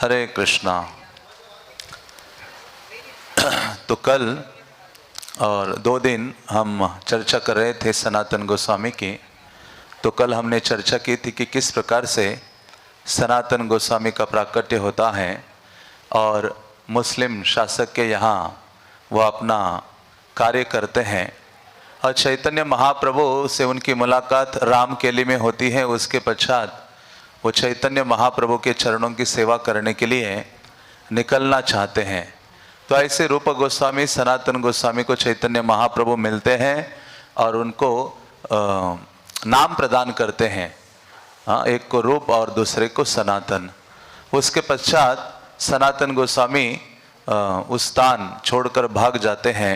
हरे कृष्णा। तो कल और 2 दिन हम चर्चा कर रहे थे सनातन गोस्वामी की। तो कल हमने चर्चा की थी कि किस प्रकार से सनातन गोस्वामी का प्राकट्य होता है और मुस्लिम शासक के यहाँ वो अपना कार्य करते हैं और चैतन्य महाप्रभु से उनकी मुलाकात रामकेली में होती है। उसके पश्चात वो चैतन्य महाप्रभु के चरणों की सेवा करने के लिए निकलना चाहते हैं। तो ऐसे रूप गोस्वामी सनातन गोस्वामी को चैतन्य महाप्रभु मिलते हैं और उनको नाम प्रदान करते हैं। एक को रूप और दूसरे को सनातन। उसके पश्चात सनातन गोस्वामी उस स्थान छोड़कर भाग जाते हैं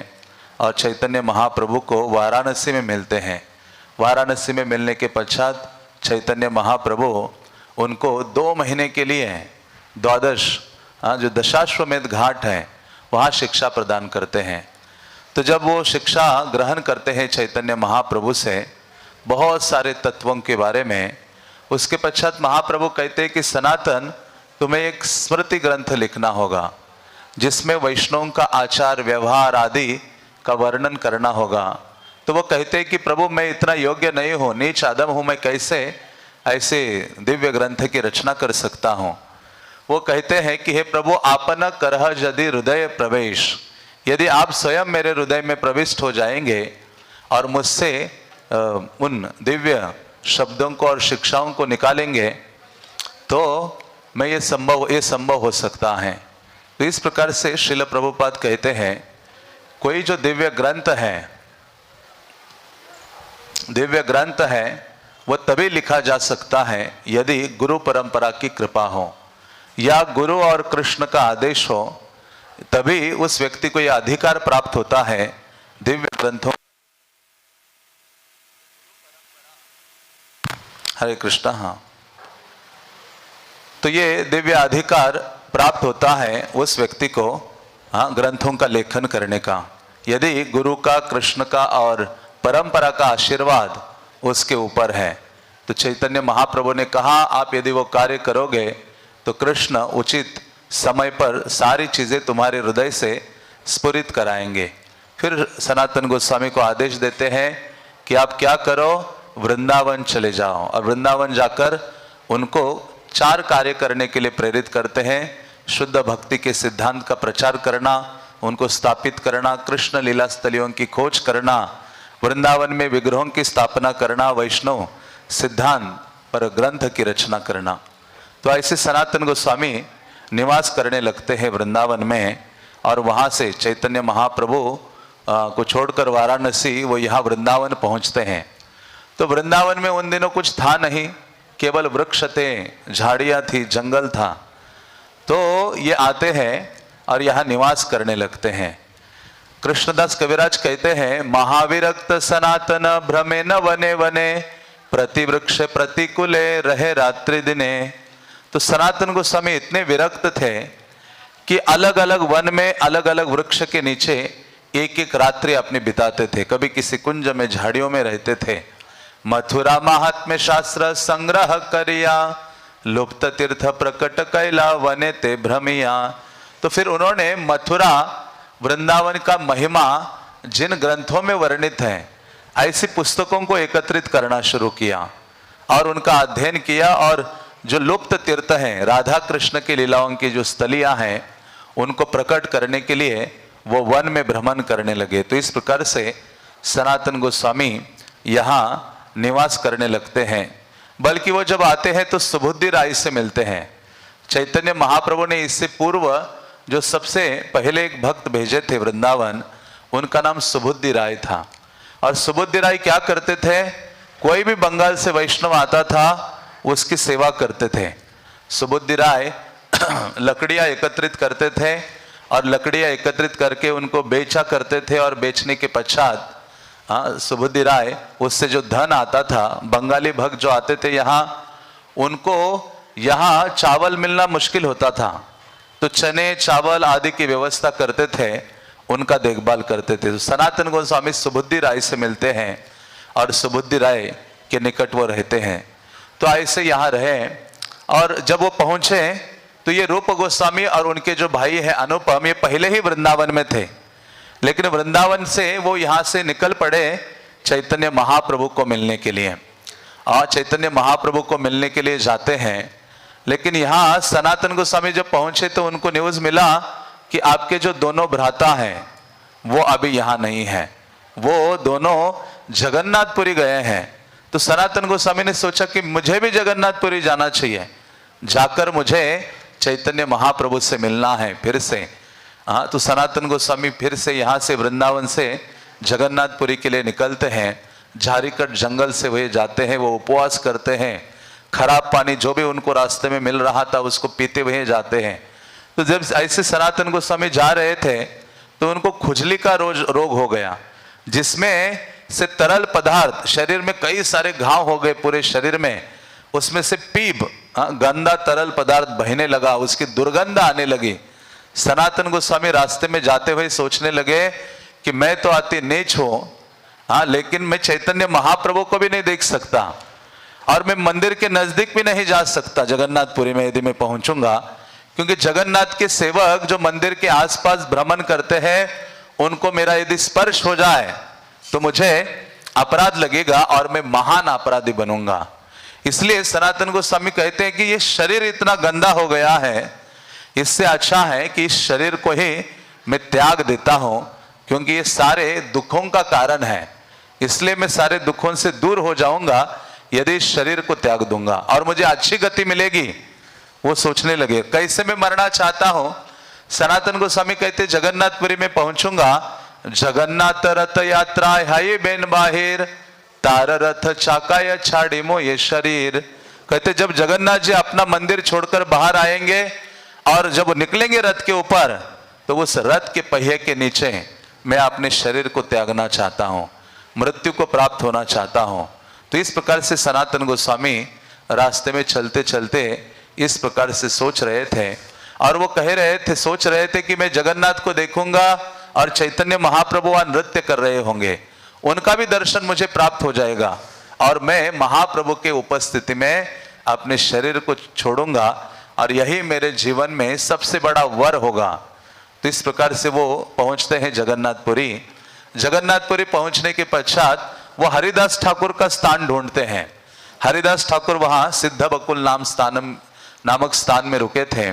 और चैतन्य महाप्रभु को वाराणसी में मिलते हैं। वाराणसी में मिलने के पश्चात चैतन्य महाप्रभु उनको 2 महीने के लिए द्वादश जो दशाश्वमेध घाट है वहाँ शिक्षा प्रदान करते हैं। तो जब वो शिक्षा ग्रहण करते हैं चैतन्य महाप्रभु से बहुत सारे तत्वों के बारे में, उसके पश्चात महाप्रभु कहते हैं कि सनातन तुम्हें एक स्मृति ग्रंथ लिखना होगा जिसमें वैष्णवों का आचार व्यवहार आदि का वर्णन करना होगा। तो वो कहते हैं कि प्रभु मैं इतना योग्य नहीं हूँ, नीच आदम हूँ, मैं कैसे ऐसे दिव्य ग्रंथ की रचना कर सकता हूँ। वो कहते हैं कि हे प्रभु आपन करह यदि हृदय प्रवेश, यदि आप स्वयं मेरे हृदय में प्रविष्ट हो जाएंगे और मुझसे उन दिव्य शब्दों को और शिक्षाओं को निकालेंगे तो मैं ये संभव हो सकता है। तो इस प्रकार से श्रील प्रभुपाद कहते हैं कोई जो दिव्य ग्रंथ है वो तभी लिखा जा सकता है यदि गुरु परंपरा की कृपा हो या गुरु और कृष्ण का आदेश हो, तभी उस व्यक्ति को यह अधिकार प्राप्त होता है दिव्य ग्रंथों। हरे कृष्णा। हाँ, तो ये दिव्य अधिकार प्राप्त होता है उस व्यक्ति को ग्रंथों का लेखन करने का, यदि गुरु का कृष्ण का और परंपरा का आशीर्वाद उसके ऊपर है। तो चैतन्य महाप्रभु ने कहा आप यदि वो कार्य करोगे तो कृष्ण उचित समय पर सारी चीजें तुम्हारे हृदय से स्फुरित कराएंगे। फिर सनातन गोस्वामी को आदेश देते हैं कि आप क्या करो, वृंदावन चले जाओ और वृंदावन जाकर उनको 4 कार्य करने के लिए प्रेरित करते हैं। शुद्ध भक्ति के सिद्धांत का प्रचार करना, उनको स्थापित करना, कृष्ण लीला स्थलियों की खोज करना, वृंदावन में विग्रहों की स्थापना करना, वैष्णव सिद्धांत पर ग्रंथ की रचना करना। तो ऐसे सनातन गोस्वामी निवास करने लगते हैं वृंदावन में और वहाँ से चैतन्य महाप्रभु को छोड़कर वाराणसी वो यहाँ वृंदावन पहुँचते हैं। तो वृंदावन में उन दिनों कुछ था नहीं, केवल वृक्ष थे, झाड़ियाँ थी, जंगल था। तो ये आते हैं और यहाँ निवास करने लगते हैं। कृष्णदास कविराज कहते हैं महाविरक्त सनातन भ्रमे न वने वने प्रतिवृक्ष प्रतिकूले रहे रात्रि दिने। तो सनातन गोस्वामी इतने विरक्त थे कि अलग अलग वन में अलग अलग वृक्ष के नीचे एक एक रात्रि अपने बिताते थे। कभी किसी कुंज में झाड़ियों में रहते थे। मथुरा महात्म्य शास्त्र संग्रह करिया लुप्त तीर्थ प्रकट कैला वने ते भ्रमिया। तो फिर उन्होंने मथुरा वृंदावन का महिमा जिन ग्रंथों में वर्णित है ऐसी पुस्तकों को एकत्रित करना शुरू किया और उनका अध्ययन किया और जो लुप्त तीर्थ हैं, राधा कृष्ण की लीलाओं की जो स्थलियां हैं, उनको प्रकट करने के लिए वो वन में भ्रमण करने लगे। तो इस प्रकार से सनातन गोस्वामी यहाँ निवास करने लगते हैं। बल्कि वो जब आते हैं तो सुबुद्धि राय से मिलते हैं। चैतन्य महाप्रभु ने इससे पूर्व जो सबसे पहले एक भक्त भेजे थे वृंदावन, उनका नाम सुबुद्धि राय था। और सुबुद्धि राय क्या करते थे, कोई भी बंगाल से वैष्णव आता था उसकी सेवा करते थे। सुबुद्धि राय लकड़ियाँ एकत्रित करते थे और लकड़ियाँ एकत्रित करके उनको बेचा करते थे और बेचने के पश्चात सुबुद्धि राय उससे जो धन आता था, बंगाली भक्त जो आते थे यहाँ, उनको यहाँ चावल मिलना मुश्किल होता था। तो चने चावल आदि की व्यवस्था करते थे, उनका देखभाल करते थे। तो सनातन गोस्वामी सुबुद्धि राय से मिलते हैं और सुबुद्धि राय के निकट वो रहते हैं। तो ऐसे यहाँ रहे और जब वो पहुँचे तो ये रूप गोस्वामी और उनके जो भाई है अनुपम, ये पहले ही वृंदावन में थे, लेकिन वृंदावन से वो यहाँ से निकल पड़े चैतन्य महाप्रभु को मिलने के लिए। और चैतन्य महाप्रभु को मिलने के लिए जाते हैं, लेकिन यहाँ सनातन गोस्वामी जब पहुंचे तो उनको न्यूज मिला कि आपके जो दोनों भ्राता हैं वो अभी यहाँ नहीं है, वो दोनों जगन्नाथपुरी गए हैं। तो सनातन गोस्वामी ने सोचा कि मुझे भी जगन्नाथपुरी जाना चाहिए, जाकर मुझे चैतन्य महाप्रभु से मिलना है फिर से। हाँ, तो सनातन गोस्वामी फिर से यहाँ से वृंदावन से जगन्नाथपुरी के लिए निकलते हैं। झारीकट जंगल से वे जाते हैं, वो उपवास करते हैं, खराब पानी जो भी उनको रास्ते में मिल रहा था उसको पीते हुए जाते हैं। तो जब ऐसे सनातन गोस्वामी जा रहे थे तो उनको खुजली का रोग हो गया, जिसमें से तरल पदार्थ, शरीर में कई सारे घाव हो गए पूरे शरीर में, उसमें से पीप, गंदा तरल पदार्थ बहने लगा, उसकी दुर्गंध आने लगी। सनातन गोस्वामी रास्ते में जाते हुए सोचने लगे कि मैं तो अति नीच हूं, हाँ, लेकिन मैं चैतन्य महाप्रभु को भी नहीं देख सकता और मैं मंदिर के नजदीक भी नहीं जा सकता जगन्नाथपुरी में यदि मैं पहुंचूंगा, क्योंकि जगन्नाथ के सेवक जो मंदिर के आसपास भ्रमण करते हैं उनको मेरा यदि स्पर्श हो जाए तो मुझे अपराध लगेगा और मैं महान अपराधी बनूंगा। इसलिए सनातन गोस्वामी कहते हैं कि ये शरीर इतना गंदा हो गया है, इससे अच्छा है कि इस शरीर को ही मैं त्याग देता हूं, क्योंकि ये सारे दुखों का कारण है। इसलिए मैं सारे दुखों से दूर हो जाऊंगा यदि इस शरीर को त्याग दूंगा और मुझे अच्छी गति मिलेगी। वो सोचने लगे कैसे मैं मरना चाहता हूं। सनातन गोस्वामी कहते जगन्नाथपुरी में पहुंचूंगा, जगन्नाथ रथ यात्रा है बेन बाहिर, तार रथ चाकाय छाड़ी मो ये शरीर। कहते जब जगन्नाथ जी अपना मंदिर छोड़कर बाहर आएंगे और जब निकलेंगे रथ के ऊपर, तो उस रथ के पहिए के नीचे मैं अपने शरीर को त्यागना चाहता हूं, मृत्यु को प्राप्त होना चाहता हूं। तो इस प्रकार से सनातन गोस्वामी रास्ते में चलते चलते इस प्रकार से सोच रहे थे और वो कह रहे थे, सोच रहे थे कि मैं जगन्नाथ को देखूंगा और चैतन्य महाप्रभु वहां नृत्य कर रहे होंगे, उनका भी दर्शन मुझे प्राप्त हो जाएगा और मैं महाप्रभु के उपस्थिति में अपने शरीर को छोड़ूंगा और यही मेरे जीवन में सबसे बड़ा वर होगा। तो इस प्रकार से वो पहुंचते हैं जगन्नाथपुरी। जगन्नाथपुरी पहुंचने के पश्चात वो हरिदास ठाकुर का स्थान ढूंढते हैं। हरिदास ठाकुर वहां सिद्ध बकुल नामक स्थान में रुके थे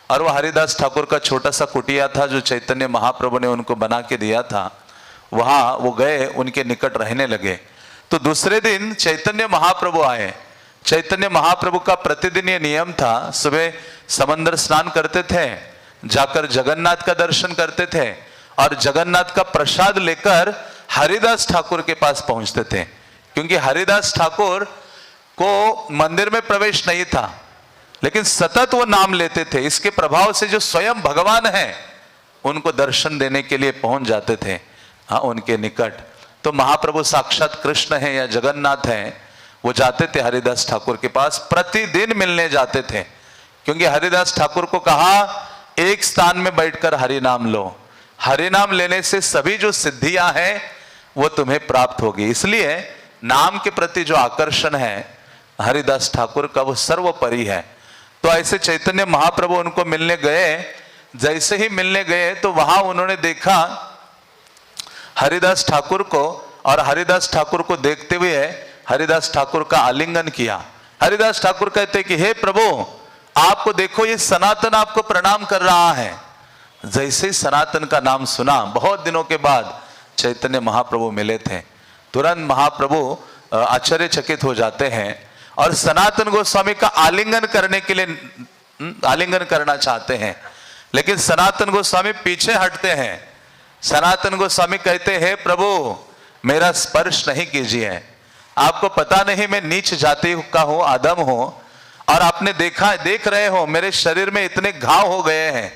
और वह हरिदास ठाकुर का छोटा सा कुटिया था जो चैतन्य महाप्रभु ने उनको बना के दिया था। वहां वो गए, उनके निकट रहने लगे। तो दूसरे दिन चैतन्य महाप्रभु आए। चैतन्य महाप्रभु का प्रतिदिन ये नियम था, सुबह समंदर स्नान करते थे, जाकर जगन्नाथ का दर्शन करते थे और जगन्नाथ का प्रसाद लेकर हरिदास ठाकुर के पास पहुंचते थे, क्योंकि हरिदास ठाकुर को मंदिर में प्रवेश नहीं था, लेकिन सतत वो नाम लेते थे। इसके प्रभाव से जो स्वयं भगवान है उनको दर्शन देने के लिए पहुंच जाते थे, हाँ, उनके निकट। तो महाप्रभु साक्षात कृष्ण है या जगन्नाथ है, वो जाते थे हरिदास ठाकुर के पास, प्रतिदिन मिलने जाते थे, क्योंकि हरिदास ठाकुर को कहा एक स्थान में बैठकर हरि नाम लो, हरि नाम लेने से सभी जो सिद्धियां हैं वो तुम्हें प्राप्त होगी। इसलिए नाम के प्रति जो आकर्षण है हरिदास ठाकुर का वो सर्वोपरि है। तो ऐसे चैतन्य महाप्रभु उनको मिलने गए। जैसे ही मिलने गए तो वहां उन्होंने देखा हरिदास ठाकुर को और हरिदास ठाकुर को देखते हुए हरिदास ठाकुर का आलिंगन किया। हरिदास ठाकुर कहते कि हे प्रभु, आपको देखो ये सनातन आपको प्रणाम कर रहा है। जैसे ही सनातन का नाम सुना, बहुत दिनों के बाद चैतन्य महाप्रभु मिले थे, तुरंत महाप्रभु आश्चर्यचकित हो जाते हैं और सनातन गोस्वामी का आलिंगन करने के लिए आलिंगन करना चाहते हैं, लेकिन सनातन गोस्वामी पीछे हटते हैं। सनातन गोस्वामी कहते हैं प्रभु मेरा स्पर्श नहीं कीजिए, आपको पता नहीं मैं नीच जाति का हूं, आदम हूं, और आपने देख रहे हो मेरे शरीर में इतने घाव हो गए हैं,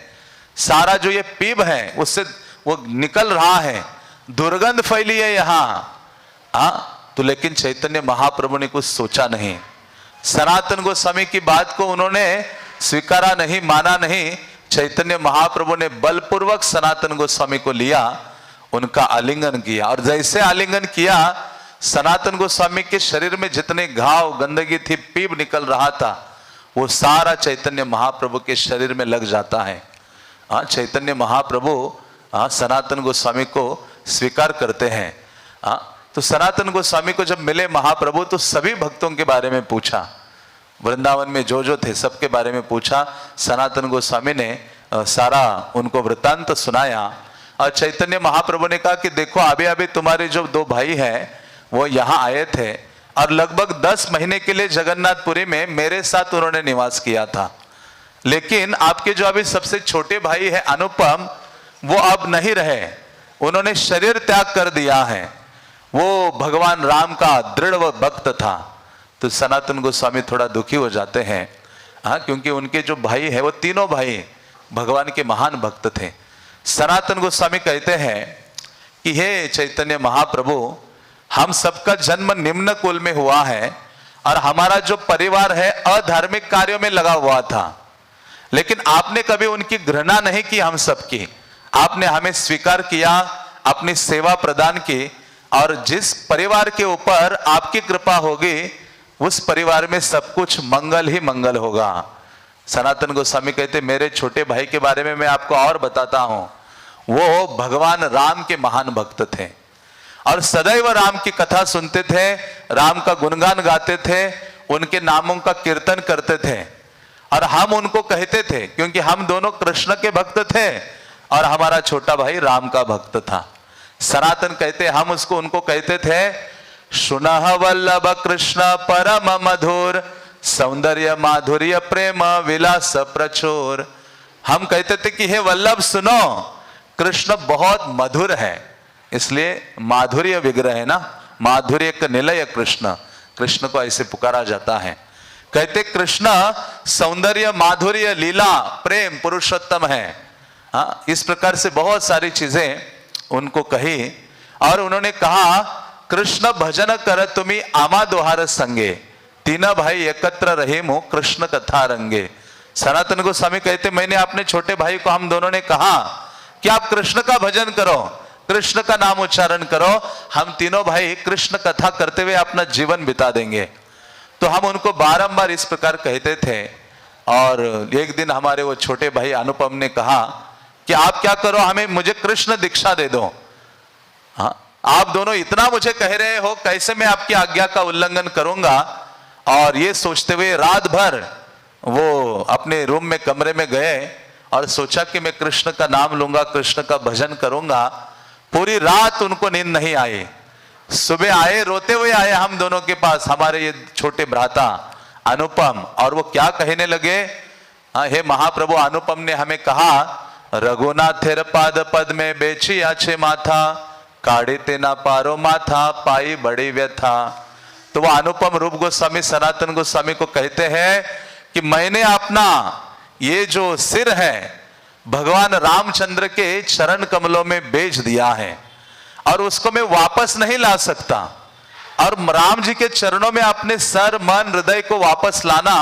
सारा जो ये पीप है उससे वो निकल रहा है, दुर्गंध फैली है यहाँ। तो लेकिन चैतन्य महाप्रभु ने कुछ सोचा नहीं, सनातन गोस्वामी की बात को उन्होंने स्वीकारा नहीं, माना नहीं। चैतन्य महाप्रभु ने बलपूर्वक सनातन गोस्वामी को लिया, उनका आलिंगन किया, और जैसे आलिंगन किया सनातन गोस्वामी के शरीर में जितने घाव गंदगी थी, पीप निकल रहा था, वो सारा चैतन्य महाप्रभु के शरीर में लग जाता है। चैतन्य महाप्रभु सनातन गोस्वामी को स्वीकार करते हैं। तो सनातन गोस्वामी को जब मिले महाप्रभु तो सभी भक्तों के बारे में पूछा, वृंदावन में जो थे सबके बारे में पूछा। सनातन गोस्वामी ने सारा उनको वृत्तांत सुनाया और चैतन्य महाप्रभु ने कहा कि देखो अभी अभी तुम्हारे जो 2 भाई हैं वो यहाँ आए थे और लगभग 10 महीने के लिए जगन्नाथपुरी में मेरे साथ उन्होंने निवास किया था, लेकिन आपके जो अभी सबसे छोटे भाई है अनुपम, वो अब नहीं रहे, उन्होंने शरीर त्याग कर दिया है। वो भगवान राम का दृढ़ भक्त था। तो सनातन गोस्वामी थोड़ा दुखी हो जाते हैं, क्योंकि उनके जो भाई है वो तीनों भाई भगवान के महान भक्त थे। सनातन गोस्वामी कहते हैं कि हे चैतन्य महाप्रभु, हम सबका जन्म निम्न कुल में हुआ है और हमारा जो परिवार है अधार्मिक कार्यों में लगा हुआ था, लेकिन आपने कभी उनकी घृणा नहीं की हम सबकी। आपने हमें स्वीकार किया, अपनी सेवा प्रदान की, और जिस परिवार के ऊपर आपकी कृपा होगी उस परिवार में सब कुछ मंगल ही मंगल होगा। सनातन गोस्वामी कहते मेरे छोटे भाई के बारे में मैं आपको और बताता हूं। वो भगवान राम के महान भक्त थे और सदैव राम की कथा सुनते थे, राम का गुणगान गाते थे, उनके नामों का कीर्तन करते थे। और हम उनको कहते थे, क्योंकि हम दोनों कृष्ण के भक्त थे और हमारा छोटा भाई राम का भक्त था। सनातन कहते हम उनको कहते थे, सुनह वल्लभ कृष्ण परम मधुर, सौंदर्य माधुर्य प्रेम विलास प्रचुर। हम कहते थे कि हे वल्लभ सुनो, कृष्ण बहुत मधुर है, इसलिए माधुर्य विग्रह है ना, माधुर्य का निलय कृष्ण, कृष्ण को ऐसे पुकारा जाता है। कहते कृष्ण सौंदर्य माधुर्य लीला प्रेम पुरुषोत्तम है। इस प्रकार से बहुत सारी चीजें उनको कही और उन्होंने कहा कृष्ण भजन कर तुम्ही आमा दोहार संगे, तीन भाई एकत्र रहे मो कृष्ण कथा रंगे। सनातन गोस्वामी कहते मैंने अपने छोटे भाई को, हम दोनों ने कहा कि आप कृष्ण का भजन करो, कृष्ण का नाम उच्चारण करो, हम तीनों भाई कृष्ण कथा करते हुए अपना जीवन बिता देंगे। तो हम उनको बारंबार इस प्रकार कहते थे। और एक दिन हमारे वो छोटे भाई अनुपम ने कहा कि आप क्या करो, मुझे कृष्ण दीक्षा दे दो। आप दोनों इतना मुझे कह रहे हो, कैसे मैं आपकी आज्ञा का उल्लंघन करूंगा। और ये सोचते हुए रात भर वो अपने रूम में कमरे में गए और सोचा कि मैं कृष्ण का नाम लूंगा, कृष्ण का भजन करूंगा। पूरी रात उनको नींद नहीं आई। सुबह आए, रोते हुए आए हम दोनों के पास, हमारे ये छोटे भ्राता अनुपम, और वो क्या कहने लगे, हे महाप्रभु, अनुपम ने हमें कहा रघुनाथेर पाद पद में बेची आछे माथा, काढ़े तेना पारो माथा, पाई बड़ी व्यथा। तो वो अनुपम रूप गोस्वामी सनातन गोस्वामी को कहते हैं कि मैंने अपना ये जो सिर है भगवान रामचंद्र के चरण कमलों में बेच दिया है और उसको मैं वापस नहीं ला सकता। और राम जी के चरणों में अपने सर मन हृदय को वापस लाना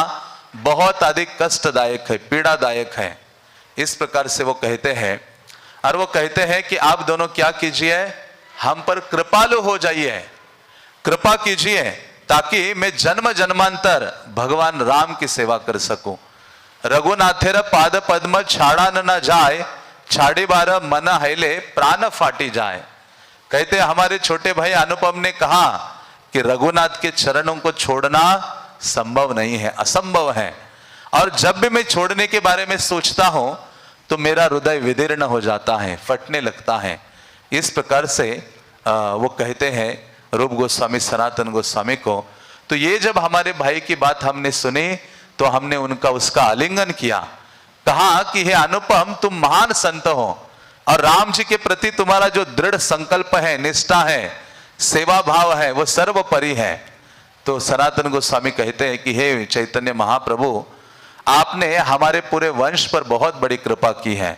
बहुत अधिक कष्टदायक है, पीड़ादायक है। इस प्रकार से वो कहते हैं। और वो कहते हैं कि आप दोनों क्या कीजिए, हम पर कृपालु हो जाइए, कृपा कीजिए, ताकि मैं जन्म जन्मांतर भगवान राम की सेवा कर सकूं। रघुनाथेर पाद पद्म छाड़ा न जाए, छाड़ी बार मन हैले प्राण फाटी जाए। कहते हमारे छोटे भाई अनुपम ने कहा कि रघुनाथ के चरणों को छोड़ना संभव नहीं है, असंभव है। और जब भी मैं छोड़ने के बारे में सोचता हूं तो मेरा हृदय विदीर्ण हो जाता है, फटने लगता है। इस प्रकार से वो कहते हैं रूप गोस्वामी सनातन गोस्वामी को। तो ये जब हमारे भाई की बात हमने सुनी तो हमने उसका आलिंगन किया, कहा कि हे अनुपम, तुम महान संत हो और राम जी के प्रति तुम्हारा जो दृढ़ संकल्प है, निष्ठा है, सेवा भाव है, वो सर्वोपरि है। तो सनातन गोस्वामी कहते हैं कि हे चैतन्य महाप्रभु, आपने हमारे पूरे वंश पर बहुत बड़ी कृपा की है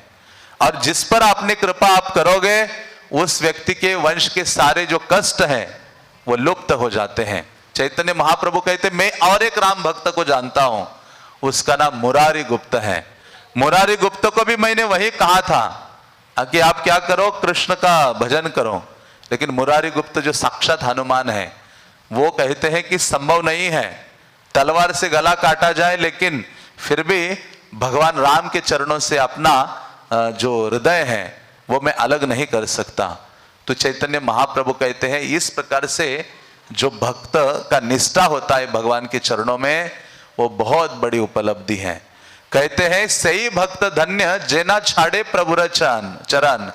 और जिस पर आपने कृपा आप करोगे उस व्यक्ति के वंश के सारे जो कष्ट हैं वो लुप्त हो जाते हैं। चैतन्य महाप्रभु कहते मैं और एक राम भक्त को जानता हूं, उसका नाम मुरारी गुप्त है। मुरारी गुप्त को भी मैंने वही कहा था कि आप क्या करो, कृष्ण का भजन करो। लेकिन मुरारी गुप्त जो साक्षात हनुमान है वो कहते हैं कि संभव नहीं है, तलवार से गला काटा जाए लेकिन फिर भी भगवान राम के चरणों से अपना जो हृदय है वो मैं अलग नहीं कर सकता। तो चैतन्य महाप्रभु कहते हैं इस प्रकार से जो भक्त का निष्ठा होता है भगवान के चरणों में वो बहुत बड़ी उपलब्धि है। कहते हैं सही भक्त धन्य जेना छाड़े प्रभु चरण।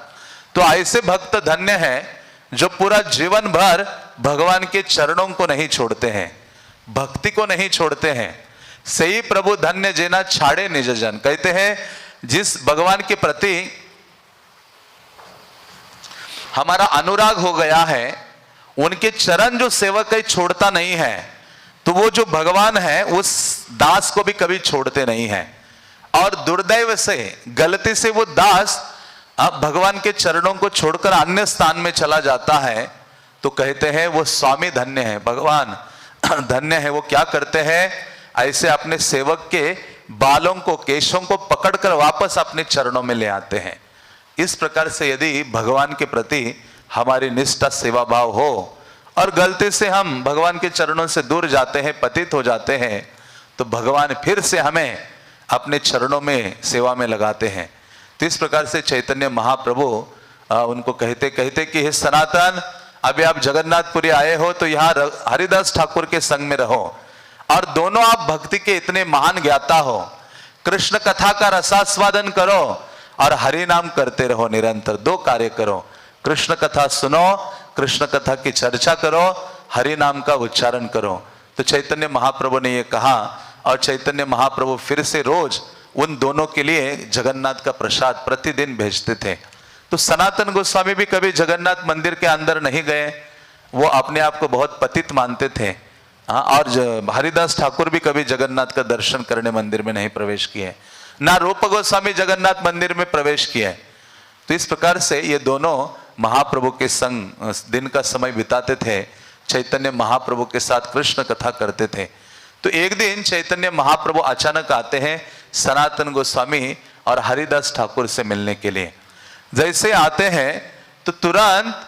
तो ऐसे भक्त धन्य है जो पूरा जीवन भर भगवान के चरणों को नहीं छोड़ते हैं, भक्ति को नहीं छोड़ते हैं। सही प्रभु धन्य जेना छाड़े निज जन। कहते हैं जिस भगवान के प्रति हमारा अनुराग हो गया है उनके चरण जो सेवक है छोड़ता नहीं है, तो वो जो भगवान है उस दास को भी कभी छोड़ते नहीं है। और दुर्दैव से गलती से वो दास अब भगवान के चरणों को छोड़कर अन्य स्थान में चला जाता है तो कहते हैं वो स्वामी धन्य है, भगवान धन्य है। वो क्या करते हैं, ऐसे अपने सेवक के बालों को केशों को पकड़कर वापस अपने चरणों में ले आते हैं। इस प्रकार से यदि भगवान के प्रति हमारी निष्ठा सेवा भाव हो और गलती से हम भगवान के चरणों से दूर जाते हैं, पतित हो जाते हैं, तो भगवान फिर से हमें अपने चरणों में सेवा में लगाते हैं। तो इस प्रकार से चैतन्य महाप्रभु उनको कहते कहते कि हे सनातन, अभी आप जगन्नाथपुरी आए हो तो यहाँ हरिदास ठाकुर के संग में रहो और दोनों आप भक्ति के इतने महान ज्ञाता हो, कृष्ण कथा का रसास्वादन करो और हरि नाम करते रहो निरंतर। दो कार्य करो, कृष्ण कथा सुनो, कृष्ण कथा की चर्चा करो, हरि नाम का उच्चारण करो। तो चैतन्य महाप्रभु ने ये कहा और चैतन्य महाप्रभु फिर से रोज उन दोनों के लिए जगन्नाथ का प्रसाद प्रतिदिन भेजते थे। तो सनातन गोस्वामी भी कभी जगन्नाथ मंदिर के अंदर नहीं गए, वो अपने आप को बहुत पतित मानते थे। हाँ, और हरिदास ठाकुर भी कभी जगन्नाथ का दर्शन करने मंदिर में नहीं प्रवेश किए, ना रूप गोस्वामी जगन्नाथ मंदिर में प्रवेश किए। तो इस प्रकार से ये दोनों महाप्रभु के संग दिन का समय बिताते थे, चैतन्य महाप्रभु के साथ कृष्ण कथा करते थे। तो एक दिन चैतन्य महाप्रभु अचानक आते हैं सनातन गोस्वामी और हरिदास ठाकुर से मिलने के लिए। जैसे आते हैं तो तुरंत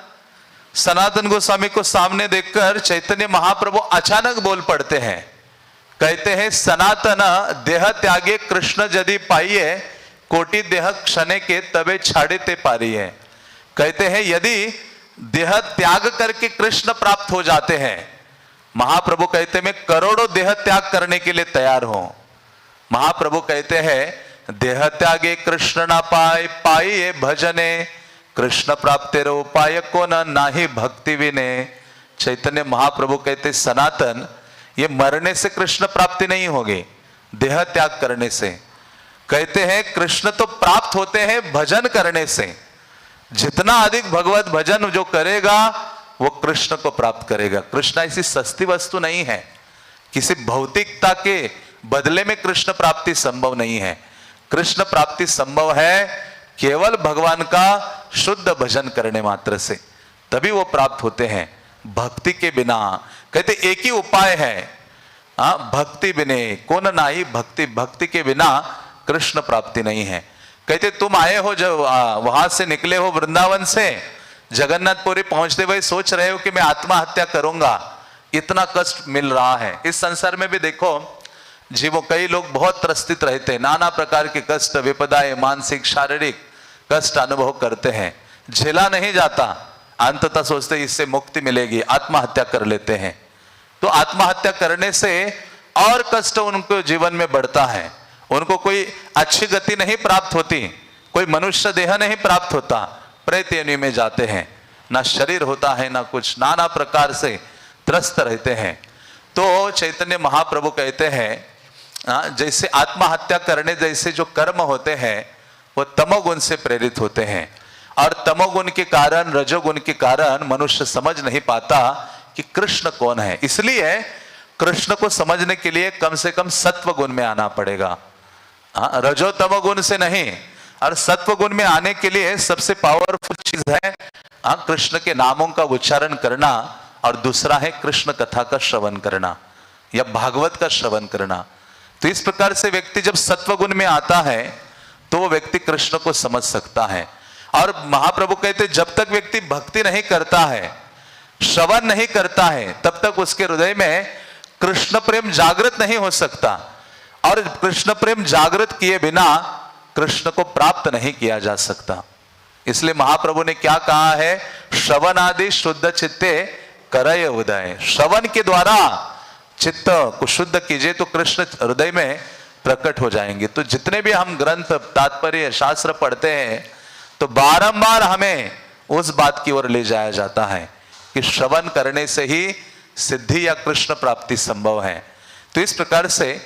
सनातन गोस्वामी को सामने देखकर चैतन्य महाप्रभु अचानक बोल पड़ते हैं। कहते हैं सनातन देह त्यागे कृष्ण यदि पाइए, कोटि देह क्षणे के तबे छाड़े ते पारिए। कहते हैं यदि देह त्याग करके कृष्ण प्राप्त हो जाते हैं, महाप्रभु कहते मैं करोड़ों देह त्याग करने के लिए तैयार हूं। महाप्रभु कहते हैं देह त्यागे कृष्ण ना पाए, पाइए भजने, कृष्ण प्राप्ति उपाय को न नाही भक्ति विने। चैतन्य महाप्रभु कहते सनातन ये मरने से कृष्ण प्राप्ति नहीं होगी, देह त्याग करने से। कहते हैं कृष्ण तो प्राप्त होते हैं भजन करने से। जितना अधिक भगवत भजन जो करेगा वो कृष्ण को प्राप्त करेगा। कृष्ण ऐसी सस्ती वस्तु नहीं है, किसी भौतिकता के बदले में कृष्ण प्राप्ति संभव नहीं है। कृष्ण प्राप्ति संभव है केवल भगवान का शुद्ध भजन करने मात्र से, तभी वो प्राप्त होते हैं। भक्ति के बिना कहते एक ही उपाय है, भक्ति बिने कौन नाही भक्ति, भक्ति के बिना कृष्ण प्राप्ति नहीं है। कहते तुम आए हो जब वहां से निकले हो वृंदावन से, जगन्नाथपुरी पहुंचते हुए सोच रहे हो कि मैं आत्महत्या करूंगा, इतना कष्ट मिल रहा है। इस संसार में भी देखो जीवों कई लोग बहुत त्रस्तित रहते हैं, नाना प्रकार के कष्ट विपदाएं मानसिक शारीरिक कष्ट अनुभव करते हैं, झेला नहीं जाता, अंततः सोचते इससे मुक्ति मिलेगी, आत्महत्या कर लेते हैं। तो आत्महत्या करने से और कष्ट उनको जीवन में बढ़ता है, उनको कोई अच्छी गति नहीं प्राप्त होती, कोई मनुष्य देह नहीं प्राप्त होता, प्रेत योनि में जाते हैं, ना शरीर होता है ना कुछ, नाना प्रकार से त्रस्त रहते हैं। तो चैतन्य महाप्रभु कहते हैं जैसे आत्महत्या करने जैसे जो कर्म होते हैं वो तमोगुण से प्रेरित होते हैं, और तमोगुण के कारण रजोगुण के कारण मनुष्य समझ नहीं पाता कि कृष्ण कौन है। इसलिए कृष्ण को समझने के लिए कम से कम सत्व गुण में आना पड़ेगा, रजो तमोगुण से नहीं। और सत्व गुण में आने के लिए सबसे पावरफुल चीज है कृष्ण के नामों का उच्चारण करना, और दूसरा है कृष्ण कथा का श्रवण करना या भागवत का श्रवण करना। तो इस प्रकार से व्यक्ति जब सत्व गुण में आता है तो वो व्यक्ति कृष्ण को समझ सकता है। और महाप्रभु कहते जब तक व्यक्ति भक्ति नहीं करता है, श्रवण नहीं करता है, तब तक उसके हृदय में कृष्ण प्रेम जागृत नहीं हो सकता, और कृष्ण प्रेम जागृत किए बिना कृष्ण को प्राप्त नहीं किया जा सकता। इसलिए महाप्रभु ने क्या कहा है, श्रवण आदि शुद्ध चित्ते करय उदय। श्रवण के द्वारा चित्त को शुद्ध कीजिए तो कृष्ण हृदय में प्रकट हो जाएंगे। तो जितने भी हम ग्रंथ, तात्पर्य, शास्त्र पढ़ते हैं तो बारंबार हमें उस बात की ओर ले जाया जाता है कि श्रवण करने से ही सिद्धि या कृष्ण प्राप्ति संभव है। तो इस प्रकार से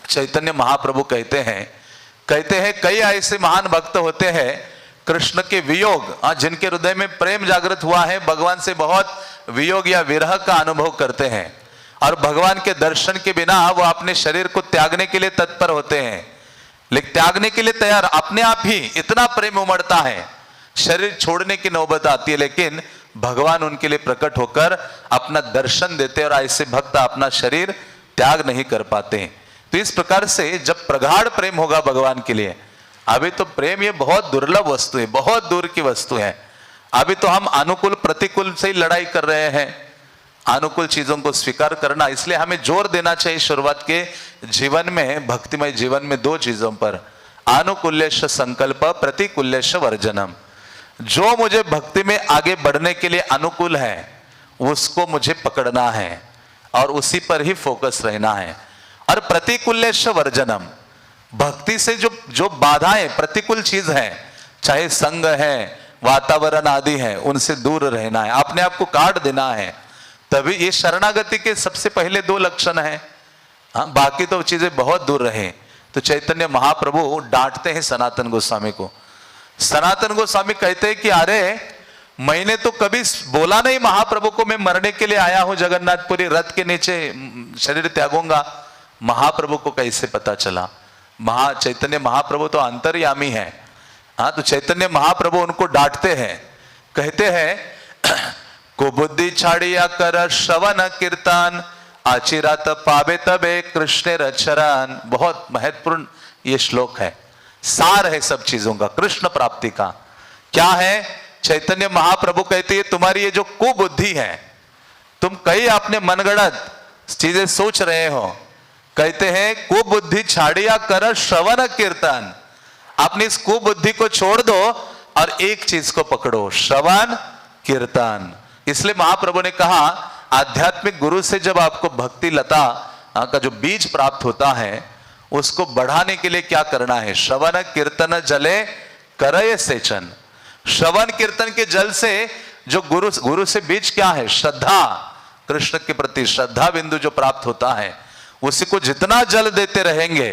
चैतन्य महाप्रभु कहते हैं कई ऐसे महान भक्त होते हैं कृष्ण के वियोग, जिनके हृदय में प्रेम जागृत हुआ है, भगवान से बहुत वियोग या विरह का अनुभव करते हैं और भगवान के दर्शन के बिना वो अपने शरीर को त्यागने के लिए तत्पर होते हैं, लेकिन त्यागने के लिए तैयार, अपने आप ही इतना प्रेम उमड़ता है, शरीर छोड़ने की नौबत आती है, लेकिन भगवान उनके लिए प्रकट होकर अपना दर्शन देते और ऐसे भक्त अपना शरीर त्याग नहीं कर पाते। तो इस प्रकार से जब प्रगाढ़ प्रेम होगा भगवान के लिए, अभी तो प्रेम ये बहुत दुर्लभ वस्तु है, बहुत दूर की वस्तु है। अभी तो हम अनुकूल प्रतिकूल से ही लड़ाई कर रहे हैं, अनुकूल चीजों को स्वीकार करना। इसलिए हमें जोर देना चाहिए शुरुआत के जीवन में, भक्तिमय जीवन में, दो चीजों पर, अनुकूल्यश संकल्प, प्रतिकूल्यश वर्जनम। जो मुझे भक्ति में आगे बढ़ने के लिए अनुकूल है उसको मुझे पकड़ना है और उसी पर ही फोकस रहना है, और प्रतिकूल्यश वर्जनम, भक्ति से जो बाधाएं, प्रतिकूल चीज है, चाहे संग है, वातावरण आदि है, उनसे दूर रहना है, अपने आप को काट देना है। तभी ये शरणागति के सबसे पहले दो लक्षण है। हाँ, बाकी तो चीजें बहुत दूर रहे। तो चैतन्य महाप्रभु डांटते हैं सनातन गोस्वामी को। सनातन गोस्वामी कहते हैं कि अरे मैंने तो कभी बोला नहीं महाप्रभु को मैं मरने के लिए आया हूं जगन्नाथपुरी रथ के नीचे शरीर त्यागूंगा। महाप्रभु को कैसे पता चला? चैतन्य महाप्रभु तो अंतर्यामी है। हाँ, तो चैतन्य महाप्रभु उनको डांटते हैं, कहते हैं कुबुद्धि छाड़िया कर श्रवण कीर्तन, आचिरात पावे तबे कृष्ण रचरन। बहुत महत्वपूर्ण ये श्लोक है, सार है सब चीजों का, कृष्ण प्राप्ति का। क्या है? चैतन्य महाप्रभु कहते हैं तुम्हारी ये जो कुबुद्धि है, तुम कई अपने मनगढ़ंत चीजें सोच रहे हो, कहते हैं कुबुद्धि छाड़िया कर श्रवण कीर्तन। अपनी इस कुबुद्धि को छोड़ दो और एक चीज को पकड़ो, श्रवण कीर्तन। इसलिए महाप्रभु ने कहा आध्यात्मिक गुरु से जब आपको भक्ति लता का जो बीज प्राप्त होता है उसको बढ़ाने के लिए क्या करना है? श्रवण कीर्तन जले करय सेचन। श्रवण कीर्तन के जल से जो गुरु से बीज क्या है? श्रद्धा, कृष्ण के प्रति श्रद्धा बिंदु जो प्राप्त होता है, उसी को जितना जल देते रहेंगे।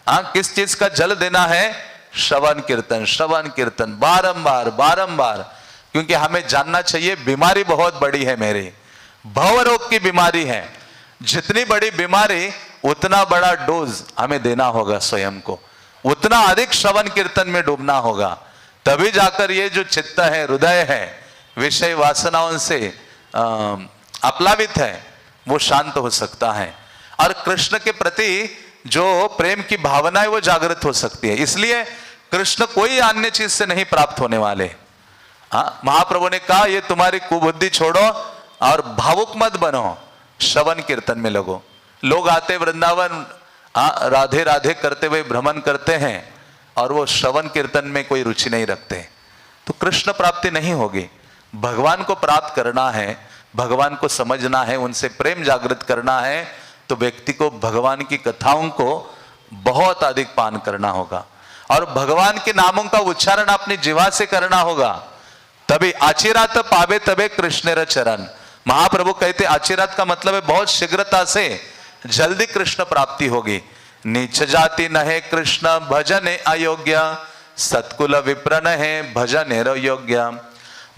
किस चीज का जल देना है? श्रवण कीर्तन, श्रवण कीर्तन, बारंबार बारंबार। क्योंकि हमें जानना चाहिए बीमारी बहुत बड़ी है मेरी, भव रोग की बीमारी है। जितनी बड़ी बीमारी उतना बड़ा डोज हमें देना होगा स्वयं को, उतना अधिक श्रवण कीर्तन में डूबना होगा, तभी जाकर ये जो चित्त है, हृदय है, विषय वासनाओं से अपलावित है, वो शांत हो सकता है और कृष्ण के प्रति जो प्रेम की भावना है वो जागृत हो सकती है। इसलिए कृष्ण कोई अन्य चीज से नहीं प्राप्त होने वाले। हाँ, महाप्रभु ने कहा ये तुम्हारी कुबुद्धि छोड़ो और भावुक मत बनो, श्रवण कीर्तन में लगो। लोग आते वृंदावन राधे राधे करते हुए भ्रमण करते हैं और वो श्रवण कीर्तन में कोई रुचि नहीं रखते, तो कृष्ण प्राप्ति नहीं होगी। भगवान को प्राप्त करना है, भगवान को समझना है, उनसे प्रेम जागृत करना है, तो व्यक्ति को भगवान की कथाओं को बहुत अधिक पान करना होगा और भगवान के नामों का उच्चारण अपनी जीवा से करना होगा। तभी आचिरात पावे तबे कृष्णेर चरण। महाप्रभु कहते आचिरात का मतलब है बहुत शीघ्रता से, जल्दी कृष्ण प्राप्ति होगी। नीच जाति न है कृष्ण भजन अयोग्य, सतकुल विप्र न है भजन योग्य।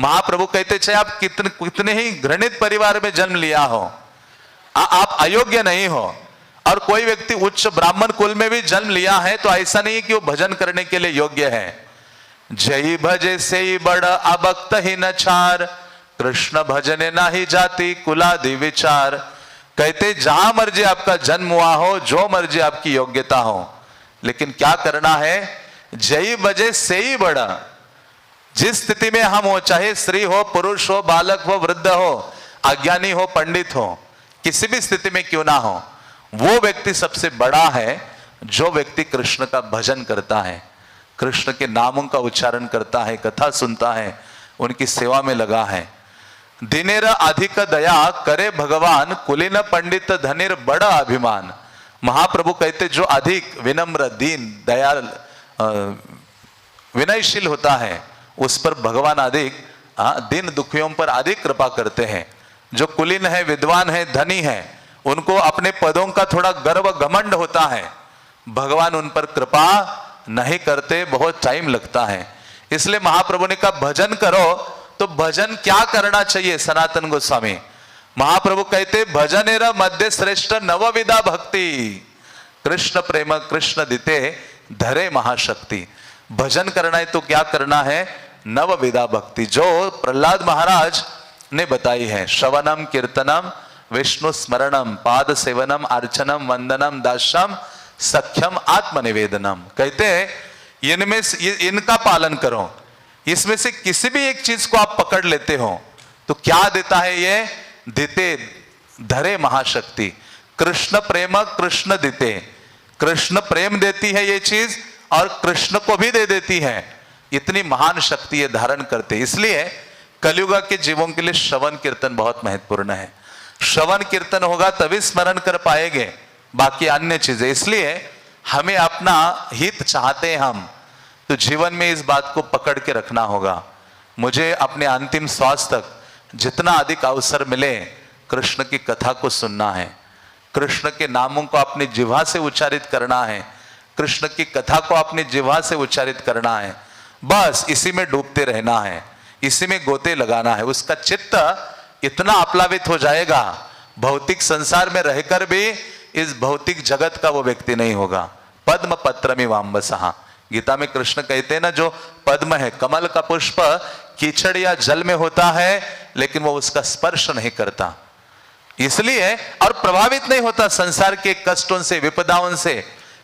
महाप्रभु कहते चाहे आप कितने ही घृणित परिवार में जन्म लिया हो, आप अयोग्य नहीं हो। और कोई व्यक्ति उच्च ब्राह्मण कुल में भी जन्म लिया है तो ऐसा नहीं कि वो भजन करने के लिए योग्य है। जय भजे से बड़ अभक्त ही न छार, कृष्ण भजने ना ही जाति कुलादि विचार। कहते जहां मर्जी आपका जन्म हुआ हो, जो मर्जी आपकी योग्यता हो, लेकिन क्या करना है? जय भजे से ही बड़ा। जिस स्थिति में हम हो, चाहे स्त्री हो, पुरुष हो, बालक हो, वृद्ध हो, अज्ञानी हो, पंडित हो, किसी भी स्थिति में क्यों ना हो, वो व्यक्ति सबसे बड़ा है जो व्यक्ति कृष्ण का भजन करता है, कृष्ण के नामों का उच्चारण करता है, कथा सुनता है, उनकी सेवा में लगा है। दिनेर अधिक दया करे भगवान, कुलीन पंडित धनिर बड़ा अभिमान। महाप्रभु कहते जो अधिक विनम्र, दीन, दयाल, विनयशील होता है उस पर भगवान अधिक दिन दुखियों पर अधिक कृपा करते हैं। जो कुलीन है, विद्वान है, धनी है, उनको अपने पदों का थोड़ा गर्व घमंड होता है, भगवान उन पर कृपा नहीं करते, बहुत टाइम लगता है। इसलिए महाप्रभु ने कहा भजन करो। तो भजन क्या करना चाहिए? सनातन गोस्वामी महाप्रभु कहते भजनेर मध्य श्रेष्ठ नवविधा भक्ति, कृष्ण प्रेम कृष्ण दिते धरे महाशक्ति। भजन करना है तो क्या करना है? नवविधा भक्ति, जो प्रहलाद महाराज ने बताई है। श्रवणम कीर्तनम विष्णु स्मरणम पाद सेवनम अर्चनम वंदनम दास्यम सख्यम आत्मनिवेदनम। कहते हैं इनमें इनका पालन करो। इसमें से किसी भी एक चीज को आप पकड़ लेते हो तो क्या देता है ये? दिते धरे महाशक्ति। कृष्ण प्रेम कृष्ण दिते, कृष्ण प्रेम देती है ये चीज और कृष्ण को भी दे देती है। इतनी महान शक्ति ये धारण करते। इसलिए कलियुग के जीवों के लिए श्रवण कीर्तन बहुत महत्वपूर्ण है। श्रवण कीर्तन होगा तभी स्मरण कर पाएंगे, बाकी अन्य चीजें। इसलिए हमें अपना हित चाहते हैं हम, तो जीवन में इस बात को पकड़ के रखना होगा। मुझे अपने अंतिम श्वास तक जितना अधिक अवसर मिले कृष्ण की कथा को सुनना है, कृष्ण के नामों को अपनी जिह्वा से उच्चारित करना है, कृष्ण की कथा को अपनी जिह्वा से उच्चारित करना है। बस इसी में डूबते रहना है, इसी में गोते लगाना है। उसका चित्त इतना आप्लावित हो जाएगा, भौतिक संसार में रहकर भी इस भौतिक जगत का वो व्यक्ति नहीं होगा। पद्म पत्रमि वाम्बसः, गीता में कृष्ण कहते हैं ना, जो पद्म है, कमल का पुष्प कीचड़ या जल में होता है लेकिन वो उसका स्पर्श नहीं करता, इसलिए और प्रभावित नहीं होता संसार के कष्टों से, विपदाओं से।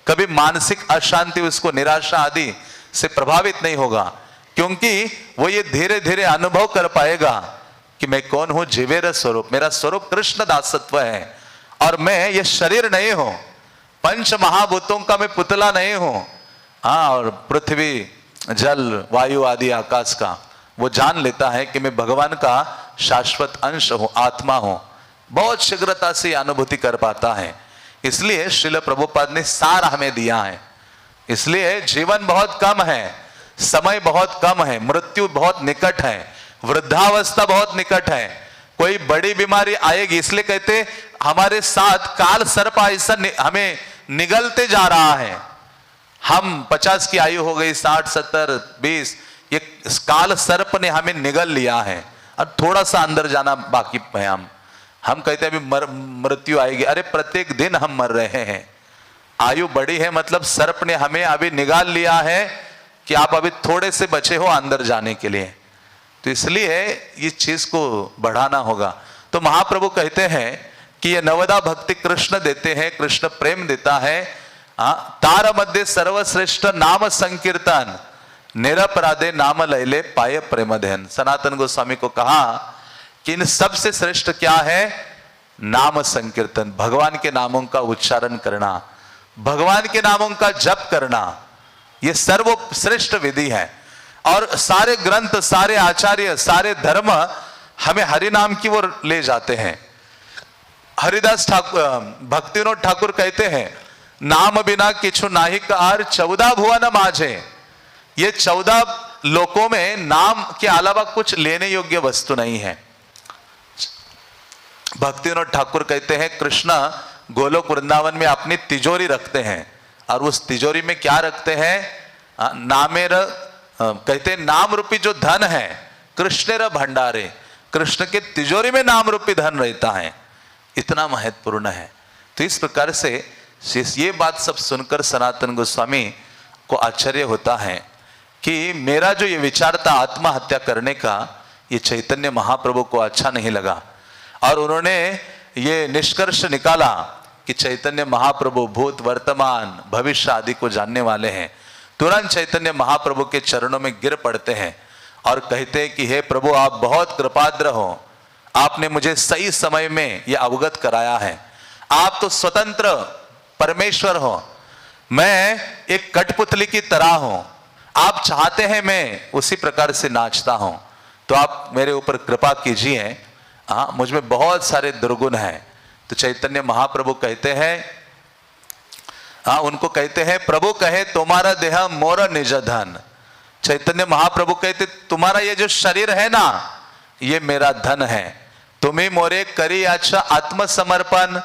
कभी मानसिक अशांति, उसको निराशा आदि से प्रभावित नहीं होगा, क्योंकि वो ये धीरे धीरे अनुभव कर पाएगा कि मैं कौन हूं, जीवेर स्वरूप, मेरा स्वरूप कृष्ण दासत्व है और मैं ये शरीर नहीं हूं, पंच महाभूतों का मैं पुतला नहीं हूं। हाँ, और पृथ्वी जल वायु आदि आकाश का वो जान लेता है कि मैं भगवान का शाश्वत अंश हूं, आत्मा हूं। बहुत शीघ्रता से अनुभूति कर पाता है। इसलिए श्रील प्रभुपाद ने सार हमें दिया है। इसलिए जीवन बहुत कम है, समय बहुत कम है, मृत्यु बहुत निकट है, वृद्धावस्था बहुत निकट है, कोई बड़ी बीमारी आएगी। इसलिए कहते हमारे साथ काल सर्प ऐसा हमें निगलते जा रहा है। हम 50 की आयु हो गई, 60, 70, 20, ये काल सर्प ने हमें निगल लिया है और थोड़ा सा अंदर जाना बाकी है। हम कहते हैं अभी मृत्यु आएगी, अरे प्रत्येक दिन हम मर रहे हैं। आयु बड़ी है मतलब सर्प ने हमें अभी निकाल लिया है कि आप अभी थोड़े से बचे हो अंदर जाने के लिए। तो इसलिए इस चीज को बढ़ाना होगा। तो महाप्रभु कहते हैं कि ये नवदा भक्ति कृष्ण देते हैं, कृष्ण प्रेम देता है। तार मध्य सर्वश्रेष्ठ नाम संकीर्तन, निरपराधे नाम लैले पाए प्रेमधन। सनातन गोस्वामी को कहा कि इन सबसे श्रेष्ठ क्या है? नाम संकीर्तन, भगवान के नामों का उच्चारण करना, भगवान के नामों का जप करना, यह सर्वश्रेष्ठ विधि है। और सारे ग्रंथ, सारे आचार्य, सारे धर्म हमें हरि नाम की ओर ले जाते हैं। हरिदास ठाकुर, भक्तिविनोद ठाकुर कहते हैं, नाम बिना किछु नाहि कार 14 भुवन माझे। ये 14 लोकों में नाम के अलावा कुछ लेने योग्य वस्तु नहीं है। भक्तिविनोद ठाकुर कहते हैं कृष्ण गोलोक वृंदावन में अपनी तिजोरी रखते हैं और उस तिजोरी में क्या रखते हैं? नामेर, कहते हैं नाम रूपी जो धन है कृष्णेर भंडारे, कृष्ण के तिजोरी में नाम रूपी धन रहता है। इतना महत्वपूर्ण है। तो इस प्रकार से ये बात सब सुनकर सनातन गोस्वामी को आश्चर्य होता है कि मेरा जो ये विचार था आत्महत्या करने का, ये चैतन्य महाप्रभु को अच्छा नहीं लगा और उन्होंने ये निष्कर्ष निकाला कि चैतन्य महाप्रभु भूत वर्तमान भविष्य आदि को जानने वाले हैं। तुरंत चैतन्य महाप्रभु के चरणों में गिर पड़ते हैं और कहते हैं कि हे प्रभु, आप बहुत कृपाद्र हो, आपने मुझे सही समय में यह अवगत कराया है। आप तो स्वतंत्र परमेश्वर हो, मैं एक कठपुतली की तरह हूं। आप चाहते हैं मैं उसी प्रकार से नाचता हूं, तो आप मेरे ऊपर कृपा कीजिए। हाँ, मुझ में बहुत सारे दुर्गुण हैं। तो चैतन्य महाप्रभु कहते हैं, हाँ, उनको कहते हैं, प्रभु कहे तुम्हारा देह मोर निज धन। चैतन्य महाप्रभु कहते तुम्हारा ये जो शरीर है ना, ये मेरा धन है। तुम्हें मोरे करी अच्छा आत्मसमर्पण,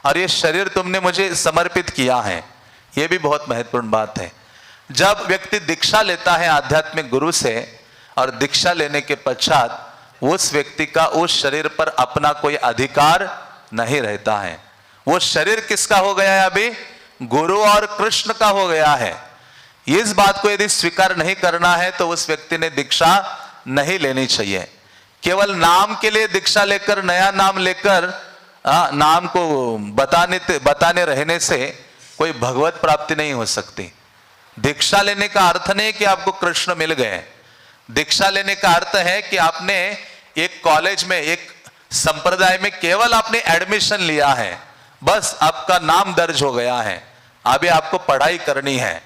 और ये शरीर तुमने मुझे समर्पित किया है। ये भी बहुत महत्वपूर्ण बात है। जब व्यक्ति दीक्षा लेता है आध्यात्मिक गुरु से, और दीक्षा लेने के पश्चात उस व्यक्ति का उस शरीर पर अपना कोई अधिकार नहीं रहता है। वो शरीर किसका हो गया है? अभी गुरु और कृष्ण का हो गया है। इस बात को यदि स्वीकार नहीं करना है तो उस व्यक्ति ने दीक्षा नहीं लेनी चाहिए। केवल नाम के लिए दीक्षा लेकर, नया नाम लेकर नाम को बताने रहने से कोई भगवत प्राप्ति नहीं हो सकती। दीक्षा लेने का अर्थ नहीं कि आपको कृष्ण मिल गए। दीक्षा लेने का अर्थ है कि आपने एक कॉलेज में, एक संप्रदाय में केवल आपने एडमिशन लिया है, बस आपका नाम दर्ज हो गया है। अभी आपको पढ़ाई करनी है।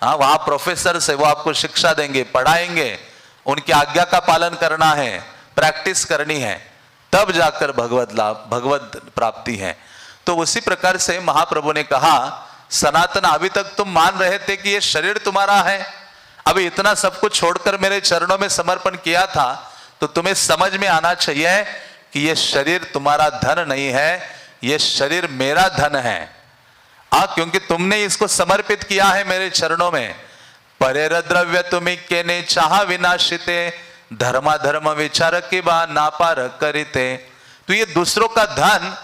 हाँ, वहां प्रोफेसर से वो आपको शिक्षा देंगे, पढ़ाएंगे, उनकी आज्ञा का पालन करना है, प्रैक्टिस करनी है, तब जाकर भगवत लाभ, भगवत प्राप्ति है। तो उसी प्रकार से महाप्रभु ने कहा, सनातन अभी तक तुम मान रहे थे कि ये शरीर तुम्हारा है, अभी इतना सब कुछ छोड़कर मेरे चरणों में समर्पण किया था, तो तुम्हें समझ में आना चाहिए कि ये शरीर तुम्हारा धन नहीं है, ये शरीर मेरा धन है। क्योंकि तुमने इसको समर्पित किया है मेरे चरणों में। परेर द्रव्य तुम्हें केने चाह विनाशिते, धर्मा धर्म विचार की बा नापार करिते। तो ये दूसरों का धन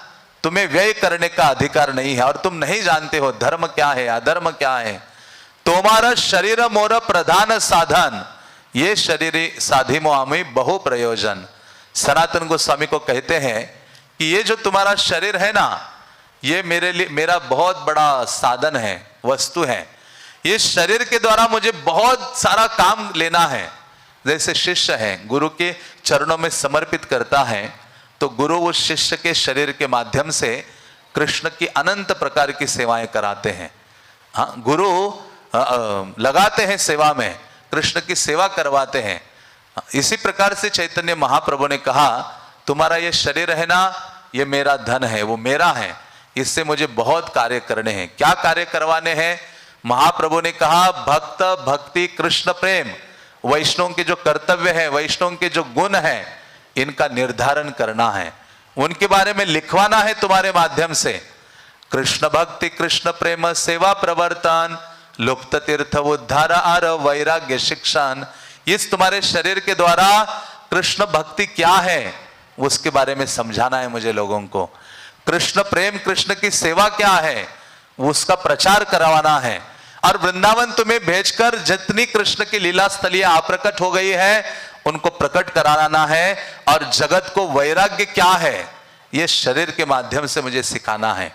तुम्हें व्यय करने का अधिकार नहीं है, और तुम नहीं जानते हो धर्म क्या है, अधर्म क्या है। तुम्हारा शरीर मोर प्रधान साधन, ये शरीर साधिमो आमी बहु प्रयोजन। सनातन गोस्वामी को कहते हैं कि ये जो तुम्हारा शरीर है ना, ये मेरे लिए, मेरा बहुत बड़ा साधन है, वस्तु है। इस शरीर के द्वारा मुझे बहुत सारा काम लेना है। जैसे शिष्य है, गुरु के चरणों में समर्पित करता है, तो गुरु उस शिष्य के शरीर के माध्यम से कृष्ण की अनंत प्रकार की सेवाएं कराते हैं। हाँ, गुरु लगाते हैं सेवा में, कृष्ण की सेवा करवाते हैं। इसी प्रकार से चैतन्य महाप्रभु ने कहा, तुम्हारा ये शरीर है ना, ये मेरा धन है, वो मेरा है, इससे मुझे बहुत कार्य करने हैं। क्या कार्य करवाने हैं? महाप्रभु ने कहा, भक्त भक्ति कृष्ण प्रेम, वैष्णव के जो कर्तव्य है, वैष्णव के जो गुण है, इनका निर्धारण करना है, उनके बारे में लिखवाना है तुम्हारे माध्यम से। कृष्ण भक्ति कृष्ण प्रेम सेवा प्रवर्तन लुप्त तीर्थ उद्धार आर वैराग्य शिक्षण। इस तुम्हारे शरीर के द्वारा कृष्ण भक्ति क्या है उसके बारे में समझाना है मुझे लोगों को। कृष्ण प्रेम, कृष्ण की सेवा क्या है, उसका प्रचार करवाना है। और वृंदावन तुम्हें भेजकर जितनी कृष्ण की लीला स्थलियां अप्रकट हो गई है, उनको प्रकट कराना है। और जगत को वैराग्य क्या है, ये शरीर के माध्यम से मुझे सिखाना है।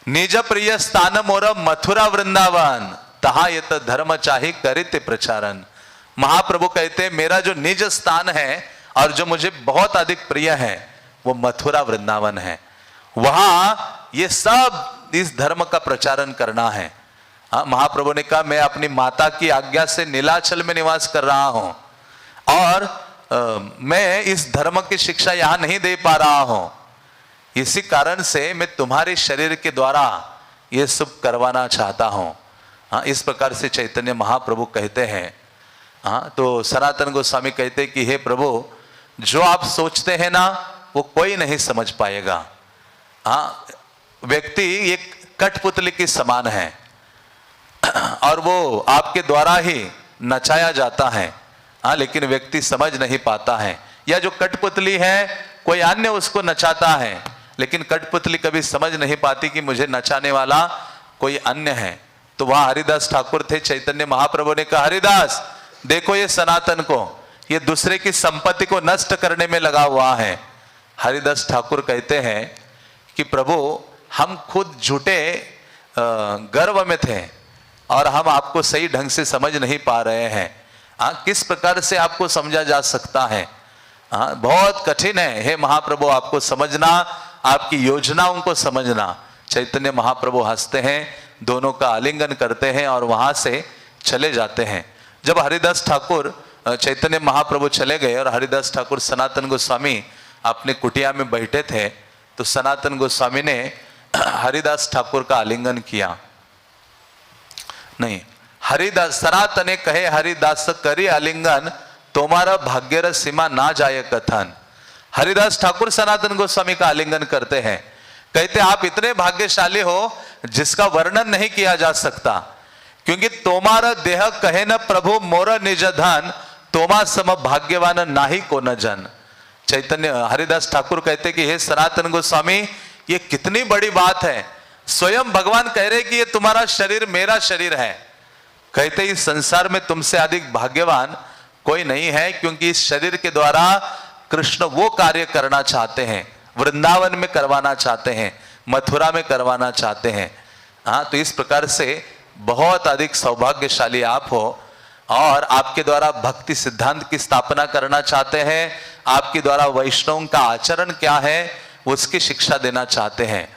निज प्रिय स्थान मोर मथुरा वृंदावन, तहा यत धर्म चाही करित प्रचारन। महाप्रभु कहते हैं, मेरा जो निज स्थान है और जो मुझे बहुत अधिक प्रिय है, वो मथुरा वृंदावन है। वहां ये सब इस धर्म का प्रचारण करना है। महाप्रभु ने कहा, मैं अपनी माता की आज्ञा से नीलाचल में निवास कर रहा हूं, और मैं इस धर्म की शिक्षा यहां नहीं दे पा रहा हूं। इसी कारण से मैं तुम्हारे शरीर के द्वारा ये सब करवाना चाहता हूं। इस प्रकार से चैतन्य महाप्रभु कहते हैं। तो सनातन गोस्वामी कहते हैं कि हे प्रभु, जो आप सोचते हैं ना, वो कोई नहीं समझ पाएगा। व्यक्ति एक कठपुतली के समान है, और वो आपके द्वारा ही नचाया जाता है, लेकिन व्यक्ति समझ नहीं पाता है। या जो कठपुतली है, कोई अन्य उसको नचाता है, लेकिन कठपुतली कभी समझ नहीं पाती कि मुझे नचाने वाला कोई अन्य है। तो वहां हरिदास ठाकुर थे, चैतन्य महाप्रभु ने कहा, हरिदास देखो ये सनातन को, ये दूसरे की संपत्ति को नष्ट करने में लगा हुआ है। हरिदास ठाकुर कहते हैं कि प्रभु, हम खुद झूठे गर्व में थे, और हम आपको सही ढंग से समझ नहीं पा रहे हैं। किस प्रकार से आपको समझा जा सकता है? हाँ, बहुत कठिन है हे महाप्रभु आपको समझना, आपकी योजनाओं को समझना। चैतन्य महाप्रभु हंसते हैं, दोनों का आलिंगन करते हैं और वहां से चले जाते हैं। जब हरिदास ठाकुर चैतन्य महाप्रभु चले गए और हरिदास ठाकुर सनातन गोस्वामी अपने कुटिया में बैठे थे, तो सनातन गोस्वामी ने हरिदास ठाकुर का आलिंगन किया। नहीं, हरिदास सनातने कहे हरिदास करी आलिंगन, तुम्हारा भाग्यर सीमा ना जाए कथन। हरिदास ठाकुर सनातन गोस्वामी का आलिंगन करते हैं, कहते आप इतने भाग्यशाली हो जिसका वर्णन नहीं किया जा सकता, क्योंकि तुम्हारा देह कहे न प्रभु मोर निज धन, तोमा सम भाग्यवान नाही को न जन। चैतन्य हरिदास ठाकुर कहते कि हे सनातन गोस्वामी, ये कितनी बड़ी बात है, स्वयं भगवान कह रहे कि ये तुम्हारा शरीर मेरा शरीर है। कहते इस संसार में तुमसे अधिक भाग्यवान कोई नहीं है, क्योंकि इस शरीर के द्वारा कृष्ण वो कार्य करना चाहते हैं, वृंदावन में करवाना चाहते हैं, मथुरा में करवाना चाहते हैं। हाँ, तो इस प्रकार से बहुत अधिक सौभाग्यशाली आप हो, और आपके द्वारा भक्ति सिद्धांत की स्थापना करना चाहते हैं, आपके द्वारा वैष्णव का आचरण क्या है उसकी शिक्षा देना चाहते हैं।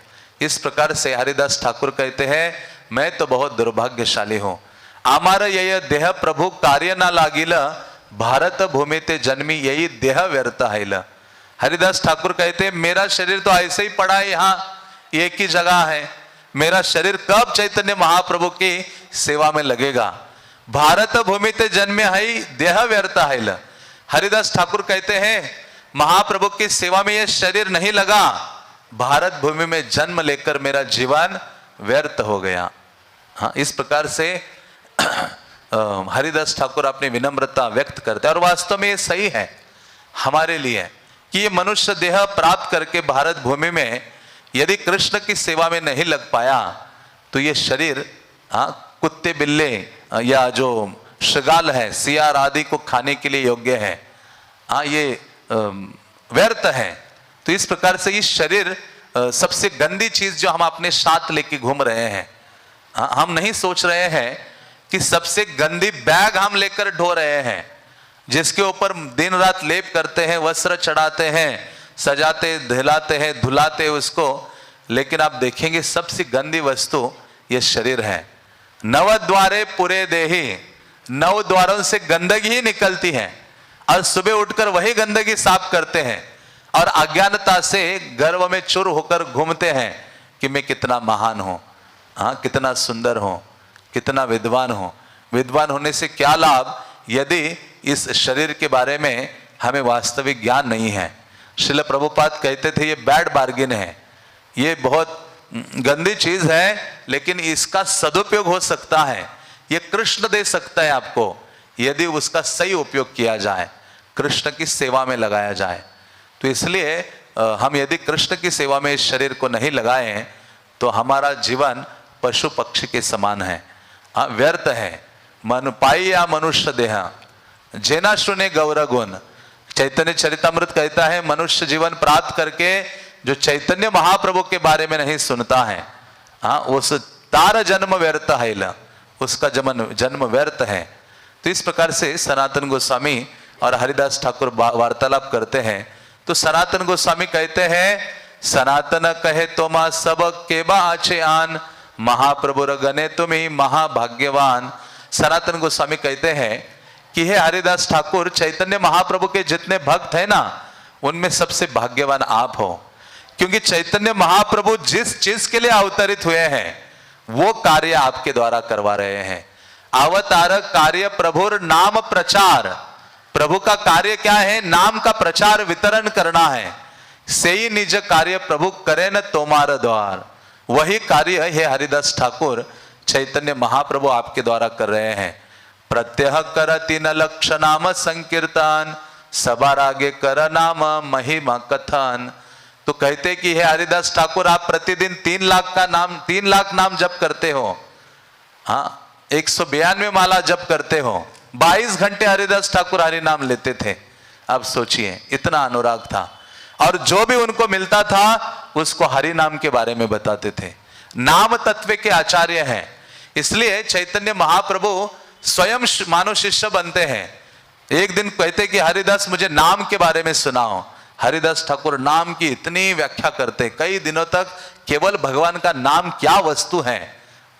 इस प्रकार से हरिदास ठाकुर कहते हैं मैं तो बहुत दुर्भाग्यशाली हूं, आमार यह देह प्रभु कार्य ना लागिल, भारत भूमि ते जन्मी यही देह व्यर्थ हैल। हरिदास ठाकुर कहते हैं मेरा शरीर तो ऐसे ही पड़ा है, यहाँ एक ही जगह है, मेरा शरीर कब चैतन्य महाप्रभु की सेवा में लगेगा। भारत भूमि ते जन्मे है देह व्यर्थ हैल। हरिदास ठाकुर कहते हैं महाप्रभु की सेवा में यह शरीर नहीं लगा, भारत भूमि में जन्म लेकर मेरा जीवन व्यर्थ हो गया। हाँ, इस प्रकार से हरिदास ठाकुर अपनी विनम्रता व्यक्त करते हैं, और वास्तव में ये सही है हमारे लिए कि ये मनुष्य देह प्राप्त करके भारत भूमि में यदि कृष्ण की सेवा में नहीं लग पाया तो ये शरीर कुत्ते बिल्ले या जो शगाल है, सियार आदि को खाने के लिए योग्य है, ये व्यर्थ है। तो इस प्रकार से ये शरीर सबसे गंदी चीज जो हम अपने साथ लेके घूम रहे हैं, हम नहीं सोच रहे हैं कि सबसे गंदी बैग हम लेकर ढो रहे हैं, जिसके ऊपर दिन रात लेप करते हैं, वस्त्र चढ़ाते हैं, सजाते धुलाते हैं, धुलाते उसको, लेकिन आप देखेंगे सबसे गंदी वस्तु ये शरीर है। नव द्वारे पूरे देही, 9 द्वारों से गंदगी ही निकलती है, और सुबह उठकर वही गंदगी साफ करते हैं, और अज्ञानता से गर्व में चूर होकर घूमते हैं कि मैं कितना महान हूं, कितना सुंदर हूं, कितना विद्वान हूं। विद्वान होने से क्या लाभ यदि इस शरीर के बारे में हमें वास्तविक ज्ञान नहीं है। श्रील प्रभुपाद कहते थे ये बैड बार्गेन है, ये बहुत गंदी चीज है, लेकिन इसका सदुपयोग हो सकता है, ये कृष्ण दे सकता है आपको यदि उसका सही उपयोग किया जाए, कृष्ण की सेवा में लगाया जाए। तो इसलिए हम यदि कृष्ण की सेवा में इस शरीर को नहीं लगाएं तो हमारा जीवन पशु पक्षी के समान है, व्यर्थ है। मन पाई या मनुष्य देह जेना सुने गौर गुण। चैतन्य चरितमृत कहता है मनुष्य जीवन प्राप्त करके जो चैतन्य महाप्रभु के बारे में नहीं सुनता है, उस तार जन्म व्यर्थ है, उसका जन्म व्यर्थ है। तो इस प्रकार से सनातन गोस्वामी और हरिदास ठाकुर वार्तालाप करते हैं। तो सनातन गोस्वामी कहते हैं सनातन कहे तोमा सब के बाचे आन, महाप्रभु गने तुम्ही महाभाग्यवान। सनातन गोस्वामी कहते हैं कि हे हरिदास ठाकुर, चैतन्य महाप्रभु के जितने भक्त हैं ना, उनमें सबसे भाग्यवान आप हो, क्योंकि चैतन्य महाप्रभु जिस चीज के लिए अवतरित हुए हैं वो कार्य आपके द्वारा करवा रहे हैं। अवतार कार्य प्रभुर नाम प्रचार, प्रभु का कार्य क्या है? नाम का प्रचार वितरण करना है। से ही निज कार्य प्रभु करे न तोमार द्वार, वही कार्य है हरिदास ठाकुर चैतन्य महाप्रभु आपके द्वारा कर रहे हैं। प्रत्यह कर 3 लक्ष नाम संकीर्तन, सबार आगे कर नाम महिमा कथन। तो कहते कि हे हरिदास ठाकुर, आप प्रतिदिन 3 लाख नाम जप करते हो, 192 माला जप करते हो, 22 घंटे हरिदास ठाकुर हरि नाम लेते थे। अब सोचिए, इतना अनुराग था, और जो भी उनको मिलता था उसको हरि नाम के बारे में बताते थे। नाम तत्व के आचार्य हैं, इसलिए चैतन्य महाप्रभु स्वयं मानव शिष्य बनते हैं। एक दिन कहते कि हरिदास मुझे नाम के बारे में सुनाओ। हरिदास ठाकुर नाम की इतनी व्याख्या करते, कई दिनों तक केवल भगवान का नाम क्या वस्तु है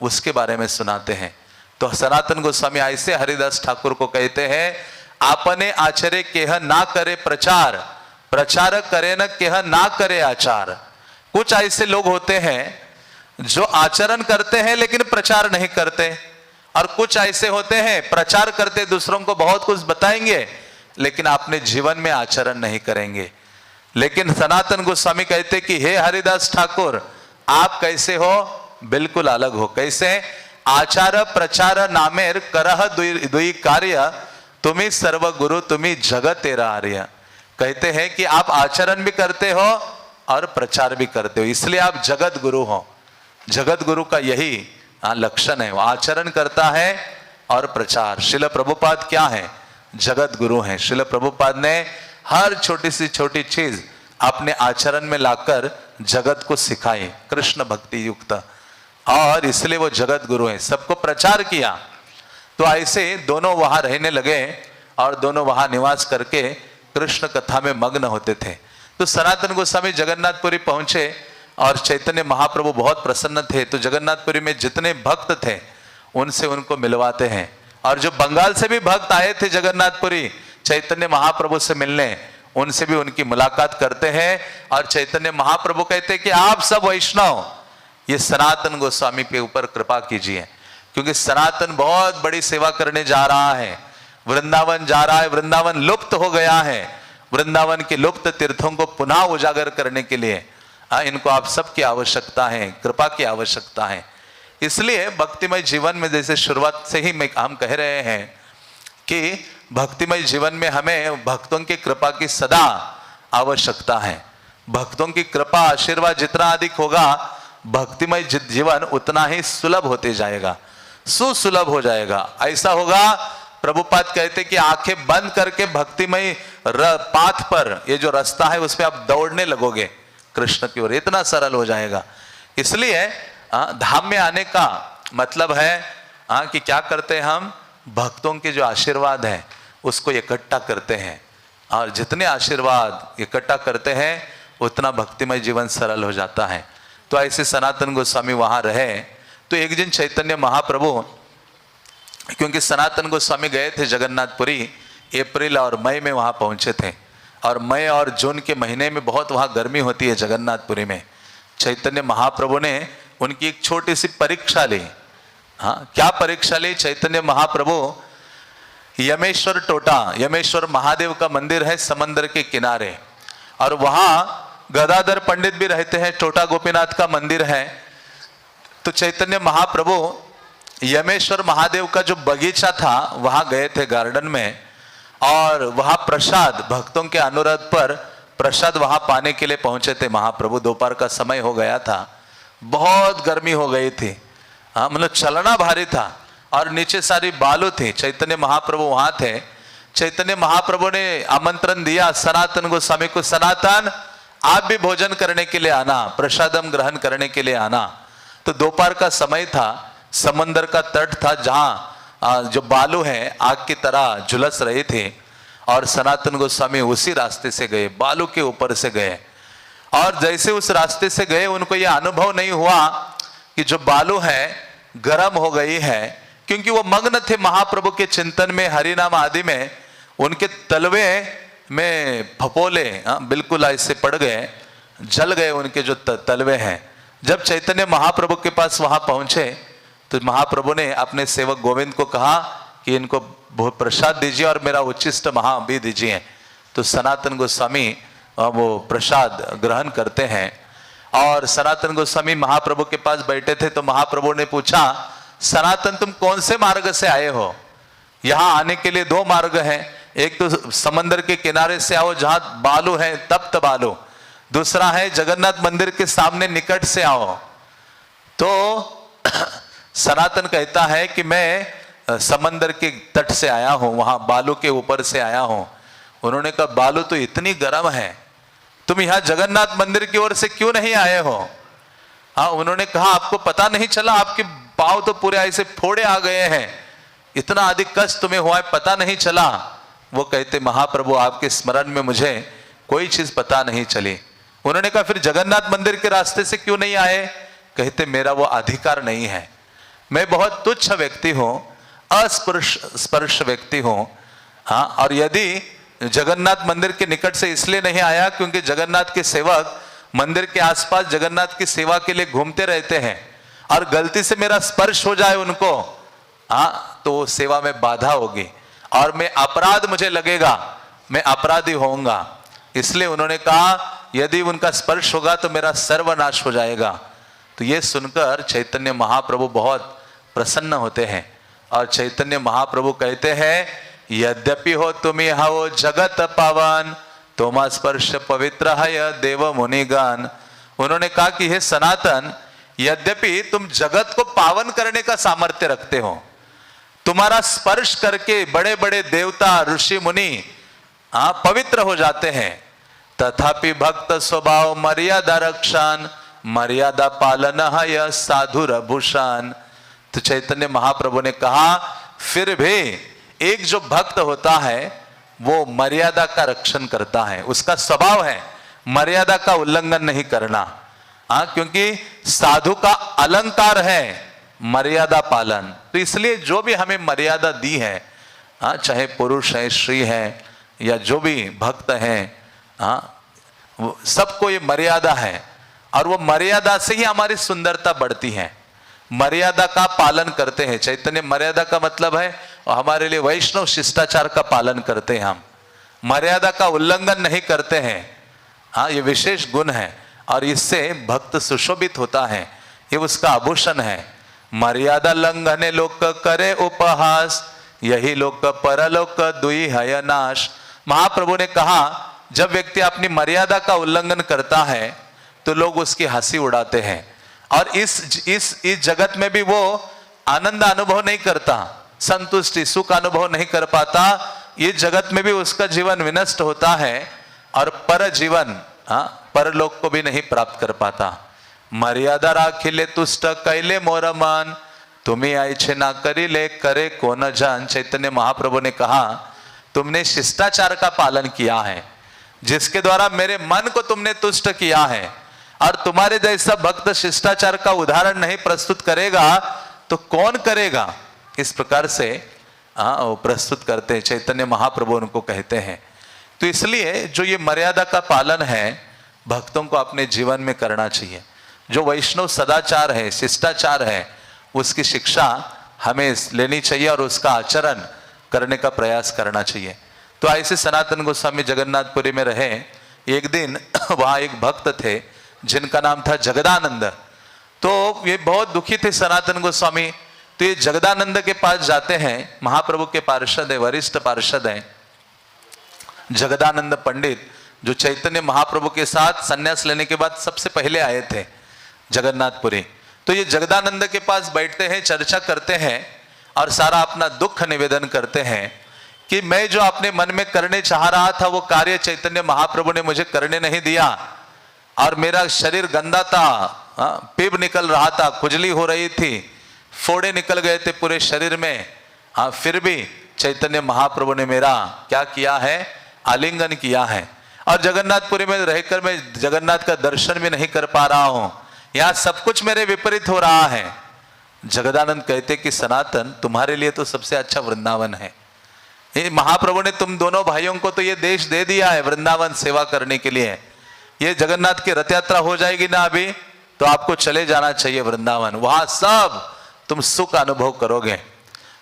उसके बारे में सुनाते हैं। तो सनातन गोस्वामी ऐसे हरिदास ठाकुर को कहते हैं, आपने आचरे केह ना करे प्रचार, प्रचार करे न केह ना करे आचार। कुछ ऐसे लोग होते हैं जो आचरण करते हैं लेकिन प्रचार नहीं करते, और कुछ ऐसे होते हैं प्रचार करते, दूसरों को बहुत कुछ बताएंगे लेकिन अपने जीवन में आचरण नहीं करेंगे। लेकिन सनातन गोस्वामी कहते कि हे हरिदास ठाकुर, आप कैसे हो? बिल्कुल अलग हो। कैसे? आचार प्रचार नामेर करह दुई कार्य, तुम्ही सर्व गुरु तुम्ही जगत तेरा आर्य। कहते हैं कि आप आचरण भी करते हो और प्रचार भी करते हो, इसलिए आप जगत गुरु हो। जगत गुरु का यही लक्षण है, वो आचरण करता है और प्रचार। श्रील प्रभुपाद क्या है? जगत गुरु हैं। श्रील प्रभुपाद ने हर छोटी सी छोटी चीज अपने आचरण में लाकर जगत को सिखाई, कृष्ण भक्ति युक्त, और इसलिए वो जगत गुरु हैं। सबको प्रचार किया। तो ऐसे दोनों वहां रहने लगे और दोनों वहां निवास करके कृष्ण कथा में मग्न होते थे। तो सनातन गोस्वामी जगन्नाथपुरी पहुंचे और चैतन्य महाप्रभु बहुत प्रसन्न थे। तो जगन्नाथपुरी में जितने भक्त थे उनसे उनको मिलवाते हैं, और जो बंगाल से भी भक्त आए थे जगन्नाथपुरी चैतन्य महाप्रभु से मिलने, उनसे भी उनकी मुलाकात करते हैं। और चैतन्य महाप्रभु कहते हैं कि आप सब वैष्णव ये सनातन गोस्वामी के ऊपर कृपा कीजिए, क्योंकि सनातन बहुत बड़ी सेवा करने जा रहा है, वृंदावन जा रहा है, वृंदावन लुप्त हो गया है। वृंदावन के लुप्त तीर्थों को पुनः उजागर करने के लिए इनको आप सबकी आवश्यकता है, कृपा की आवश्यकता है। इसलिए भक्तिमय जीवन में, जैसे शुरुआत से ही हम कह रहे हैं कि भक्तिमय जीवन में हमें भक्तों की कृपा की सदा आवश्यकता है। भक्तों की कृपा आशीर्वाद जितना अधिक होगा, भक्तिमय जीवन उतना ही सुलभ होते जाएगा, सुसुलभ हो जाएगा। ऐसा होगा, प्रभुपाद कहते कि आंखें बंद करके भक्तिमय पाथ पर, ये जो रास्ता है उस पर आप दौड़ने लगोगे कृष्ण की ओर, इतना सरल हो जाएगा। इसलिए धाम में आने का मतलब है कि क्या करते हैं हम? भक्तों के जो आशीर्वाद है उसको इकट्ठा करते हैं, और जितने आशीर्वाद इकट्ठा करते हैं उतना भक्तिमय जीवन सरल हो जाता है। तो ऐसे सनातन गोस्वामी वहां रहे। तो एक दिन चैतन्य महाप्रभु, क्योंकि सनातन गोस्वामी गए थे जगन्नाथपुरी अप्रैल और मई में वहां पहुंचे थे, और मई और जून के महीने में बहुत वहां गर्मी होती है जगन्नाथपुरी में। चैतन्य महाप्रभु ने उनकी एक छोटी सी परीक्षा ली। क्या परीक्षा ली? चैतन्य महाप्रभु यमेश्वर टोटा, यमेश्वर महादेव का मंदिर है समंदर के किनारे, और वहां गदाधर पंडित भी रहते हैं, टोटा गोपीनाथ का मंदिर है। तो चैतन्य महाप्रभु यमेश्वर महादेव का जो बगीचा था वहां गए थे, गार्डन में, और वहां प्रसाद, भक्तों के अनुरोध पर प्रसाद वहां पाने के लिए पहुंचे थे महाप्रभु। दोपहर का समय हो गया था, बहुत गर्मी हो गई थी, मतलब चलना भारी था, और नीचे सारी बालू थी। चैतन्य महाप्रभु वहां थे। चैतन्य महाप्रभु ने आमंत्रण दिया सनातन गोस्वामी को, सनातन आप भी भोजन करने के लिए आना, प्रसादम ग्रहण करने के लिए आना। तो दोपहर का समय था, समंदर का तट था जहां जो बालू है आग की तरह झुलस रही थी, और सनातन गोस्वामी उसी रास्ते से गए, बालू के ऊपर से गए। और जैसे उस रास्ते से गए उनको यह अनुभव नहीं हुआ कि जो बालू है गर्म हो गई है, क्योंकि वो मग्न थे महाप्रभु के चिंतन में, हरिनाम आदि में। उनके तलवे में फपोले बिल्कुल ऐसे पड़ गए, जल गए उनके जो तलवे हैं। जब चैतन्य महाप्रभु के पास वहां पहुंचे तो महाप्रभु ने अपने सेवक गोविंद को कहा कि इनको प्रसाद दीजिए और मेरा उच्चिष्ट महा भी दीजिए। तो सनातन गोस्वामी वो प्रसाद ग्रहण करते हैं, और सनातन गोस्वामी महाप्रभु के पास बैठे थे। तो महाप्रभु ने पूछा, सनातन तुम कौन से मार्ग से आए हो? यहाँ आने के लिए दो मार्ग हैं, एक तो समंदर के किनारे से आओ जहां बालू है, तप्त बालू, दूसरा है जगन्नाथ मंदिर के सामने निकट से आओ। तो सनातन कहता है कि मैं समंदर के तट से आया हूं, वहां बालू के ऊपर से आया हूं। उन्होंने कहा बालू तो इतनी गर्म है, तुम यहां जगन्नाथ मंदिर की ओर से क्यों नहीं आए हो? उन्होंने कहा आपको पता नहीं चला, आपके पांव तो पूरे ऐसे फोड़े आ गए हैं, इतना अधिक कष्ट तुम्हें हुआ है, पता नहीं चला। वो कहते महाप्रभु आपके स्मरण में मुझे कोई चीज पता नहीं चली। उन्होंने कहा फिर जगन्नाथ मंदिर के रास्ते से क्यों नहीं आए? कहते मेरा वो अधिकार नहीं है, मैं बहुत तुच्छ व्यक्ति हूं, अस्पर्श व्यक्ति हूं। हाँ, और यदि जगन्नाथ मंदिर के निकट से इसलिए नहीं आया क्योंकि जगन्नाथ के सेवक मंदिर के आसपास जगन्नाथ की सेवा के लिए घूमते रहते हैं, और गलती से मेरा स्पर्श हो जाए उनको, हाँ, तो सेवा में बाधा होगी और मैं अपराध मुझे लगेगा, मैं अपराधी होऊंगा। इसलिए उन्होंने कहा यदि उनका स्पर्श होगा तो मेरा सर्वनाश हो जाएगा। तो ये सुनकर चैतन्य महाप्रभु बहुत प्रसन्न होते हैं और चैतन्य महाप्रभु कहते हैं यद्यपि हो तुम्हें हो जगत पावन तोमा स्पर्श पवित्र है देव मुनिगण। उन्होंने कहा कि हे सनातन, यद्यपि तुम जगत को पावन करने का सामर्थ्य रखते हो, तुम्हारा स्पर्श करके बड़े बड़े देवता ऋषि मुनि पवित्र हो जाते हैं, तथापि भक्त स्वभाव मर्यादा रक्षण मर्यादा पालन है साधुर भूषण। तो चैतन्य महाप्रभु ने कहा फिर भी एक जो भक्त होता है वो मर्यादा का रक्षण करता है, उसका स्वभाव है मर्यादा का उल्लंघन नहीं करना। क्योंकि साधु का अलंकार है मर्यादा पालन। तो इसलिए जो भी हमें मर्यादा दी है, चाहे पुरुष है, स्त्री है, या जो भी भक्त हैं, सबको ये मर्यादा है, और वो मर्यादा से ही हमारी सुंदरता बढ़ती है। मर्यादा का पालन करते हैं। चैतन्य मर्यादा का मतलब है हमारे लिए वैष्णव शिष्टाचार का पालन करते हैं, हम मर्यादा का उल्लंघन नहीं करते हैं। ये विशेष गुण है और इससे भक्त सुशोभित होता है, ये उसका आभूषण है। मर्यादा लंघने लोक करे उपहास यही लोक परलोक दुई है नाश। महाप्रभु ने कहा जब व्यक्ति अपनी मर्यादा का उल्लंघन करता है तो लोग उसकी हंसी उड़ाते हैं, और इस जगत में भी वो आनंद अनुभव नहीं करता, संतुष्टि सुख अनुभव नहीं कर पाता। ये जगत में भी उसका जीवन विनष्ट होता है और पर जीवन परलोक को भी नहीं प्राप्त कर पाता। मर्यादा राखिले तुष्ट कैले मोर मान तुम्हें आइछे ना करिले करे को न जान। चैतन्य महाप्रभु ने कहा तुमने शिष्टाचार का पालन किया है जिसके द्वारा मेरे मन को तुमने तुष्ट किया है, और तुम्हारे जैसा भक्त शिष्टाचार का उदाहरण नहीं प्रस्तुत करेगा तो कौन करेगा। इस प्रकार से वो प्रस्तुत करते हैं, चैतन्य महाप्रभु उनको कहते हैं। तो इसलिए जो ये मर्यादा का पालन है भक्तों को अपने जीवन में करना चाहिए। जो वैष्णव सदाचार है, शिष्टाचार है, उसकी शिक्षा हमें लेनी चाहिए और उसका आचरण करने का प्रयास करना चाहिए। तो ऐसे सनातन गोस्वामी जगन्नाथपुरी में रहे। एक दिन वहां एक भक्त थे जिनका नाम था जगदानंद। तो ये बहुत दुखी थे सनातन गोस्वामी। तो ये जगदानंद के पास जाते हैं, महाप्रभु के पार्षद है, वरिष्ठ पार्षद हैं जगदानंद पंडित, जो चैतन्य महाप्रभु के साथ संन्यास लेने के बाद सबसे पहले आए थे जगन्नाथपुरी। तो ये जगदानंद के पास बैठते हैं, चर्चा करते हैं और सारा अपना दुख निवेदन करते हैं कि मैं जो अपने मन में करने चाह रहा था वो कार्य चैतन्य महाप्रभु ने मुझे करने नहीं दिया, और मेरा शरीर गंदा था, पीप निकल रहा था, खुजली हो रही थी, फोड़े निकल गए थे पूरे शरीर में। फिर भी चैतन्य महाप्रभु ने मेरा क्या किया है, आलिंगन किया है। और जगन्नाथपुरी में रहकर मैं जगन्नाथ का दर्शन भी नहीं कर पा रहा हूं, यहां सब कुछ मेरे विपरीत हो रहा है। जगदानंद कहते कि सनातन तुम्हारे लिए तो सबसे अच्छा वृंदावन है। ये महाप्रभु ने तुम दोनों भाइयों को तो ये देश दे दिया है वृंदावन सेवा करने के लिए। ये जगन्नाथ की रथ यात्रा हो जाएगी ना अभी, तो आपको चले जाना चाहिए वृंदावन, वहां सब तुम सुख अनुभव करोगे।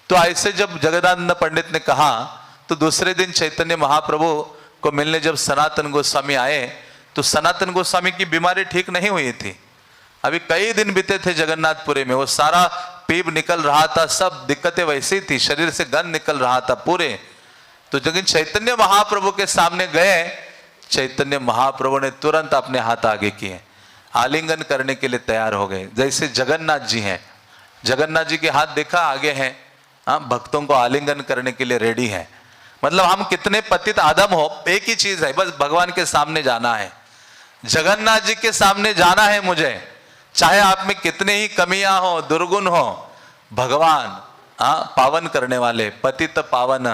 तो ऐसे जब जगदानंद पंडित ने कहा तो दूसरे दिन चैतन्य महाप्रभु को मिलने जब सनातन गोस्वामी आए तो सनातन गोस्वामी की बीमारी ठीक नहीं हुई थी। अभी कई दिन बीते थे जगन्नाथपुरी में, वो सारा पीप निकल रहा था, सब दिक्कतें वैसी थी, शरीर से गंध निकल रहा था पूरे। तो जब चैतन्य महाप्रभु के सामने गए, चैतन्य महाप्रभु ने तुरंत अपने हाथ आगे किए, आलिंगन करने के लिए तैयार हो गए। जैसे जगन्नाथ जी हैं, जगन्नाथ जी के हाथ देखा आगे हैं, भक्तों को आलिंगन करने के लिए रेडी है। मतलब हम कितने पतित आदम हो, एक ही चीज है, बस भगवान के सामने जाना है, जगन्नाथ जी के सामने जाना है मुझे। चाहे आप में कितने ही कमियां हो, दुर्गुण हो, भगवान पावन करने वाले, पतित पावन,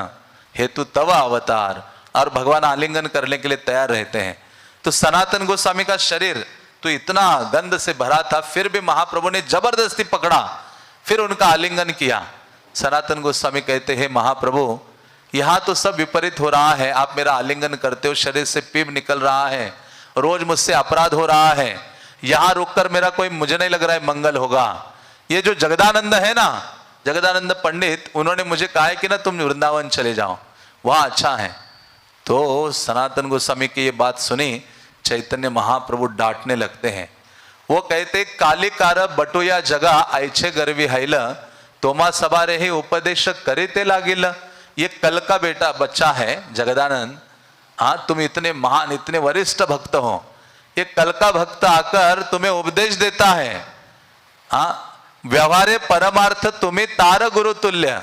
हेतु तव अवतार, और भगवान आलिंगन करने के लिए तैयार रहते हैं। तो सनातन गोस्वामी का शरीर तो इतना गंध से भरा था, फिर भी महाप्रभु ने जबरदस्ती पकड़ा, फिर उनका आलिंगन किया। सनातन गोस्वामी कहते हैं महाप्रभु यहाँ तो सब विपरीत हो रहा है, आप मेरा आलिंगन करते हो, शरीर से पीप निकल रहा है, रोज मुझसे अपराध हो रहा है, यहाँ रुककर मेरा कोई, मुझे नहीं लग रहा है मंगल होगा। ये जो जगदानंद है ना, जगदानंद पंडित, उन्होंने मुझे कहा है कि ना तुम वृंदावन चले जाओ, वहां अच्छा है। तो सनातन गोस्वामी की ये बात सुनी, चैतन्य महाप्रभु डांटने लगते हैं। वो कहते कालिकार बटुया जगा आयछे गर्वी हैल, तोमा सबारे ही उपदेश करे ते लागिल। ये कल का बेटा बच्चा है जगदानंद, हाँ तुम इतने महान, इतने वरिष्ठ भक्त हो, ये कल का भक्त आकर तुम्हें उपदेश देता है। हाँ, व्यवहारे परमार्थ तुम्हें तार गुरु तुल्य,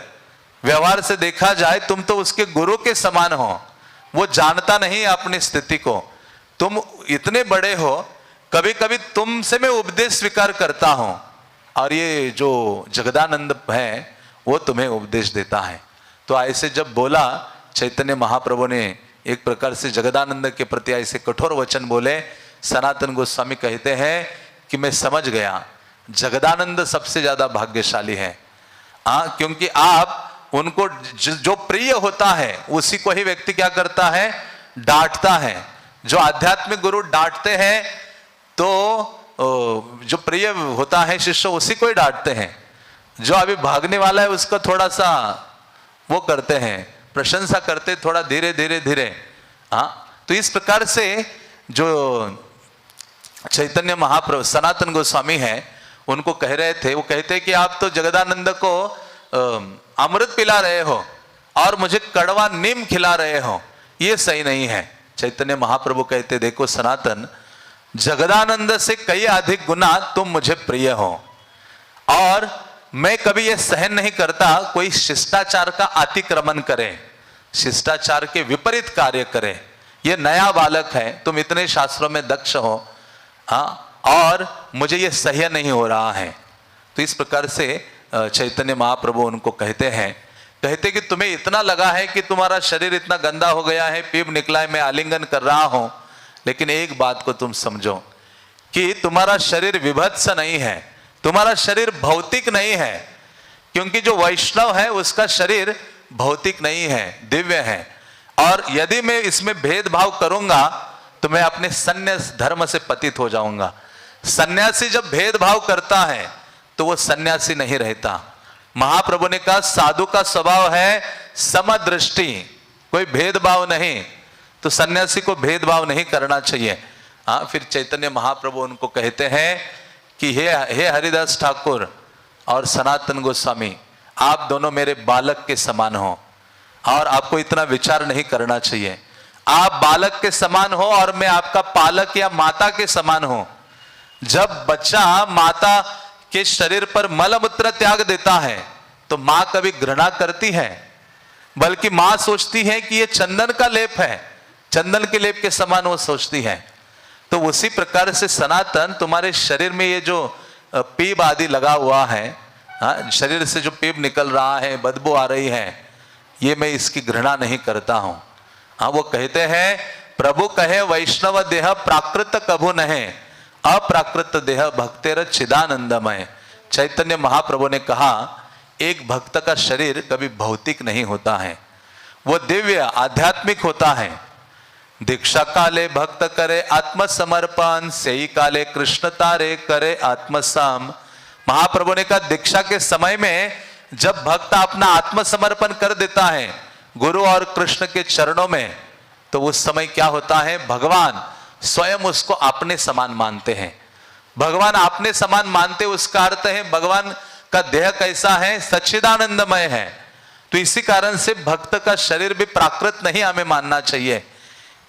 व्यवहार से देखा जाए तुम तो उसके गुरु के समान हो। वो जानता नहीं अपनी स्थिति को, तुम इतने बड़े हो, कभी कभी तुमसे मैं उपदेश स्वीकार करता हूं, और ये जो जगदानंद है वो तुम्हें उपदेश देता है। तो ऐसे जब बोला चैतन्य महाप्रभु ने, एक प्रकार से जगदानंद के प्रति ऐसे कठोर वचन बोले, सनातन गोस्वामी कहते हैं कि मैं समझ गया जगदानंद सबसे ज्यादा भाग्यशाली है। क्योंकि आप उनको जो प्रिय होता है उसी को ही व्यक्ति क्या करता है, डांटता है। जो आध्यात्मिक गुरु डांटते हैं तो जो प्रिय होता है शिष्य उसी को ही डांटते हैं। जो अभी भागने वाला है उसको थोड़ा सा वो करते हैं, प्रशंसा करते थोड़ा धीरे धीरे धीरे। तो इस प्रकार से जो चैतन्य महाप्रभु सनातन गोस्वामी है उनको कह रहे थे, वो कहते कि आप तो जगदानंद को अमृत पिला रहे हो और मुझे कड़वा नीम खिला रहे हो, ये सही नहीं है। चैतन्य महाप्रभु कहते देखो सनातन, जगदानंद से कई अधिक गुना तुम मुझे प्रिय हो, और मैं कभी यह सहन नहीं करता कोई शिष्टाचार का अतिक्रमण करे, शिष्टाचार के विपरीत कार्य करे। ये नया बालक है, तुम इतने शास्त्रों में दक्ष हो, और मुझे ये सह्य नहीं हो रहा है। तो इस प्रकार से चैतन्य महाप्रभु उनको कहते हैं, कहते कि तुम्हें इतना लगा है कि तुम्हारा शरीर इतना गंदा हो गया है, पीप निकला है, मैं आलिंगन कर रहा हूं, लेकिन एक बात को तुम समझो कि तुम्हारा शरीर विभत्स नहीं है, तुम्हारा शरीर भौतिक नहीं है। क्योंकि जो वैष्णव है उसका शरीर भौतिक नहीं है, दिव्य है। और यदि मैं इसमें भेदभाव करूंगा तो मैं अपने सन्यास धर्म से पतित हो जाऊंगा। सन्यासी जब भेदभाव करता है तो वो सन्यासी नहीं रहता। महाप्रभु ने कहा साधु का स्वभाव है समदृष्टि, कोई भेदभाव नहीं, तो सन्यासी को भेदभाव नहीं करना चाहिए। फिर चैतन्य महाप्रभु उनको कहते हैं कि हे हरिदास ठाकुर और सनातन गोस्वामी, आप दोनों मेरे बालक के समान हो और आपको इतना विचार नहीं करना चाहिए। आप बालक के समान हो और मैं आपका पालक या माता के समान हूं। जब बच्चा माता के शरीर पर मलमूत्र त्याग देता है तो मां कभी घृणा करती है, बल्कि मां सोचती है कि ये चंदन का लेप है, चंदन के लेप के समान वो सोचती है। तो उसी प्रकार से सनातन, तुम्हारे शरीर में ये जो पीप आदि लगा हुआ है, शरीर से जो पीप निकल रहा है, बदबू आ रही है, ये मैं इसकी घृणा नहीं करता हूं। वो कहते हैं प्रभु कहे वैष्णव देह प्राकृत कभु नहे, अप्राकृत देह भक्तेर चिदानंदमय। चैतन्य महाप्रभु ने कहा एक भक्त का शरीर कभी भौतिक नहीं होता है, वो दिव्य आध्यात्मिक होता है। दीक्षा काले भक्त करे आत्मसमर्पण, सेई काले कृष्ण तारे करे आत्मसाम। महाप्रभु ने कहा दीक्षा के समय में जब भक्त अपना आत्मसमर्पण कर देता है गुरु और कृष्ण के चरणों में, तो उस समय क्या होता है, भगवान स्वयं उसको अपने समान मानते हैं। भगवान अपने समान मानते, उसका अर्थ है भगवान का देह कैसा है, सच्चिदानंदमय है। तो इसी कारण से भक्त का शरीर भी प्राकृत नहीं हमें मानना चाहिए।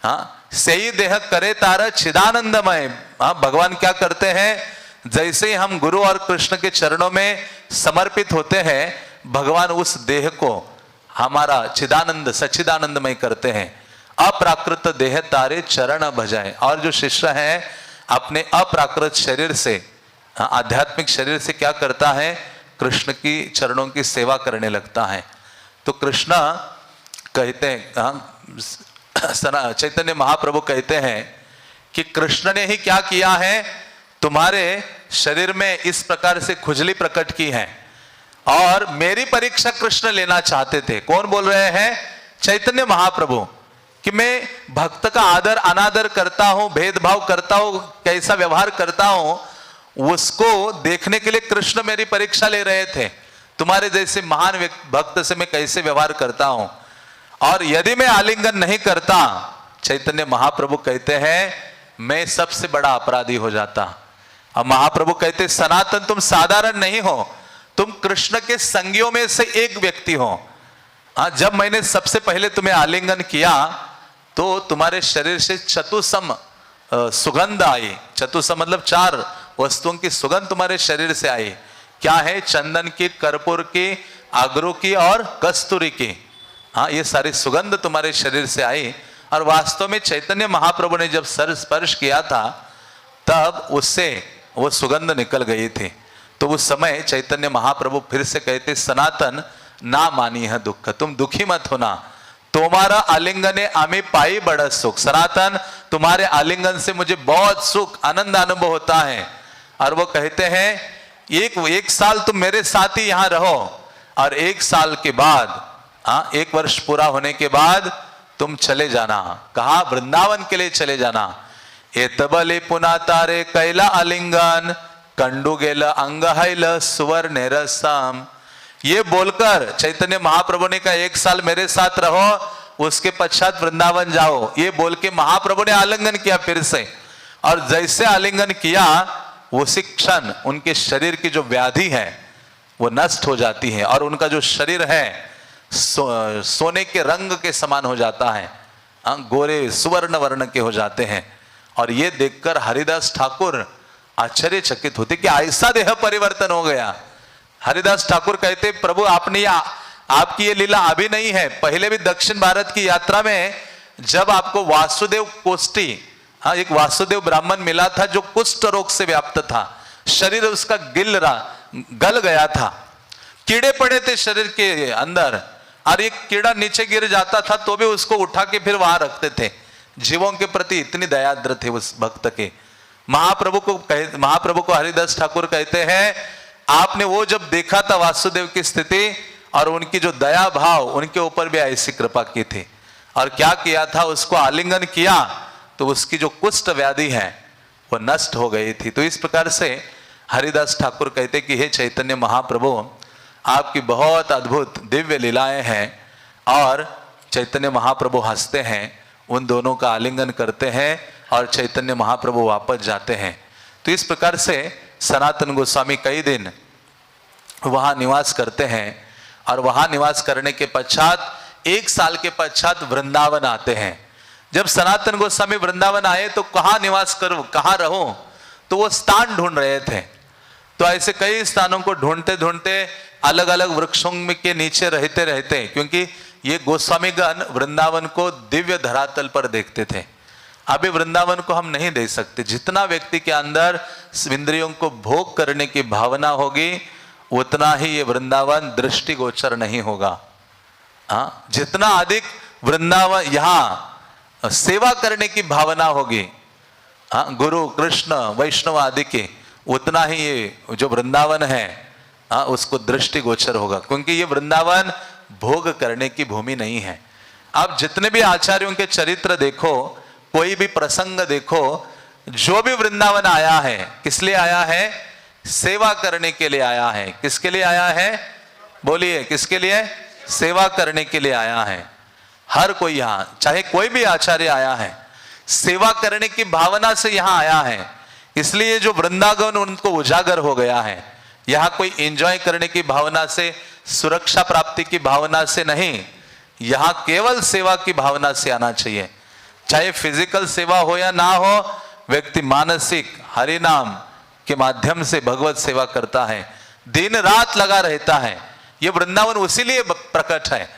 सही देह करे तारा चिदानंदमय। भगवान क्या करते हैं, जैसे ही हम गुरु और कृष्ण के चरणों में समर्पित होते हैं, भगवान उस देह को हमारा चिदानंद सच्चिदानंदमय करते हैं। अप्राकृत देह तारे चरण भजाए। और जो शिष्य है अपने अप्राकृत शरीर से, आध्यात्मिक शरीर से क्या करता है, कृष्ण की चरणों की सेवा करने लगता है। तो कृष्ण कहते हैं, चैतन्य महाप्रभु कहते हैं कि कृष्ण ने ही क्या किया है, तुम्हारे शरीर में इस प्रकार से खुजली प्रकट की है और मेरी परीक्षा कृष्ण लेना चाहते थे। कौन बोल रहे हैं? चैतन्य महाप्रभु, कि मैं भक्त का आदर अनादर करता हूं, भेदभाव करता हूं, कैसा व्यवहार करता हूं, उसको देखने के लिए कृष्ण मेरी परीक्षा ले रहे थे। तुम्हारे जैसे महान भक्त से मैं कैसे व्यवहार करता हूं, और यदि मैं आलिंगन नहीं करता, चैतन्य महाप्रभु कहते हैं, मैं सबसे बड़ा अपराधी हो जाता। अब महाप्रभु कहते, सनातन तुम साधारण नहीं हो, तुम कृष्ण के संगियों में से एक व्यक्ति हो। जब मैंने सबसे पहले तुम्हें आलिंगन किया तो तुम्हारे शरीर से चतुसम सुगंध आई। चतुसम मतलब 4 वस्तुओं की सुगंध तुम्हारे शरीर से आई। क्या है? चंदन की, कर्पूर की, आगरू की और कस्तूरी की। ये सारी सुगंध तुम्हारे शरीर से आई। और वास्तव में चैतन्य महाप्रभु ने जब सर स्पर्श किया था तब उससे वो सुगंध निकल गई थी। तो उस समय चैतन्य महाप्रभु फिर से कहते, सनातन ना मानी है दुख, तुम दुखी मत होना, तुम्हारा आलिंगने आमी पाई बड़ा सुख। सनातन तुम्हारे आलिंगन से मुझे बहुत सुख आनंद अनुभव होता है। और वो कहते हैं, एक साल तुम मेरे साथ ही यहां रहो और 1 साल के बाद, 1 वर्ष पूरा होने के बाद तुम चले जाना। कहा? वृंदावन के लिए चले जाना। एतबले पुना तारे कैला आलिंगन कंडू गेल अंग हैल सुवर्ण रसम। ये बोलकर चैतन्य महाप्रभु ने कहा, 1 साल मेरे साथ रहो, उसके पश्चात वृंदावन जाओ। ये बोल के महाप्रभु ने आलिंगन किया फिर से, और जैसे आलिंगन किया उसी क्षण उनके शरीर की जो व्याधि है वो नष्ट हो जाती है और उनका जो शरीर है सोने के रंग के समान हो जाता है, गोरे सुवर्ण वर्ण के हो जाते हैं। और ये देखकर हरिदास ठाकुर आश्चर्यचकित होते कि ऐसा देह परिवर्तन हो गया। हरिदास ठाकुर कहते, प्रभु आपने आपकी ये लीला अभी नहीं है, पहले भी दक्षिण भारत की यात्रा में जब आपको वासुदेव कोष्टी, एक वासुदेव ब्राह्मण मिला था जो कुष्ठ रोग से व्याप्त था, शरीर उसका गल गया था, कीड़े पड़े थे शरीर के अंदर, और एक कीड़ा नीचे गिर जाता था तो भी उसको उठा के फिर वहां रखते थे। जीवों के प्रति इतनी दयाद्र थे उस भक्त के। महाप्रभु को हरिदास ठाकुर कहते हैं, आपने वो जब देखा था वासुदेव की स्थिति और उनकी जो दया भाव, उनके ऊपर भी ऐसी कृपा की थी। और क्या किया था? उसको आलिंगन किया तो उसकी जो कुष्ठ व्याधि है वो नष्ट हो गई थी। तो इस प्रकार से हरिदास ठाकुर कहते कि हे चैतन्य महाप्रभु, आपकी बहुत अद्भुत दिव्य लीलाएं हैं। और चैतन्य महाप्रभु हंसते हैं, उन दोनों का आलिंगन करते हैं और चैतन्य महाप्रभु वापस जाते हैं। तो इस प्रकार से सनातन गोस्वामी कई दिन वहां निवास करते हैं और वहां निवास करने के पश्चात 1 साल के पश्चात वृंदावन आते हैं। जब सनातन गोस्वामी वृंदावन आए तो कहाँ निवास करूं, कहाँ रहूं, तो वो स्थान ढूंढ रहे थे। तो ऐसे कई स्थानों को ढूंढते ढूंढते अलग अलग वृक्षों के नीचे रहते रहते, क्योंकि ये गोस्वामीगण वृंदावन को दिव्य धरातल पर देखते थे। अभी वृंदावन को हम नहीं देख सकते। जितना व्यक्ति के अंदर इंद्रियों को भोग करने की भावना होगी उतना ही ये वृंदावन दृष्टिगोचर नहीं होगा। जितना अधिक वृंदावन यहाँ सेवा करने की भावना होगी, गुरु कृष्ण वैष्णव आदि के, उतना ही ये जो वृंदावन है उसको दृष्टिगोचर होगा, क्योंकि ये वृंदावन भोग करने की भूमि नहीं है। आप जितने भी आचार्यों के चरित्र देखो, कोई भी प्रसंग देखो, जो भी वृंदावन आया है किस लिए आया है? सेवा करने के लिए आया है। किसके लिए आया है? बोलिए, किसके लिए? सेवा करने के लिए आया है। हर कोई यहाँ, चाहे कोई भी आचार्य आया है, सेवा करने की भावना से यहाँ आया है। इसलिए जो वृंदावन उनको उजागर हो गया है। यहाँ कोई एंजॉय करने की भावना से, सुरक्षा प्राप्ति की भावना से नहीं, यहाँ केवल सेवा की भावना से आना चाहिए। चाहे फिजिकल सेवा हो या ना हो, व्यक्ति मानसिक हरि नाम के माध्यम से भगवत सेवा करता है, दिन रात लगा रहता है। ये वृंदावन उसीलिए प्रकट है।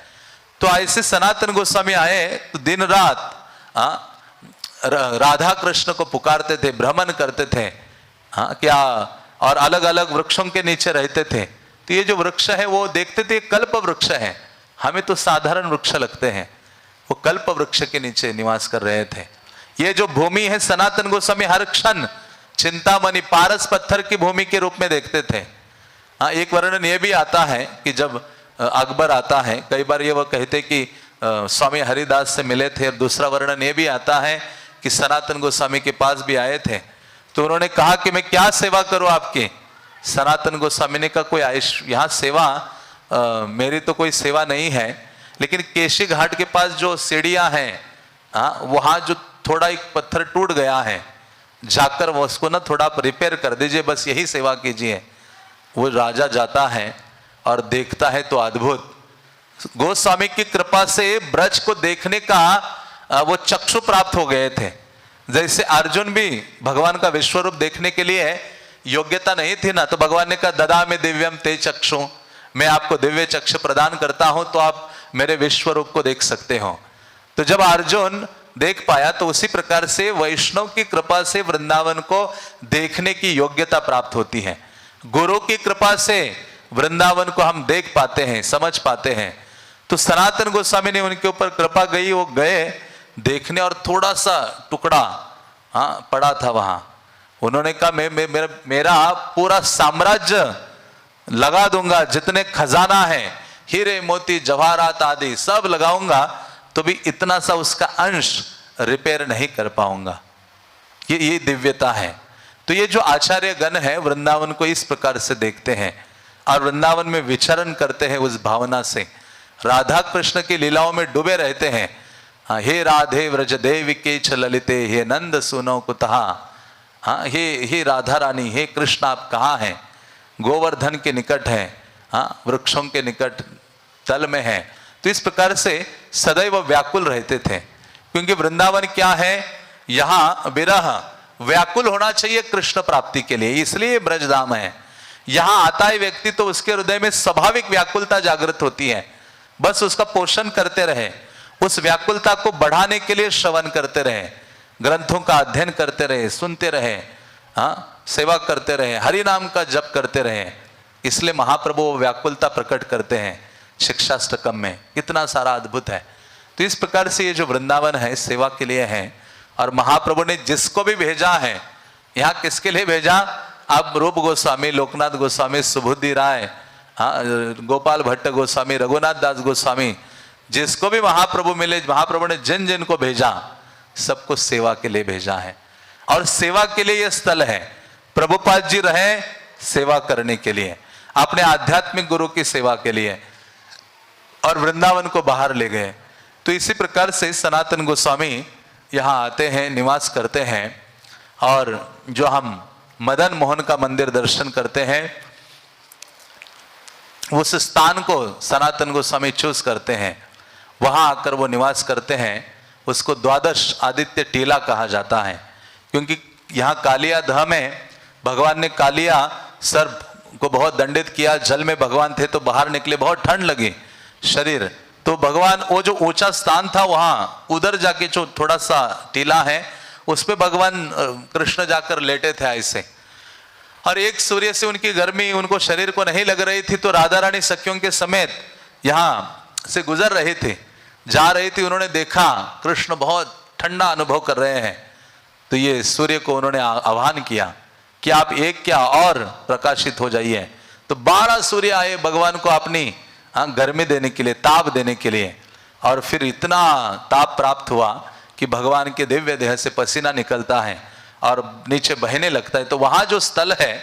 तो ऐसे सनातन गोस्वामी आए तो दिन रात राधा कृष्ण को पुकारते थे, भ्रमण करते थे, क्या, और अलग अलग वृक्षों के नीचे रहते थे। तो ये जो वृक्ष है वो देखते थे कल्प वृक्ष है, हमें तो साधारण वृक्ष लगते हैं, वो कल्प वृक्ष के नीचे निवास कर रहे थे। ये जो भूमि है सनातन गोस्वामी हर क्षण चिंतामणि पारस पत्थर की भूमि के रूप में देखते थे। हाँ, एक वर्णन ये भी आता है कि जब अकबर आता है, कई बार ये वो कहते कि स्वामी हरिदास से मिले थे, और दूसरा वर्णन ये भी आता है कि सनातन गोस्वामी के पास भी आए थे, तो उन्होंने कहा कि मैं क्या सेवा करूं आपकी। सनातन गोस्वामी ने कहा कोई यहाँ सेवा मेरी तो कोई सेवा नहीं है, लेकिन केशी घाट के पास जो सीढ़ियां हैं, हाँ, वहां जो थोड़ा एक पत्थर टूट गया है, जाकर वो उसको ना थोड़ा रिपेयर कर दीजिए, बस यही सेवा कीजिए। वो राजा जाता है और देखता है तो अद्भुत, गोस्वामी की कृपा से ब्रज को देखने का वो चक्षु प्राप्त हो गए थे। जैसे अर्जुन भी भगवान का विश्वरूप देखने के लिए योग्यता नहीं थी ना, तो भगवान ने कहा ददा में दिव्यम ते चक्षु, मैं आपको दिव्य चक्षु प्रदान करता हूं तो आप मेरे विश्वरूप को देख सकते हो। तो जब अर्जुन देख पाया तो उसी प्रकार से वैष्णव की कृपा से वृंदावन को देखने की योग्यता प्राप्त होती है। गुरु की कृपा से वृंदावन को हम देख पाते हैं, समझ पाते हैं। तो सनातन गोस्वामी ने उनके ऊपर कृपा गई, वो गए देखने, और थोड़ा सा टुकड़ा हाँ पड़ा था वहां। उन्होंने कहा मेरा पूरा साम्राज्य लगा दूंगा, जितने खजाना है हीरे मोती जवाहरात आदि सब लगाऊंगा, तो भी इतना सा उसका अंश रिपेयर नहीं कर पाऊंगा। ये दिव्यता है। तो ये जो आचार्य गण है वृंदावन को इस प्रकार से देखते हैं और वृंदावन में विचरण करते हैं उस भावना से, राधा कृष्ण की लीलाओं में डूबे रहते हैं। हाँ, हे राधे व्रज देवी के ललिते, हे नंद सुनो कुतहा। हाँ, हे राधा रानी, हे कृष्ण आप कहाँ हैं? गोवर्धन के निकट है, हाँ, वृक्षों के निकट तल में है। तो इस प्रकार से सदैव व्याकुल रहते थे, क्योंकि वृंदावन क्या है, यहाँ विरह व्याकुल होना चाहिए कृष्ण प्राप्ति के लिए, इसलिए ब्रजधाम है। यहाँ आता है व्यक्ति तो उसके हृदय में स्वाभाविक व्याकुलता जागृत होती है, बस उसका पोषण करते रहे, उस व्याकुलता को बढ़ाने के लिए श्रवण करते रहे, ग्रंथों का अध्ययन करते रहे, सुनते रहे, हाँ, सेवा करते रहे, हरि नाम का जप करते रहे। इसलिए महाप्रभु वो व्याकुलता प्रकट करते हैं शिक्षाष्टकम में, इतना सारा अद्भुत है। तो इस प्रकार से ये जो वृंदावन है सेवा के लिए है, और महाप्रभु ने जिसको भी भेजा है, यहाँ किसके लिए भेजा, अब रूप गोस्वामी, लोकनाथ गोस्वामी, सुबुद्धि राय, हाँ, गोपाल भट्ट गोस्वामी, रघुनाथ दास गोस्वामी, जिसको भी महाप्रभु मिले, महाप्रभु ने जिन जिन को भेजा सबको सेवा के लिए भेजा है। और सेवा के लिए यह स्थल है, प्रभुपाद जी रहे सेवा करने के लिए, अपने आध्यात्मिक गुरु की सेवा के लिए, और वृंदावन को बाहर ले गए। तो इसी प्रकार से सनातन गोस्वामी यहाँ आते हैं, निवास करते हैं, और जो हम मदन मोहन का मंदिर दर्शन करते हैं, उस स्थान को सनातन गोस्वामी चूज करते हैं, वहां आकर वो निवास करते हैं। उसको द्वादश आदित्य टीला कहा जाता है, क्योंकि यहाँ कालिया दह में भगवान ने कालिया सर्प को बहुत दंडित किया। जल में भगवान थे तो बाहर निकले, बहुत ठंड लगी शरीर, तो भगवान वो जो ऊंचा स्थान था वहां उधर जाके जो थोड़ा सा टीला है उस पे भगवान कृष्ण जाकर लेटे थे ऐसे। और एक सूर्य से उनकी गर्मी उनको शरीर को नहीं लग रही थी, तो राधा रानी सखियों के समेत यहाँ से गुजर रहे थे, जा रही थी, उन्होंने देखा कृष्ण बहुत ठंडा अनुभव कर रहे हैं, तो ये सूर्य को उन्होंने आह्वान किया कि आप एक क्या और प्रकाशित हो जाइए। तो 12 सूर्य आए भगवान को अपनी गर्मी देने के लिए, ताप देने के लिए, और फिर इतना ताप प्राप्त हुआ कि भगवान के दिव्य देह से पसीना निकलता है और नीचे बहने लगता है। तो वहाँ जो स्थल है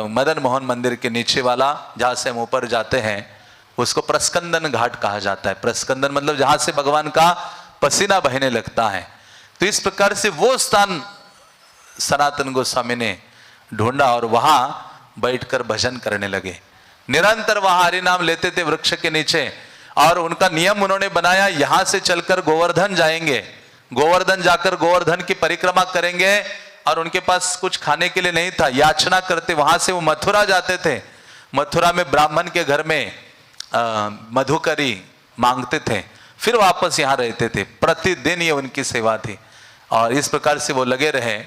मदन मोहन मंदिर के नीचे वाला, जहाँ से हम ऊपर जाते हैं, उसको प्रस्कंदन घाट कहा जाता है। प्रस्कंदन मतलब जहाँ से भगवान का पसीना बहने लगता है। तो इस प्रकार से वो स्थान सनातन गोस्वामी ने ढूंढा और वहां बैठकर भजन करने लगे। निरंतर वहां हरि नाम लेते थे वृक्ष के नीचे, और उनका नियम उन्होंने बनाया, यहां से चलकर गोवर्धन जाएंगे, गोवर्धन जाकर गोवर्धन की परिक्रमा करेंगे, और उनके पास कुछ खाने के लिए नहीं था, याचना करते। वहां से वो मथुरा जाते थे, मथुरा में ब्राह्मण के घर में मधुकरी मांगते थे, फिर वापस यहाँ रहते थे। प्रतिदिन ये उनकी सेवा थी, और इस प्रकार से वो लगे रहे,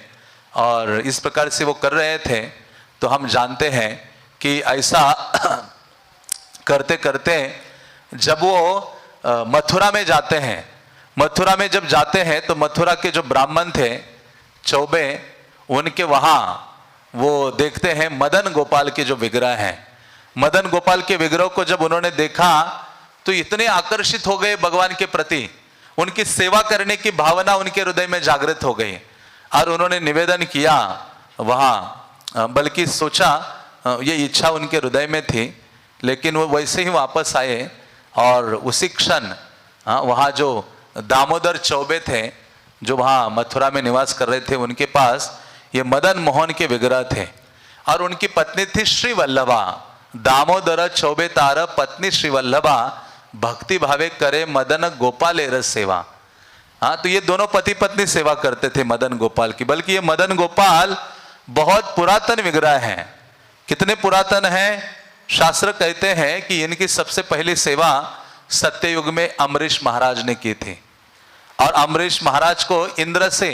और इस प्रकार से वो कर रहे थे। तो हम जानते हैं कि ऐसा करते करते जब वो मथुरा में जाते हैं, मथुरा में जब जाते हैं तो मथुरा के जो ब्राह्मण थे चौबे, उनके वहां वो देखते हैं मदन गोपाल के जो विग्रह हैं। मदन गोपाल के विग्रह को जब उन्होंने देखा तो इतने आकर्षित हो गए भगवान के प्रति, उनकी सेवा करने की भावना उनके हृदय में जागृत हो गई और उन्होंने निवेदन किया वहां, बल्कि सोचा, ये इच्छा उनके हृदय में थी, लेकिन वो वैसे ही वापस आए और उसी क्षण वहां जो दामोदर चौबे थे जो वहां मथुरा में निवास कर रहे थे, उनके पास ये मदन मोहन के विग्रह थे और उनकी पत्नी थी श्री वल्लभा। दामोदर चौबे तार पत्नी श्री वल्लभा, भक्ति भावे करे मदन गोपाल रस सेवा। हाँ, तो ये दोनों पति पत्नी सेवा करते थे मदन गोपाल की। बल्कि ये मदन गोपाल बहुत पुरातन विग्रह हैं। कितने पुरातन हैं? शास्त्र कहते हैं कि इनकी सबसे पहली सेवा सत्ययुग में अम्बरीश महाराज ने की थी और अम्बरीश महाराज को इंद्र से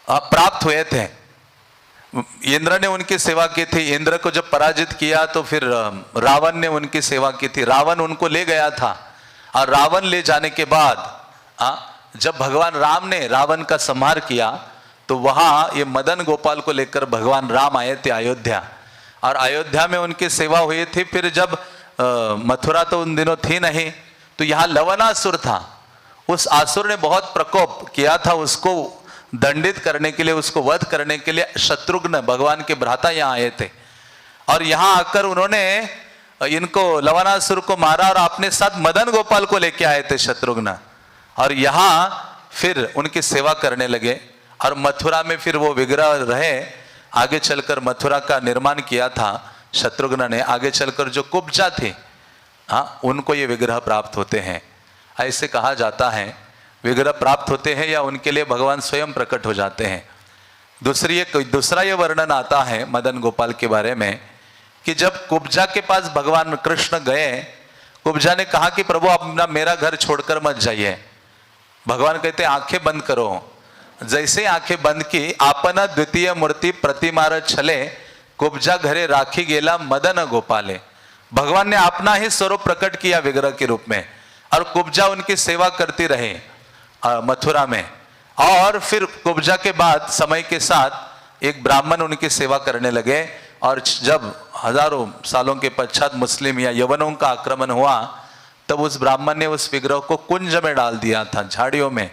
प्राप्त हुए थे। इंद्र ने उनकी सेवा की थी। इंद्र को जब पराजित किया तो फिर रावण ने उनकी सेवा की थी। रावण उनको ले गया था और रावण ले जाने के बाद जब भगवान राम ने रावण का संहार किया तो वहां ये मदन गोपाल को लेकर भगवान राम आए थे अयोध्या और अयोध्या में उनकी सेवा हुई थी। फिर जब मथुरा तो उन दिनों थी नहीं, तो यहाँ लवणासुर था। उस आसुर ने बहुत प्रकोप किया था, उसको दंडित करने के लिए, उसको वध करने के लिए शत्रुघ्न भगवान के भ्राता यहाँ आए थे और यहाँ आकर उन्होंने इनको लवणासुर को मारा और अपने साथ मदन गोपाल को लेके आए थे शत्रुघ्न, और यहाँ फिर उनकी सेवा करने लगे और मथुरा में फिर वो विग्रह रहे। आगे चलकर मथुरा का निर्माण किया था शत्रुघ्न ने। आगे चलकर जो कुब्जा थे उनको ये विग्रह प्राप्त होते हैं। ऐसे कहा जाता है विग्रह प्राप्त होते हैं या उनके लिए भगवान स्वयं प्रकट हो जाते हैं। दूसरा ये वर्णन आता है मदन गोपाल के बारे में कि जब कुब्जा के पास भगवान कृष्ण गए, कुब्जा ने कहा कि प्रभु अपना मेरा घर छोड़कर मत जाइए। भगवान कहते आंखें बंद करो। जैसे आंखें बंद की, आपन द्वितीय मूर्ति प्रतिमार छले, कुब्जा घरे राखी गेला मदन गोपाले। भगवान ने अपना ही स्वरूप प्रकट किया विग्रह के रूप में और कुब्जा उनकी सेवा करती रहे मथुरा में। और फिर कुब्जा के बाद समय के साथ एक ब्राह्मण उनकी सेवा करने लगे और जब हजारों सालों के पश्चात मुस्लिम या यवनों का आक्रमण हुआ तब उस ब्राह्मण ने उस विग्रह को कुंज में डाल दिया था, झाड़ियों में,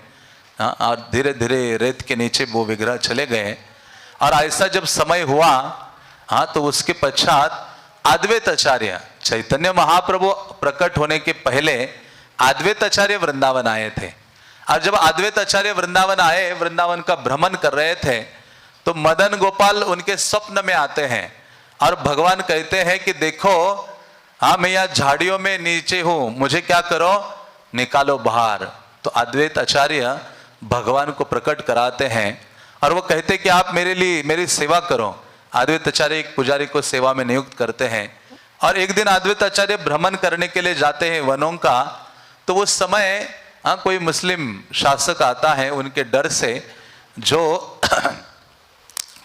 और धीरे धीरे रेत के नीचे वो विग्रह चले गए। और ऐसा जब समय हुआ तो उसके पश्चात अद्वैत आचार्य, चैतन्य महाप्रभु प्रकट होने के पहले अद्वैत आचार्य वृंदावन आए थे। और जब अद्वैत आचार्य वृंदावन आए, वृंदावन का भ्रमण कर रहे थे, तो मदन गोपाल उनके स्वप्न में आते हैं और भगवान कहते हैं कि देखो, मैं यहाँ झाड़ियों में नीचे हूं, मुझे क्या करो, निकालो बाहर। तो अद्वैत आचार्य भगवान को प्रकट कराते हैं और वो कहते कि आप मेरे लिए मेरी सेवा करो। अद्वैत आचार्य एक पुजारी को सेवा में नियुक्त करते हैं और एक दिन अद्वैत आचार्य भ्रमण करने के लिए जाते हैं वनों का। तो उस समय कोई मुस्लिम शासक आता है, उनके डर से जो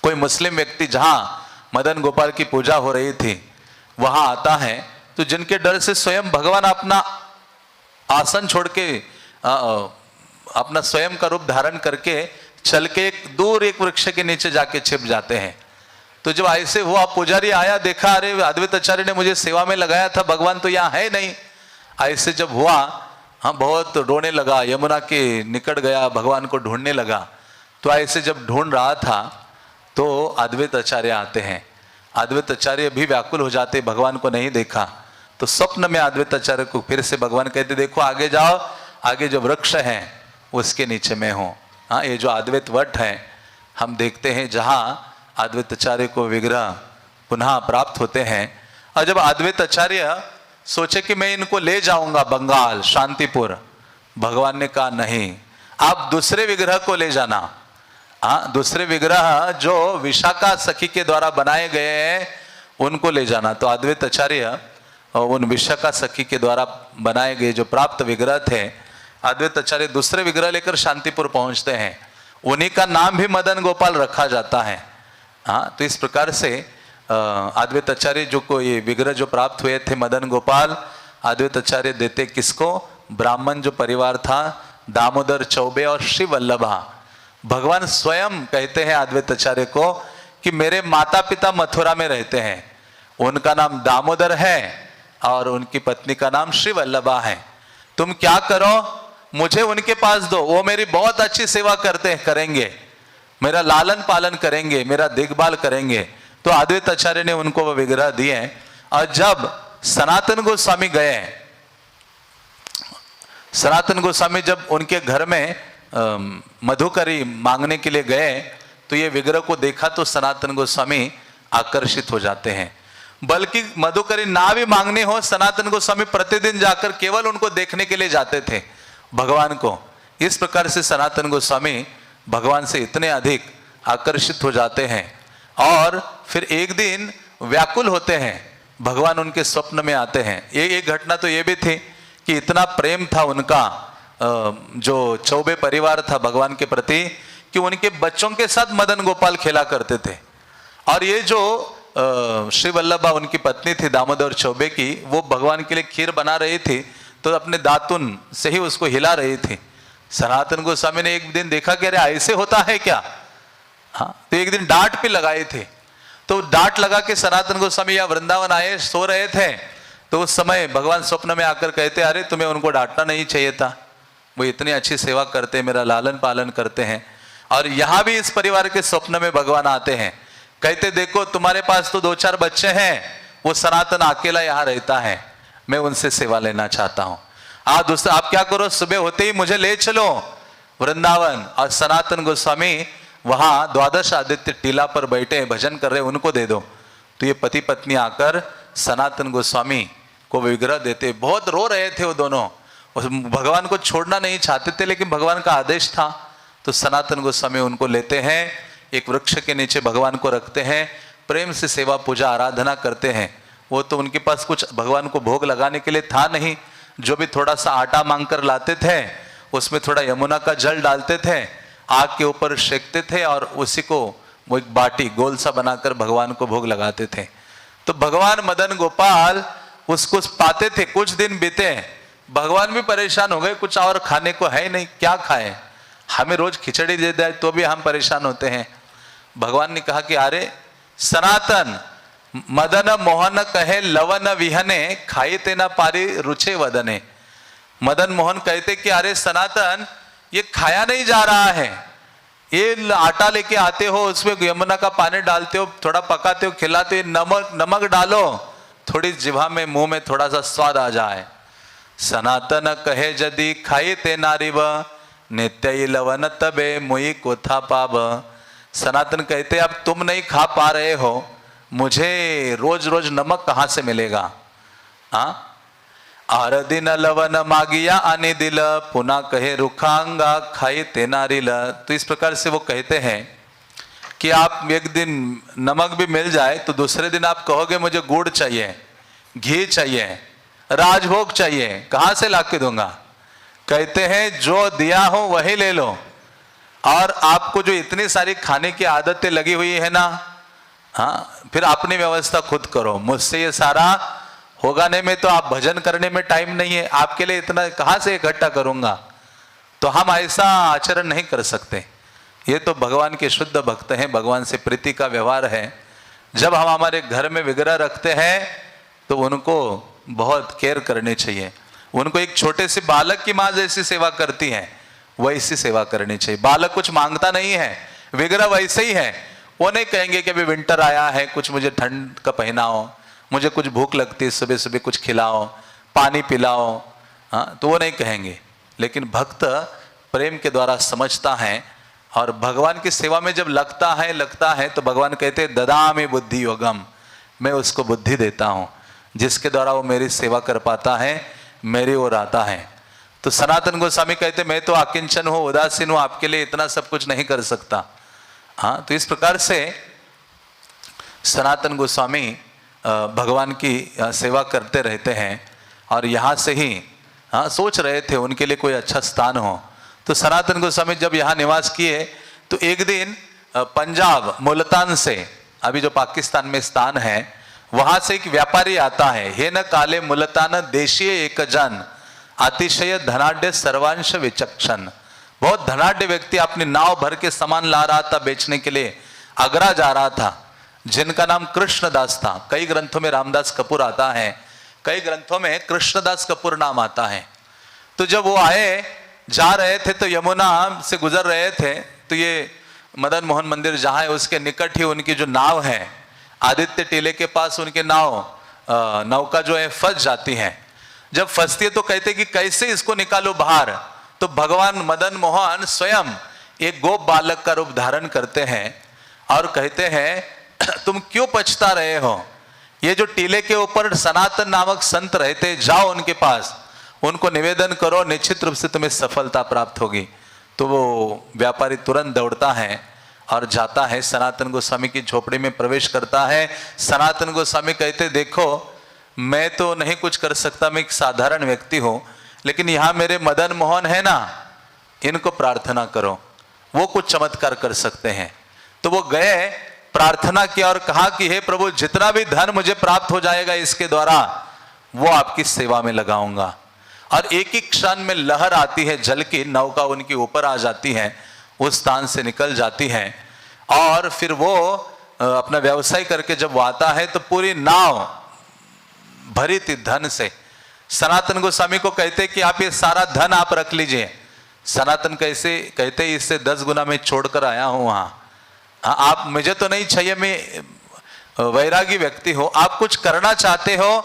कोई मुस्लिम व्यक्ति जहां मदन गोपाल की पूजा हो रही थी वहां आता है, तो जिनके डर से स्वयं भगवान अपना आसन छोड़ के अपना स्वयं का रूप धारण करके चल के दूर एक वृक्ष के नीचे जाके छिप जाते हैं। तो जब ऐसे हुआ, पुजारी आया, देखा अरे अद्वैत आचार्य ने मुझे सेवा में लगाया था, भगवान तो यहाँ है नहीं। ऐसे जब हुआ, बहुत रोने लगा, यमुना के निकट गया, भगवान को ढूंढने लगा। तो ऐसे जब ढूंढ रहा था तो अद्वैत आचार्य आते हैं। अद्वैत आचार्य भी व्याकुल हो जाते, भगवान को नहीं देखा। तो स्वप्न में अद्वैत आचार्य को फिर से भगवान कहते देखो आगे जाओ, आगे जो वृक्ष है उसके नीचे मैं हूँ। ये जो अद्वैत वट है, हम देखते हैं जहाँ अद्वैत आचार्य को विग्रह पुनः प्राप्त होते हैं। और जब अद्वैत आचार्य सोचे कि मैं इनको ले जाऊंगा बंगाल, शांतिपुर, भगवान ने कहा नहीं, आप दूसरे विग्रह को ले जाना। दूसरे विग्रह जो विशाखा सखी के द्वारा बनाए गए हैं उनको ले जाना। तो अद्वैत आचार्य उन विशाखा सखी के द्वारा बनाए गए जो प्राप्त विग्रह थे, अद्वैत आचार्य दूसरे विग्रह लेकर शांतिपुर पहुंचते हैं। उन्हीं का नाम भी मदन गोपाल रखा जाता है। तो इस प्रकार से अद्वैत आचार्य जो को ये विग्रह जो प्राप्त हुए थे मदन गोपाल, अद्वैत आचार्य देते किसको? ब्राह्मण जो परिवार था दामोदर चौबे और श्री वल्लभा। भगवान स्वयं कहते हैं अद्वैत आचार्य को कि मेरे माता पिता मथुरा में रहते हैं, उनका नाम दामोदर है और उनकी पत्नी का नाम श्री वल्लभा है। तुम क्या करो, मुझे उनके पास दो, वो मेरी बहुत अच्छी सेवा करेंगे, मेरा लालन पालन करेंगे, मेरा देखभाल करेंगे। तो अद्वैत आचार्य ने उनको वो विग्रह दिए। और जब सनातन गोस्वामी गए, सनातन गोस्वामी जब उनके घर में मधुकरी मांगने के लिए गए तो ये विग्रह को देखा तो सनातन गोस्वामी आकर्षित हो जाते हैं। बल्कि मधुकरी ना भी मांगने हो, सनातन गोस्वामी प्रतिदिन जाकर केवल उनको देखने के लिए जाते थे भगवान को। इस प्रकार से सनातन गोस्वामी भगवान से इतने अधिक आकर्षित हो जाते हैं और फिर एक दिन व्याकुल होते हैं, भगवान उनके स्वप्न में आते हैं। एक घटना तो ये भी थी कि इतना प्रेम था उनका जो चौबे परिवार था भगवान के प्रति कि उनके बच्चों के साथ मदन गोपाल खेला करते थे। और ये जो श्री वल्लभा उनकी पत्नी थी दामोदर चौबे की, वो भगवान के लिए खीर बना रही थी तो अपने दातुन से ही उसको हिला रही थी। सनातन गोस्वामी ने एक दिन देखा कि अरे ऐसे होता है क्या, हाँ, तो एक दिन डांट भी लगाए थे। तो डांट लगा के सनातन गोस्वामी या वृंदावन आए, सो रहे थे, तो उस समय भगवान स्वप्न में आकर कहते अरे तुम्हें उनको डांटना नहीं चाहिए था, वो इतनी अच्छी सेवा करते हैं, मेरा लालन पालन करते हैं। और यहां भी इस परिवार के स्वप्न में भगवान आते हैं, कहते देखो तुम्हारे पास तो 2-4 बच्चे हैं, वो सनातन अकेला यहाँ रहता है, मैं उनसे सेवा लेना चाहता हूं। आप क्या करो, सुबह होते ही मुझे ले चलो वृंदावन। और सनातन गोस्वामी वहां द्वादश आदित्य टीला पर बैठे भजन कर रहे, उनको दे दो। तो ये पति पत्नी आकर सनातन गोस्वामी को विग्रह देते, बहुत रो रहे थे वो दोनों, भगवान को छोड़ना नहीं चाहते थे, लेकिन भगवान का आदेश था। तो सनातन गोस्वामी उनको लेते हैं, एक वृक्ष के नीचे भगवान को रखते हैं, प्रेम से सेवा पूजा आराधना करते हैं। वो तो उनके पास कुछ भगवान को भोग लगाने के लिए था नहीं, जो भी थोड़ा सा आटा मांग कर लाते थे उसमें थोड़ा यमुना का जल डालते थे, आग के ऊपर सेकते थे और उसी को वो एक बाटी गोल सा बनाकर भगवान को भोग लगाते थे। तो भगवान मदन गोपाल उसको पाते थे। कुछ दिन बीते, भगवान भी परेशान हो गए, कुछ और खाने को है नहीं, क्या खाएं, हमें रोज खिचड़ी दे दे तो भी हम परेशान होते हैं। भगवान ने कहा कि अरे सनातन मदन मोहन कहे लवन विहने खाई तेना पारी रुचे वदने। मदन मोहन कहते कि अरे सनातन ये खाया नहीं जा रहा है, ये आटा लेके आते हो, उसमें यमुना का पानी डालते हो, थोड़ा पकाते हो, खिलाते हो, नमक डालो, थोड़ी जिभा में मुंह में थोड़ा सा स्वाद आ जाए। सनातन कहे यदि खाई ते नारिव नित्य लवन तबे मुई कोथा पाब। सनातन कहते अब तुम नहीं खा पा रहे हो, मुझे रोज रोज नमक कहां से मिलेगा। हाँ, आर दिन लवन मागिया आने दिल पुनः कहे रुखांगा खाई तेनारिल। तो इस प्रकार से वो कहते हैं कि आप एक दिन नमक भी मिल जाए तो दूसरे दिन आप कहोगे मुझे गुड़ चाहिए, घी चाहिए, राजभोग चाहिए, कहां से लाके दूंगा। कहते हैं जो दिया हो वही ले लो, और आपको जो इतनी सारी खाने की आदतें लगी हुई है ना, हाँ, फिर अपनी व्यवस्था खुद करो, मुझसे ये सारा होगा नहीं, मैं तो आप भजन करने में टाइम नहीं है, आपके लिए इतना कहां से इकट्ठा करूंगा। तो हम ऐसा आचरण नहीं कर सकते। ये तो भगवान के शुद्ध भक्त हैं, भगवान से प्रीति का व्यवहार है। जब हम हमारे घर में विग्रह रखते हैं तो उनको बहुत केयर करनी चाहिए। उनको एक छोटे से बालक की माँ जैसी सेवा करती है वैसी सेवा करनी चाहिए। बालक कुछ मांगता नहीं है, विग्रह वैसे ही है। वो नहीं कहेंगे कि अभी विंटर आया है, कुछ मुझे ठंड का पहनाओ, मुझे कुछ भूख लगती है, सुबह सुबह कुछ खिलाओ, पानी पिलाओ, हाँ, तो वो नहीं कहेंगे। लेकिन भक्त प्रेम के द्वारा समझता है और भगवान की सेवा में जब लगता है तो भगवान कहते हैं ददामि बुद्धि योगम, मैं उसको बुद्धि देता हूँ जिसके द्वारा वो मेरी सेवा कर पाता है, मेरी ओर आता है। तो सनातन गोस्वामी कहते मैं तो अकिंचन हूँ, उदासीन हूँ, आपके लिए इतना सब कुछ नहीं कर सकता। हाँ, तो इस प्रकार से सनातन गोस्वामी भगवान की सेवा करते रहते हैं और यहाँ से ही हाँ सोच रहे थे उनके लिए कोई अच्छा स्थान हो। तो सनातन गोस्वामी जब यहाँ निवास किए तो एक दिन पंजाब मुल्तान से अभी जो पाकिस्तान में स्थान है, वहां से एक व्यापारी आता है। हे न काले मुलतान देशीय एक जन, अतिशय धनाढ़ सर्वांश विचक्षण। बहुत धनाढ़ व्यक्ति अपनी नाव भर के सामान ला रहा था बेचने के लिए, आगरा जा रहा था, जिनका नाम कृष्णदास था। कई ग्रंथों में रामदास कपूर आता है, कई ग्रंथों में कृष्णदास कपूर नाम आता है। तो जब वो आए, जा रहे थे तो यमुना से गुजर रहे थे, तो ये मदन मोहन मंदिर जहाँ है उसके निकट ही उनकी जो नाव है, आदित्य टीले के पास उनके नौका जो है फंस जाती है। जब फंसती है तो कहते कि कैसे इसको निकालो बाहर। तो भगवान मदन मोहन स्वयं एक गोप बालक का रूप धारण करते हैं और कहते हैं तुम क्यों पछता रहे हो, ये जो टीले के ऊपर सनातन नामक संत रहते, जाओ उनके पास, उनको निवेदन करो, निश्चित रूप से तुम्हें सफलता प्राप्त होगी। तो वो व्यापारी तुरंत दौड़ता है और जाता है, सनातन गोस्वामी की झोपड़ी में प्रवेश करता है। सनातन गोस्वामी कहते देखो मैं तो नहीं कुछ कर सकता, मैं एक साधारण व्यक्ति हूं, लेकिन यहां मेरे मदन मोहन है ना, इनको प्रार्थना करो, वो कुछ चमत्कार कर सकते हैं। तो वो गए, प्रार्थना किया और कहा कि हे प्रभु, जितना भी धन मुझे प्राप्त हो जाएगा इसके द्वारा, वो आपकी सेवा में लगाऊंगा। और एक ही क्षण में लहर आती है जल की, नौका उनके ऊपर आ जाती है, उस स्थान से निकल जाती है। और फिर वो अपना व्यवसाय करके जब वो आता है तो पूरी नाव भरी थी धन से। सनातन गोस्वामी को कहते कि आप ये सारा धन आप रख लीजिए। सनातन कैसे कहते, इससे 10 गुना मैं छोड़कर आया हूं वहां, आप, मुझे तो नहीं चाहिए, मैं वैरागी व्यक्ति हूं, आप कुछ करना चाहते हो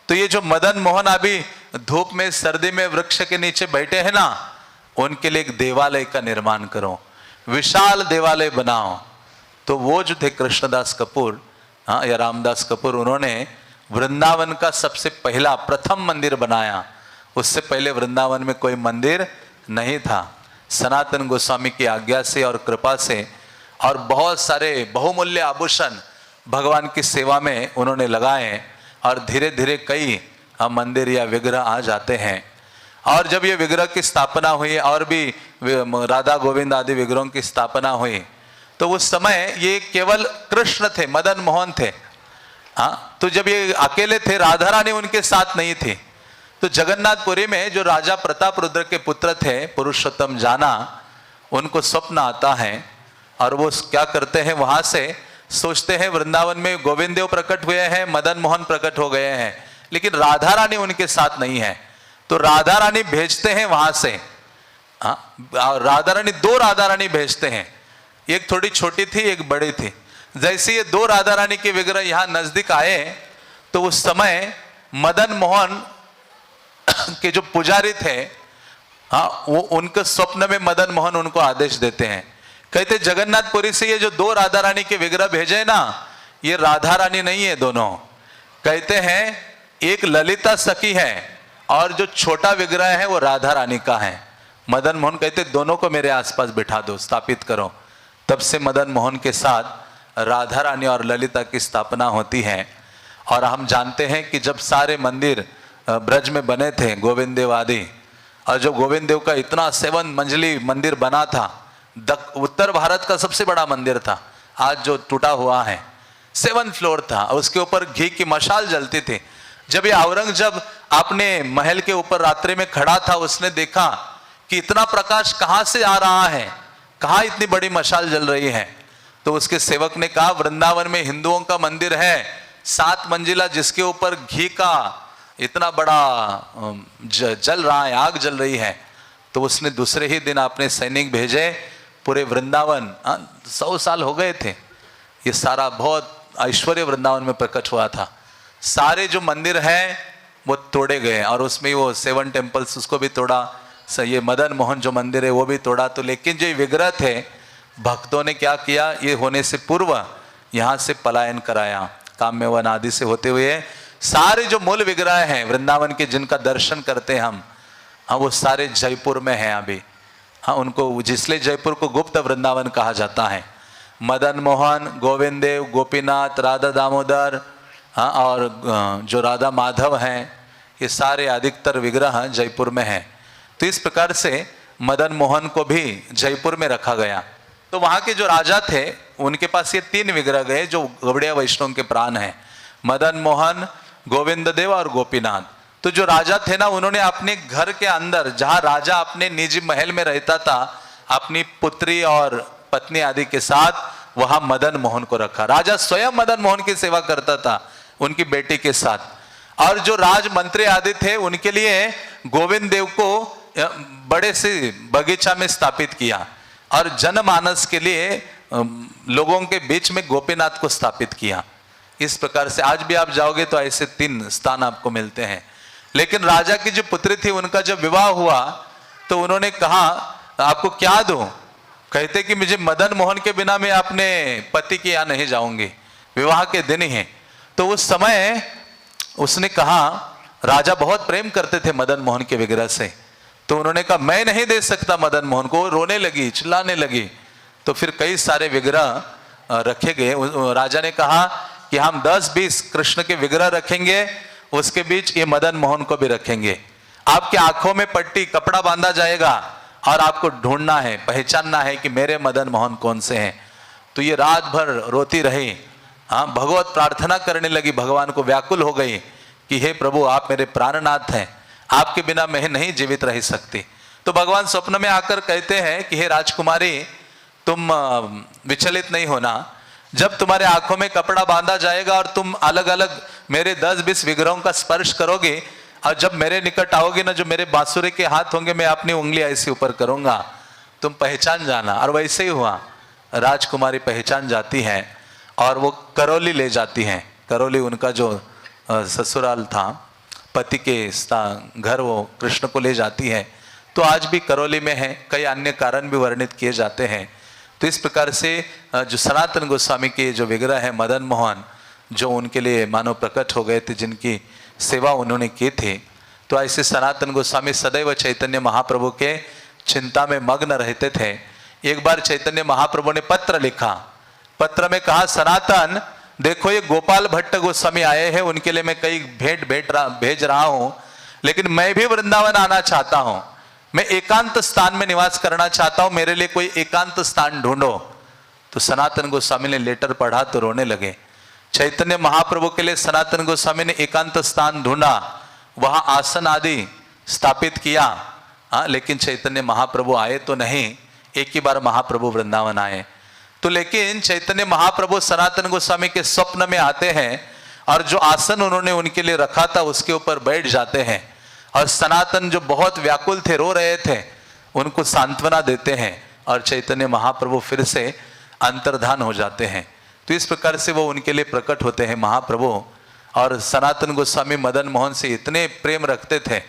तो ये जो मदन मोहन अभी धूप में सर्दी में वृक्ष के नीचे बैठे हैं ना, उनके लिए एक देवालय का निर्माण करो, विशाल देवालय बनाओ। तो वो जो थे कृष्णदास कपूर या रामदास कपूर, उन्होंने वृंदावन का सबसे पहला प्रथम मंदिर बनाया। उससे पहले वृंदावन में कोई मंदिर नहीं था। सनातन गोस्वामी की आज्ञा से और कृपा से और बहुत सारे बहुमूल्य आभूषण भगवान की सेवा में उन्होंने लगाए और धीरे धीरे कई मंदिर या विग्रह आ जाते हैं। और जब ये विग्रह की स्थापना हुई और भी राधा गोविंद आदि विग्रहों की स्थापना हुई, तो उस समय ये केवल कृष्ण थे, मदन मोहन थे। हाँ, तो जब ये अकेले थे, राधा रानी उनके साथ नहीं थी, तो जगन्नाथपुरी में जो राजा प्रताप रुद्र के पुत्र थे पुरुषोत्तम जाना, उनको स्वप्न आता है और वो क्या करते हैं, वहां से सोचते हैं वृंदावन में गोविंद देव प्रकट हुए हैं, मदन मोहन प्रकट हो गए हैं, लेकिन राधा रानी उनके साथ नहीं है। तो राधा रानी भेजते हैं वहां से। राधा रानी, 2 राधा रानी भेजते हैं, एक थोड़ी छोटी थी, एक बड़ी थी। जैसे ये 2 राधा रानी के विग्रह यहाँ नजदीक आए, तो उस समय मदन मोहन के जो पुजारी थे, वो उनके स्वप्न में मदन मोहन उनको आदेश देते हैं, कहते जगन्नाथपुरी से ये जो 2 राधा रानी के विग्रह भेजे ना, ये राधा रानी नहीं है दोनों। कहते हैं एक ललिता सखी है और जो छोटा विग्रह है वो राधा रानी का है। मदन मोहन कहते दोनों को मेरे आसपास बिठा दो, स्थापित करो। तब से मदन मोहन के साथ राधा रानी और ललिता की स्थापना होती है। और हम जानते हैं कि जब सारे मंदिर ब्रज में बने थे, गोविंद देव आदि, और जब गोविंद देव का इतना 7 मंजिली मंदिर बना था, उत्तर भारत का सबसे बड़ा मंदिर था, आज जो टूटा हुआ है, 7 फ्लोर था, उसके ऊपर घी की मशाल जलती थी। जब ये औरंगजेब अपने महल के ऊपर रात्रि में खड़ा था, उसने देखा कि इतना प्रकाश कहाँ से आ रहा है, कहाँ इतनी बड़ी मशाल जल रही है। तो उसके सेवक ने कहा वृंदावन में हिंदुओं का मंदिर है 7 मंजिला, जिसके ऊपर घी का इतना बड़ा जल रहा है, आग जल रही है। तो उसने दूसरे ही दिन अपने सैनिक भेजे, पूरे वृंदावन 100 साल हो गए थे, ये सारा बहुत ऐश्वर्य वृंदावन में प्रकट हुआ था। सारे जो मंदिर हैं वो तोड़े गए और उसमें वो 7 टेम्पल्स उसको भी तोड़ा, ये मदन मोहन जो मंदिर है वो भी तोड़ा। तो लेकिन जो विग्रह थे, भक्तों ने क्या किया, ये होने से पूर्व यहाँ से पलायन कराया, काम्य वन आदि से होते हुए सारे जो मूल विग्रह हैं वृंदावन के, जिनका दर्शन करते हैं हम, हाँ, वो सारे जयपुर में हैं अभी। हाँ, उनको जिसलिए जयपुर को गुप्त वृंदावन कहा जाता है। मदन मोहन, गोविंद देव, गोपीनाथ, राधा दामोदर, हाँ, और जो राधा माधव हैं, ये सारे अधिकतर विग्रह जयपुर में हैं। तो इस प्रकार से मदन मोहन को भी जयपुर में रखा गया। तो वहाँ के जो राजा थे उनके पास ये 3 विग्रह गए जो गौड़िया वैष्णव के प्राण हैं, मदन मोहन, गोविंद देव और गोपीनाथ। तो जो राजा थे ना, उन्होंने अपने घर के अंदर, जहां राजा अपने निजी महल में रहता था, अपनी पुत्री और पत्नी आदि के साथ, वहां मदन मोहन को रखा। राजा स्वयं मदन मोहन की सेवा करता था उनकी बेटी के साथ। और जो राज मंत्री आदि थे, उनके लिए गोविंद देव को बड़े से बगीचा में स्थापित किया, और जनमानस के लिए लोगों के बीच में गोपीनाथ को स्थापित किया। इस प्रकार से आज भी आप जाओगे तो ऐसे 3 स्थान आपको मिलते हैं। लेकिन राजा की जो पुत्री थी, उनका जब विवाह हुआ तो उन्होंने कहा आपको क्या दूं? कहते कि मुझे मदन मोहन के बिना मैं अपने पति के यहाँ नहीं जाऊंगी, विवाह के दिन ही है। तो उस समय उसने कहा, राजा बहुत प्रेम करते थे मदन मोहन के विग्रह से, तो उन्होंने कहा मैं नहीं दे सकता मदन मोहन को। रोने लगी, चिल्लाने लगी। तो फिर कई सारे विग्रह रखे गए। राजा ने कहा कि हम 10-20 कृष्ण के विग्रह रखेंगे, उसके बीच ये मदन मोहन को भी रखेंगे। आपकी आंखों में पट्टी, कपड़ा बांधा जाएगा और आपको ढूंढना है, पहचानना है कि मेरे मदन मोहन कौन से हैं। तो ये रात भर रोती रही, भगवत प्रार्थना करने लगी, भगवान को व्याकुल हो गई कि हे प्रभु, आप मेरे प्राणनाथ हैं, आपके बिना मैं नहीं जीवित रह सकती। तो भगवान स्वप्न में आकर कहते हैं कि हे राजकुमारी, तुम विचलित नहीं होना। जब तुम्हारे आंखों में कपड़ा बांधा जाएगा और तुम अलग अलग मेरे 10-20 विग्रहों का स्पर्श करोगे, और जब मेरे निकट आओगे ना, जो मेरे बांसुरी के हाथ होंगे, मैं अपनी उंगली ऐसे ऊपर करूंगा, तुम पहचान जाना। और वैसे ही हुआ, राजकुमारी पहचान जाती है और वो करौली ले जाती हैं। करौली उनका जो ससुराल था, पति के घर, वो कृष्ण को ले जाती है। तो आज भी करौली में है, कई अन्य कारण भी वर्णित किए जाते हैं। तो इस प्रकार से जो सनातन गोस्वामी के जो विग्रह है मदन मोहन, जो उनके लिए मानव प्रकट हो गए थे, जिनकी सेवा उन्होंने की थी, तो ऐसे सनातन गोस्वामी सदैव चैतन्य महाप्रभु के चिंता में मग्न रहते थे। एक बार चैतन्य महाप्रभु ने पत्र लिखा, पत्र में कहा, सनातन देखो ये गोपाल भट्ट गोस्वामी आए हैं, उनके लिए मैं कई भेंट भेज रहा हूं, लेकिन मैं भी वृंदावन आना चाहता हूं, मैं एकांत स्थान में निवास करना चाहता हूं, मेरे लिए कोई एकांत स्थान ढूंढो। तो सनातन गोस्वामी ने लेटर पढ़ा तो रोने लगे। चैतन्य महाप्रभु के लिए सनातन गोस्वामी ने एकांत स्थान ढूंढा, वहां आसन आदि स्थापित किया, लेकिन चैतन्य महाप्रभु आए तो नहीं। एक ही बार महाप्रभु वृंदावन आए तो, लेकिन चैतन्य महाप्रभु सनातन गोस्वामी के स्वप्न में आते हैं और जो आसन उन्होंने उनके लिए रखा था उसके ऊपर बैठ जाते हैं, और सनातन जो बहुत व्याकुल थे, रो रहे थे, उनको सांत्वना देते हैं और चैतन्य महाप्रभु फिर से अंतर्धान हो जाते हैं। तो इस प्रकार से वो उनके लिए प्रकट होते हैं महाप्रभु। और सनातन गोस्वामी मदन मोहन से इतने प्रेम रखते थे,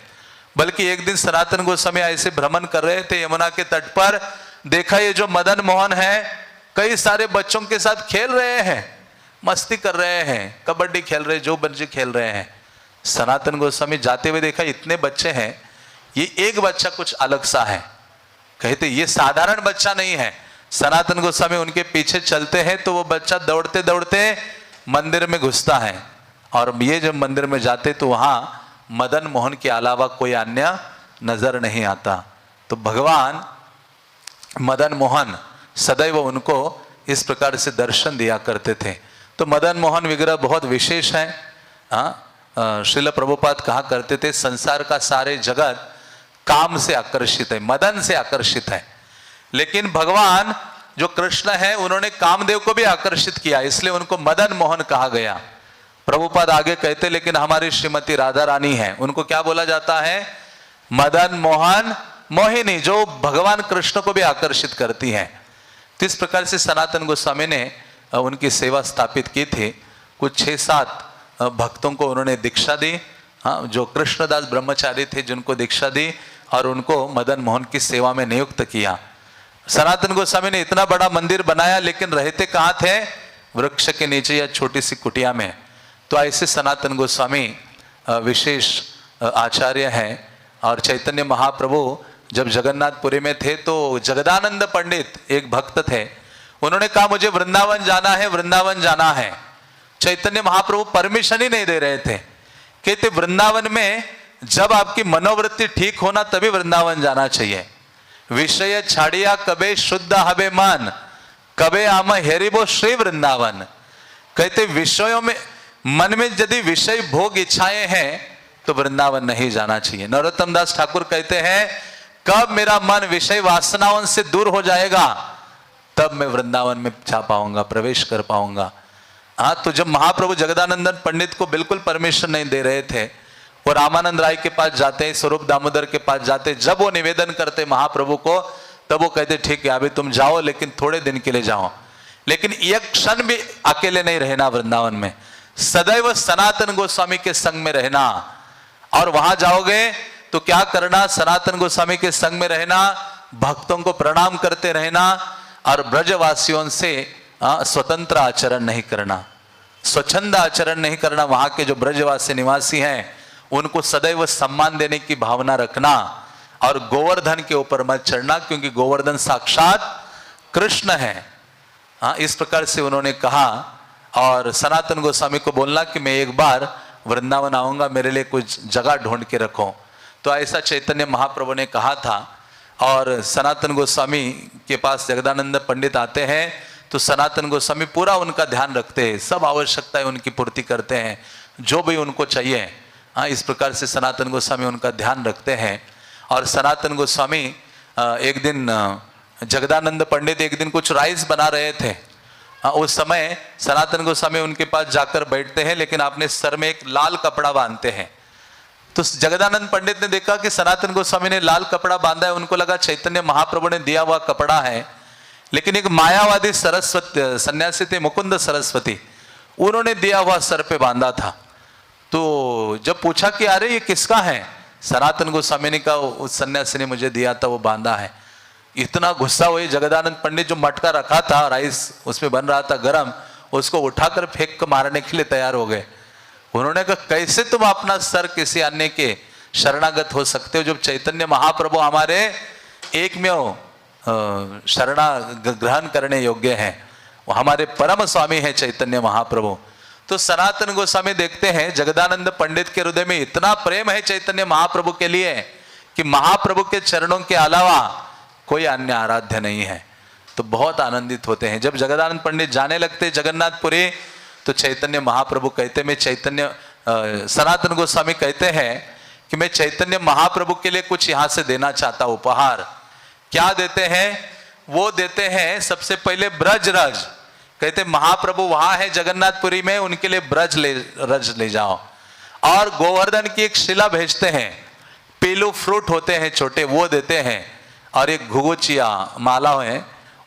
बल्कि एक दिन सनातन गोस्वामी ऐसे भ्रमण कर रहे थे यमुना के तट पर, देखा ये जो मदन मोहन है कई सारे बच्चों के साथ खेल रहे हैं, मस्ती कर रहे हैं, कबड्डी खेल रहे, जो बच्चे खेल रहे हैं। सनातन गोस्वामी जाते हुए देखा इतने बच्चे हैं, ये एक बच्चा कुछ अलग सा है। कहते ये साधारण बच्चा नहीं है। सनातन गोस्वामी उनके पीछे चलते हैं तो वो बच्चा दौड़ते दौड़ते मंदिर में घुसता है, और ये जब मंदिर में जाते तो वहां मदन मोहन के अलावा कोई अन्य नजर नहीं आता। तो भगवान मदन मोहन सदैव उनको इस प्रकार से दर्शन दिया करते थे। तो मदन मोहन विग्रह बहुत विशेष है। श्रील प्रभुपाद कहा करते थे, संसार का सारे जगत काम से आकर्षित है, मदन से आकर्षित है, लेकिन भगवान जो कृष्ण है उन्होंने कामदेव को भी आकर्षित किया, इसलिए उनको मदन मोहन कहा गया। प्रभुपाद आगे कहते, लेकिन हमारी श्रीमती राधा रानी है, उनको क्या बोला जाता है? मदन मोहन मोहिनी, जो भगवान कृष्ण को भी आकर्षित करती हैं। तो इस प्रकार से सनातन गोस्वामी ने उनकी सेवा स्थापित की थी। कुछ 6-7 भक्तों को उन्होंने दीक्षा दी, जो कृष्णदास ब्रह्मचारी थे जिनको दीक्षा दी, और उनको मदन मोहन की सेवा में नियुक्त किया। सनातन गोस्वामी ने इतना बड़ा मंदिर बनाया, लेकिन रहते कहाँ थे? वृक्ष के नीचे या छोटी सी कुटिया में। तो ऐसे सनातन गोस्वामी विशेष आचार्य हैं। और चैतन्य महाप्रभु जब जगन्नाथपुरी में थे तो जगदानंद पंडित एक भक्त थे, उन्होंने कहा मुझे वृंदावन जाना है, वृंदावन जाना है। चैतन्य महाप्रभु परमिशन ही नहीं दे रहे थे, कहते वृंदावन में जब आपकी मनोवृत्ति ठीक होना तभी वृंदावन जाना चाहिए। विषय छाड़िया कबे शुद्ध हबे मान, कबे आम हेरिबो श्री वृंदावन। कहते विषयों में, मन में यदि विषय भोग इच्छाएं हैं तो वृंदावन नहीं जाना चाहिए। नरोत्तम दास ठाकुर कहते हैं कब मेरा मन विषय वासनाओं से दूर हो जाएगा तब मैं वृंदावन में जा पाऊंगा, प्रवेश कर पाऊंगा। हाँ, तो जब महाप्रभु जगदानंदन पंडित को बिल्कुल परमिशन नहीं दे रहे थे, वो रामानंद राय के पास जाते, स्वरूप दामोदर के पास जाते, जब वो निवेदन करते महाप्रभु को, तब वो कहते ठीक है अभी तुम जाओ, लेकिन थोड़े दिन के लिए जाओ, लेकिन एक क्षण भी अकेले नहीं रहना वृंदावन में, सदैव सनातन गोस्वामी के संग में रहना। और वहां जाओगे तो क्या करना, सनातन गोस्वामी के संग में रहना, भक्तों को प्रणाम करते रहना और ब्रजवासियों से स्वतंत्र आचरण नहीं करना, स्वच्छंद आचरण नहीं करना। वहां के जो ब्रजवासी निवासी हैं उनको सदैव सम्मान देने की भावना रखना और गोवर्धन के ऊपर मत चढ़ना, क्योंकि गोवर्धन साक्षात कृष्ण है। हाँ, इस प्रकार से उन्होंने कहा। और सनातन गोस्वामी को बोलना कि मैं एक बार वृंदावन आऊंगा, मेरे लिए कुछ जगह ढूंढ के रखो। तो ऐसा चैतन्य महाप्रभु ने कहा था। और सनातन गोस्वामी के पास जगदानंद पंडित आते हैं तो सनातन गोस्वामी पूरा उनका ध्यान रखते हैं, सब आवश्यकताएं उनकी पूर्ति करते हैं, जो भी उनको चाहिए। हाँ, इस प्रकार से सनातन गोस्वामी उनका ध्यान रखते हैं। और सनातन गोस्वामी एक दिन, जगदानंद पंडित एक दिन कुछ राइस बना रहे थे। उस समय सनातन गोस्वामी उनके पास जाकर बैठते हैं, लेकिन अपने सर में एक लाल कपड़ा बांधते हैं। तो जगदानंद पंडित ने देखा कि सनातन गोस्वामी ने लाल कपड़ा बांधा है, उनको लगा चैतन्य महाप्रभु ने दिया हुआ कपड़ा है। लेकिन एक मायावादी सरस्वती सन्यासी थे, मुकुंद सरस्वती, उन्होंने दिया हुआ सर पे बांधा था। तो जब पूछा कि अरे ये किसका है, सनातन गोस्वामी ने कहा उस सन्यासी ने मुझे दिया था, वो बांधा है। इतना गुस्सा हुए जगदानंद पंडित, जो मटका रखा था राइस उसमें बन रहा था गरम, उसको उठाकर फेंक कर मारने के लिए तैयार हो गए। उन्होंने कहा कैसे तुम अपना सर किसी अन्य के शरणागत हो सकते हो, जब चैतन्य महाप्रभु हमारे एकमेव शरणा ग्रहण करने योग्य हैं, वो हमारे परम स्वामी हैं चैतन्य महाप्रभु। तो सनातन गोस्वामी देखते हैं जगदानंद पंडित के हृदय में इतना प्रेम है चैतन्य महाप्रभु के लिए कि महाप्रभु के चरणों के अलावा कोई अन्य आराध्य नहीं है। तो बहुत आनंदित होते हैं। जब जगदानंद पंडित जाने लगते जगन्नाथपुरी, तो चैतन्य महाप्रभु कहते, मैं चैतन्य सनातन गोस्वामी कहते हैं कि मैं चैतन्य महाप्रभु के लिए कुछ यहां से देना चाहता, उपहार। क्या देते हैं? वो देते हैं सबसे पहले ब्रज रज। कहते महाप्रभु वहां है जगन्नाथपुरी में, उनके लिए रज ले जाओ। और गोवर्धन की एक शिला भेजते हैं, पीलू फ्रूट होते हैं छोटे, वो देते हैं। और एक घुघुचिया माला है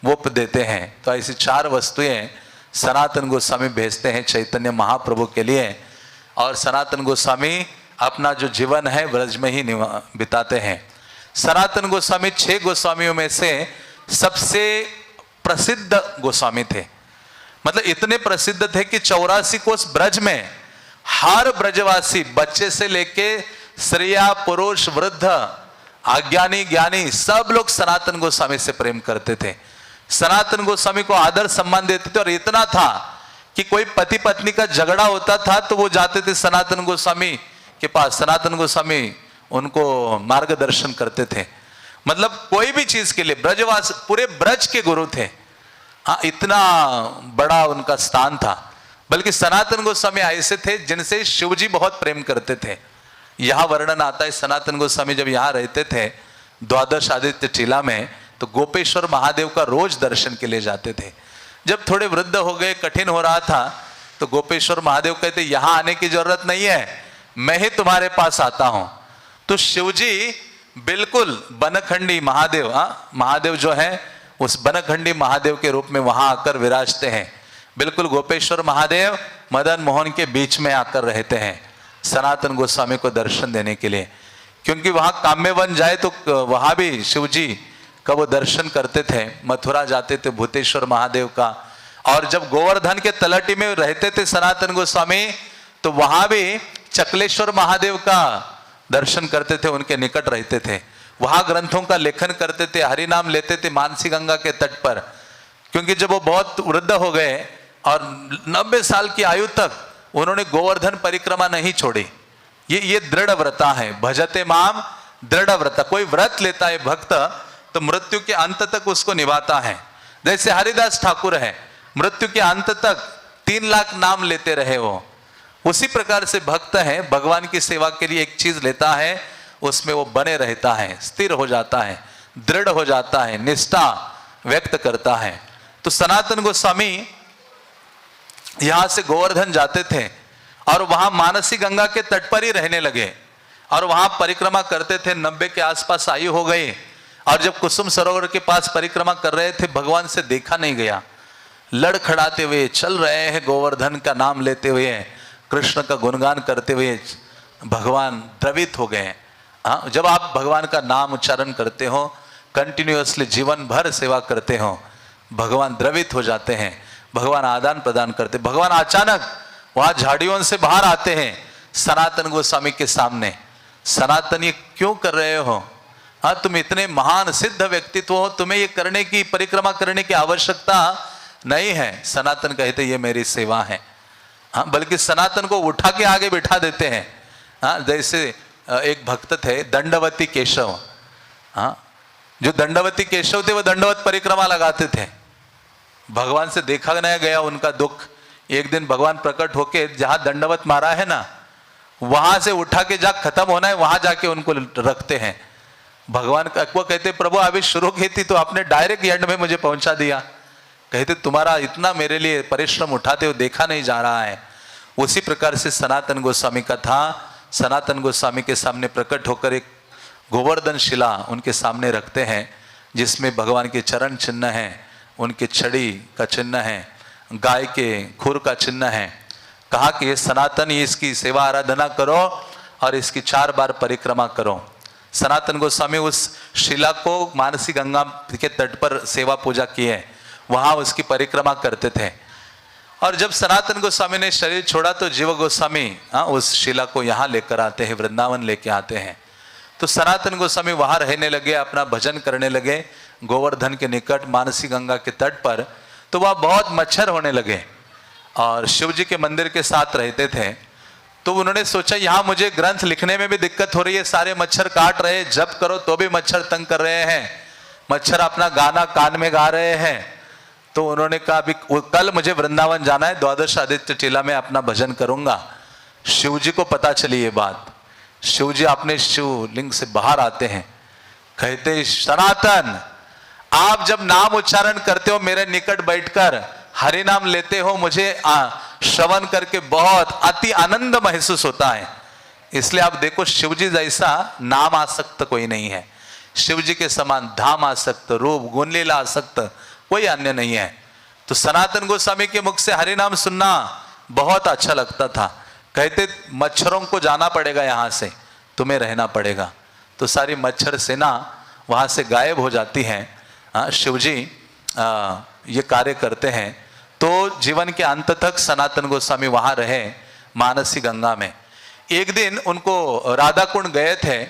वो देते हैं। तो ऐसी 4 वस्तुएं सनातन गोस्वामी भेजते हैं चैतन्य महाप्रभु के लिए। और सनातन गोस्वामी अपना जो जीवन है ब्रज में ही बिताते हैं। सनातन गोस्वामी 6 गोस्वामियों में से सबसे प्रसिद्ध गोस्वामी थे। मतलब इतने प्रसिद्ध थे कि 84 कोस ब्रज में हर ब्रजवासी, बच्चे से लेके स्त्रियां, पुरुष, वृद्ध, अज्ञानी, ज्ञानी, सब लोग सनातन गोस्वामी से प्रेम करते थे, सनातन गोस्वामी को आदर सम्मान देते थे। और इतना था कि कोई पति पत्नी का झगड़ा होता था तो वो जाते थे सनातन गोस्वामी के पास, सनातन गोस्वामी उनको मार्गदर्शन करते थे। मतलब कोई भी चीज के लिए ब्रजवास, पूरे ब्रज के गुरु थे। हाँ, इतना बड़ा उनका स्थान था। बल्कि सनातन गोस्वामी ऐसे थे जिनसे शिवजी बहुत प्रेम करते थे। यह वर्णन आता है, सनातन गोस्वामी जब यहाँ रहते थे द्वादश आदित्य टीला में, तो गोपेश्वर महादेव का रोज दर्शन के लिए जाते थे। जब थोड़े वृद्ध हो गए, कठिन हो रहा था, तो गोपेश्वर महादेव कहते यहाँ आने की जरूरत नहीं है, मैं ही तुम्हारे पास आता हूं। तो शिवजी बिल्कुल बनखंडी महादेव, महादेव जो है उस बनखंडी महादेव के रूप में वहां आकर विराजते हैं। बिल्कुल गोपेश्वर महादेव मदन मोहन के बीच में आकर रहते हैं सनातन गोस्वामी को दर्शन देने के लिए। क्योंकि वहां काम्यवन जाए तो वहां भी शिवजी का वो दर्शन करते थे। मथुरा जाते थे भूतेश्वर महादेव का। और जब गोवर्धन के तलहटी में रहते थे सनातन गोस्वामी, तो वहां भी चकलेश्वर महादेव का दर्शन करते थे, उनके निकट रहते थे। वहां ग्रंथों का लेखन करते थे, हरि नाम लेते थे मानसी गंगा के तट पर। क्योंकि जब वो बहुत वृद्ध हो गए और 90 साल की आयु तक उन्होंने गोवर्धन परिक्रमा नहीं छोड़ी। ये दृढ़ व्रता है, भजते माम दृढ़ व्रता। कोई व्रत लेता है भक्त तो मृत्यु के अंत तक उसको निभाता है। जैसे हरिदास ठाकुर है, मृत्यु के अंत तक 3 लाख नाम लेते रहे वो, उसी प्रकार से भक्त है, भगवान की सेवा के लिए एक चीज लेता है, उसमें वो बने रहता है, स्थिर हो जाता है, दृढ़ हो जाता है, निष्ठा व्यक्त करता है। तो सनातन गोस्वामी यहां से गोवर्धन जाते थे और वहां मानसी गंगा के तट पर ही रहने लगे और वहां परिक्रमा करते थे। 90 के आसपास आयु हो गई और जब कुसुम सरोवर के पास परिक्रमा कर रहे थे, भगवान से देखा नहीं गया। लड़खड़ाते हुए चल रहे हैं, गोवर्धन का नाम लेते हुए, कृष्ण का गुणगान करते हुए भगवान द्रवित हो गए। जब आप भगवान का नाम उच्चारण करते हो, कंटिन्यूअसली जीवन भर सेवा करते हो, भगवान द्रवित हो जाते हैं, भगवान आदान प्रदान करते। भगवान अचानक वहां झाड़ियों से बाहर आते हैं सनातन गोस्वामी के सामने। सनातन, ये क्यों कर रहे हो? हाँ, तुम इतने महान सिद्ध व्यक्तित्व हो, तुम्हें ये करने की, परिक्रमा करने की आवश्यकता नहीं है। सनातन कहते ये मेरी सेवा है। हाँ, बल्कि सनातन को उठा के आगे बिठा देते हैं। हाँ, जैसे एक भक्त थे दंडवती केशव। हाँ, जो दंडवती केशव थे वो दंडवत परिक्रमा लगाते थे। भगवान से देखा नहीं गया उनका दुख। एक दिन भगवान प्रकट होके जहां दंडवत मारा है ना, वहां से उठा के जहां खत्म होना है वहां जाके उनको रखते हैं। भगवान का वो कहते, प्रभु अभी शुरू की थी तो आपने डायरेक्ट एंड में मुझे पहुंचा दिया। कहते तुम्हारा इतना मेरे लिए परिश्रम उठाते हो, देखा नहीं जा रहा है। उसी प्रकार से सनातन गोस्वामी का था। सनातन गोस्वामी के सामने प्रकट होकर एक गोवर्धन शिला उनके सामने रखते हैं, जिसमें भगवान के चरण चिन्ह है, उनके छड़ी का चिन्ह है, गाय के खुर का चिन्ह है। कहा कि ये सनातन, ये इसकी सेवा आराधना करो और इसकी 4 बार परिक्रमा करो। सनातन गोस्वामी उस शिला को मानसी गंगा के तट पर सेवा पूजा किए, वहां उसकी परिक्रमा करते थे। और जब सनातन गोस्वामी ने शरीर छोड़ा तो जीव गोस्वामी उस शिला को यहाँ लेकर आते हैं, वृंदावन लेके आते हैं। तो सनातन गोस्वामी वहां रहने लगे, अपना भजन करने लगे गोवर्धन के निकट मानसी गंगा के तट पर। तो वह बहुत मच्छर होने लगे और शिव जी के मंदिर के साथ रहते थे। तो उन्होंने सोचा यहाँ मुझे ग्रंथ लिखने में भी दिक्कत हो रही है, सारे मच्छर काट रहे हैं, जप करो तो भी मच्छर तंग कर रहे हैं, मच्छर अपना गाना कान में गा रहे हैं। तो उन्होंने कहा अभी कल मुझे वृंदावन जाना है, द्वादश आदित्य टीला में अपना भजन करूंगा। शिव जी को पता चली ये बात। शिव जी अपने शिवलिंग से बाहर आते हैं, कहते सनातन, आप जब नाम उच्चारण करते हो मेरे निकट बैठकर हरि नाम लेते हो, मुझे श्रवण करके बहुत अति आनंद महसूस होता है। इसलिए आप देखो शिव जी जैसा नाम आसक्त कोई नहीं है, शिव जी के समान धाम आसक्त, रूप गुण लीला आसक्त कोई अन्य नहीं है। तो सनातन गोस्वामी के मुख से हरि नाम सुनना बहुत अच्छा लगता था। कहते मच्छरों को जाना पड़ेगा, यहाँ से तुम्हें रहना पड़ेगा। तो सारी मच्छर सेना वहां से गायब हो जाती है। शिव जी ये कार्य करते हैं। तो जीवन के अंत तक सनातन गोस्वामी वहां रहे मानसी गंगा में। एक दिन उनको राधा कुंड गए थे